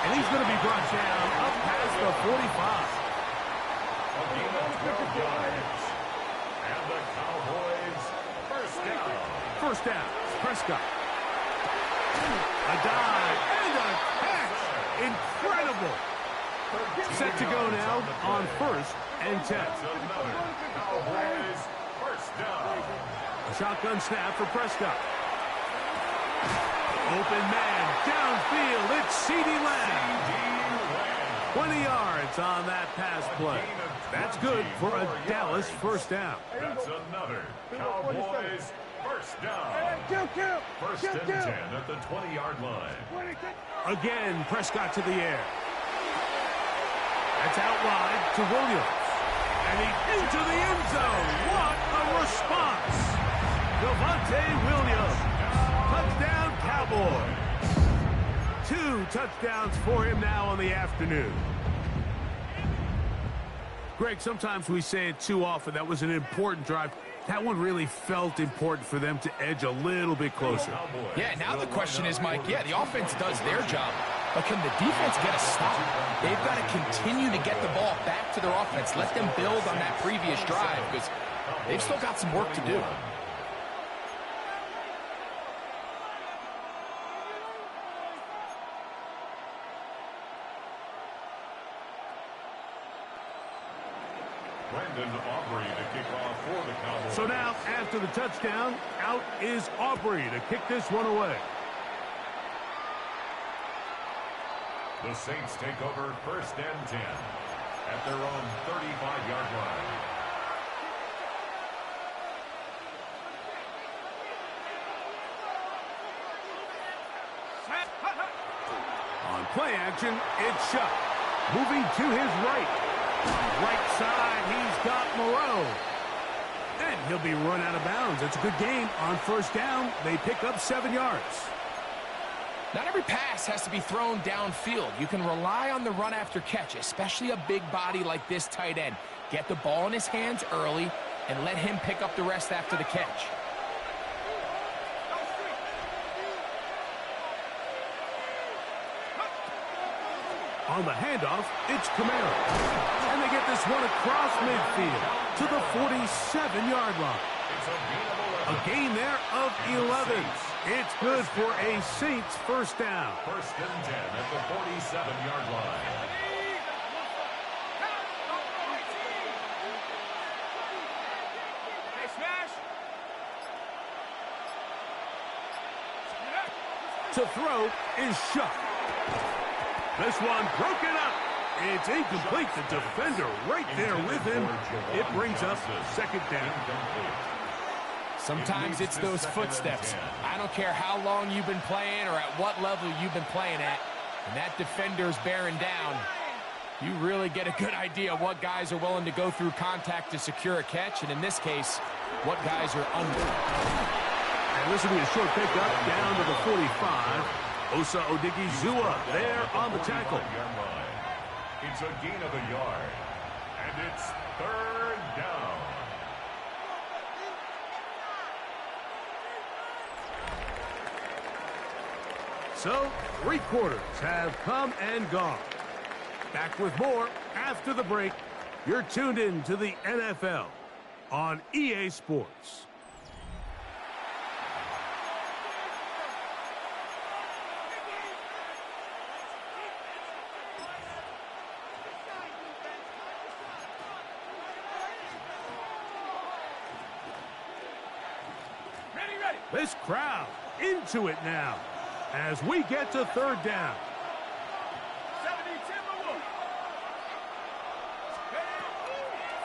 And he's going to be brought down up past the 45. A gain of 12 yards. And the Cowboys 1st down. 1st down, Prescott. A dive and a catch. Incredible. Set to go now on 1st and 10. That's another Cowboys 1st down. A shotgun snap for Prescott. Open man, downfield, it's CeeDee Lamb. 20 yards on that pass play. That's good for a Dallas 1st down. That's another Cowboys 1st down. 1st and 10 at the 20-yard line. Again, Prescott to the air. That's out wide to Williams. And he's into the end zone. What a response. Javonte Williams. Touchdown, Cowboys. 2 touchdowns for him now on the afternoon. Greg, sometimes we say it too often. That was an important drive. That one really felt important for them to edge a little bit closer. Yeah, now the question is, Mike, yeah, the offense does their job, but can the defense get a stop? They've got to continue to get the ball back to their offense. Let them build on that previous drive, because they've still got some work to do. So now, after the touchdown, out is Aubrey to kick this one away. The Saints take over 1st and 10 at their own 35-yard line. On play action, it's Shuck. Moving to his right. Right side, he's got Moreau. And he'll be run out of bounds. It's a good game on 1st down. They pick up 7 yards. Not every pass has to be thrown downfield. You can rely on the run after catch, especially a big body like this tight end. Get the ball in his hands early and let him pick up the rest after the catch. On the handoff, it's Camaro. And they get this one across midfield to the 47-yard line. A gain there of 11. It's good for a Saints 1st down. 1st and 10 at the 47-yard line. To throw is Shuck. This one broken up. It's incomplete. The defender right there with him. It brings up 2nd down. Sometimes it's those footsteps. I don't care how long you've been playing or at what level you've been playing at. And that defender's bearing down. You really get a good idea of what guys are willing to go through contact to secure a catch, and in this case, what guys are under. And this will be a short pickup down to the 45. Osa Odigizua there on the tackle. It's a gain of a yard, and it's third down. So, 3 quarters have come and gone. Back with more after the break. You're tuned in to the NFL on EA Sports. This crowd into it now as we get to third down.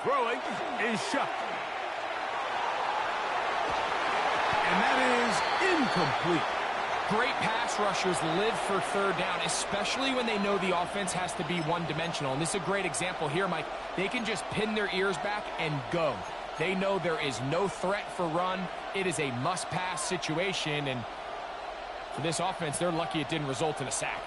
Throwing is Shuck. And that is incomplete. Great pass rushers live for third down, especially when they know the offense has to be one-dimensional. And this is a great example here, Mike. They can just pin their ears back and go. They know there is no threat for run. It is a must-pass situation, and for this offense, they're lucky it didn't result in a sack.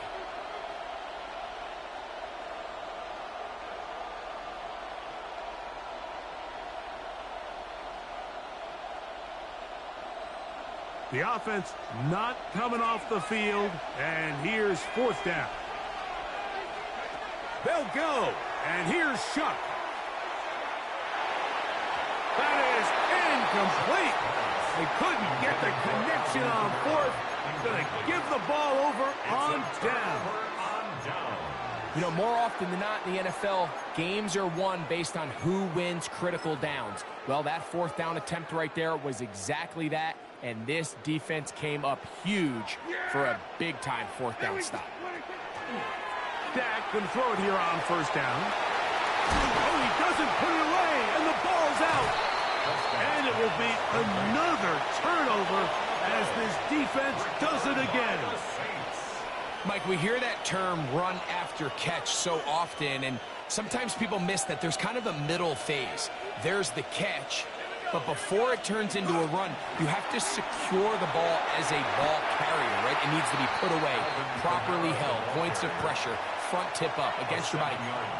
The offense not coming off the field, and here's fourth down. They'll go, and here's Shuck. That is incomplete. They couldn't get the connection on fourth. Going to give the ball over on down. You know, more often than not in the NFL, games are won based on who wins critical downs. Well, that fourth down attempt right there was exactly that, and this defense came up huge for a big-time fourth down stop. Dak can throw it here on first down. Oh, he doesn't put it away, and the ball's out. And it will be another turnover as this defense does it again. Mike, we hear that term run after catch so often, and sometimes people miss that there's kind of a middle phase. There's the catch, but before it turns into a run, you have to secure the ball as a ball carrier, right? It needs to be put away, properly held, points of pressure, front tip up against your body.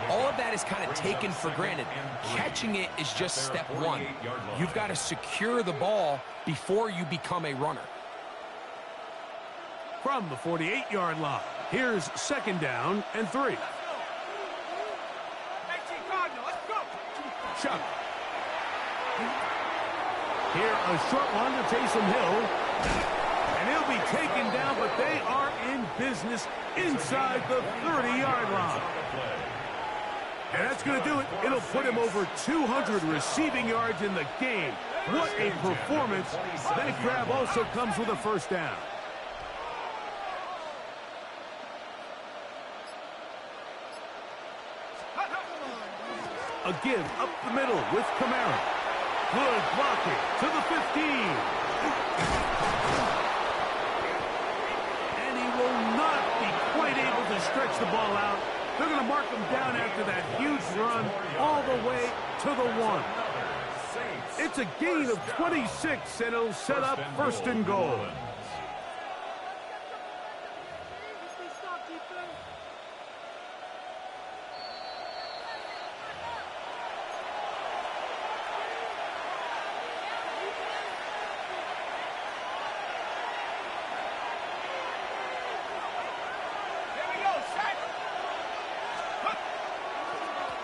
All of that is kind of taken for granted. Catching it is just step one. You've got to secure the ball before you become a runner. From the 48-yard line, here's second down and 3. Chuck. Here, a short one to Taysom Hill. And he'll be taken down, but they are in business inside the 30-yard line. And that's going to do it. It'll put him over 200 receiving yards in the game. What a performance. That grab also comes with a first down. A give up the middle with Kamara. Good blocking to the 15. And he will not be quite able to stretch the ball out. They're going to mark him down after that huge run all the way to the 1. It's a gain of 26, and it'll set up first and goal.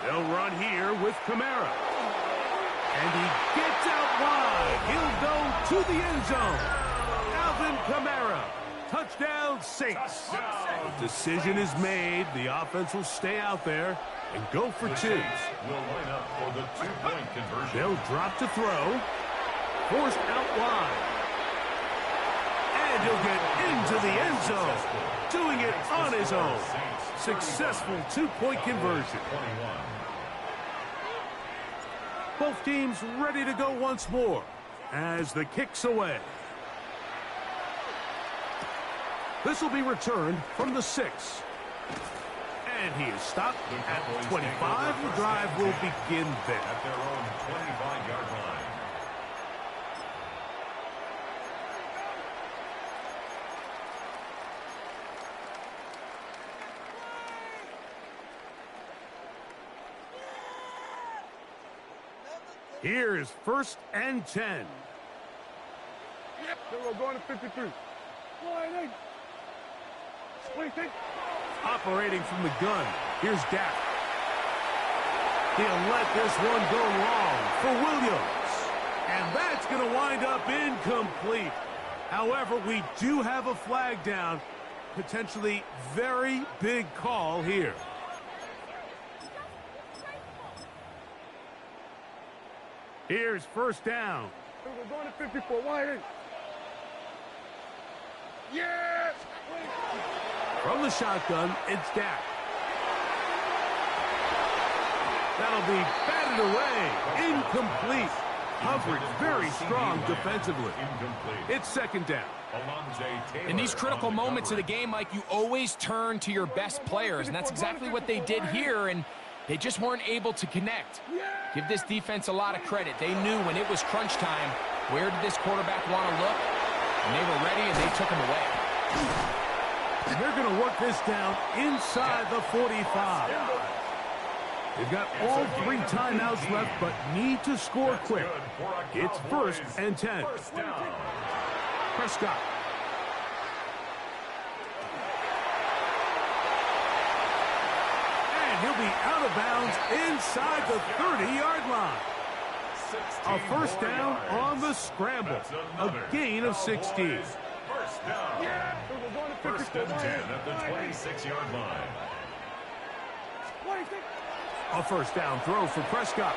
They'll run here with Kamara. And he gets out wide. He'll go to the end zone. Alvin Kamara. Touchdown, Saints. Decision is made. The offense will stay out there and go for 2. Will line up for the 2-point conversion. They'll drop to throw. Forced out wide. And he'll get into the end zone. Doing it on his own. Successful 2-point conversion. Both teams ready to go once more as the kick's away. This will be returned from the 6. And he is stopped at 25. The drive will begin there. At their own 25-yard line. Here is 1st and 10. Yep, we're going to 53. Wide. What do you think? Operating from the gun. Here's Dak. He'll let this one go long for Williams. And that's going to wind up incomplete. However, we do have a flag down. Potentially very big call here. Here's 1st down. We're going to 54. Wide. Yes! From the shotgun, it's Dak. That'll be batted away. Incomplete. Coverage very strong defensively. It's 2nd down. In these critical moments of the game, Mike, you always turn to your best players, and that's exactly what they did here, and they just weren't able to connect. Give this defense a lot of credit. They knew when it was crunch time, where did this quarterback want to look? And they were ready, and they took him away. And they're going to work this down inside the 45. They've got all 3 timeouts left, but need to score quick. It's 1st and 10. Prescott. And he'll be out of bounds inside the 30-yard line. A 1st down on the scramble. A gain of 16. 1st down. 1st and 10 at the 26-yard line. A 1st down throw for Prescott.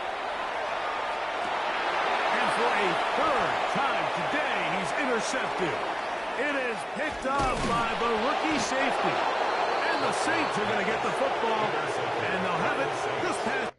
And for a 3rd time today, he's intercepted. It is picked up by the rookie safety. And the Saints are going to get the football, and they'll have it just past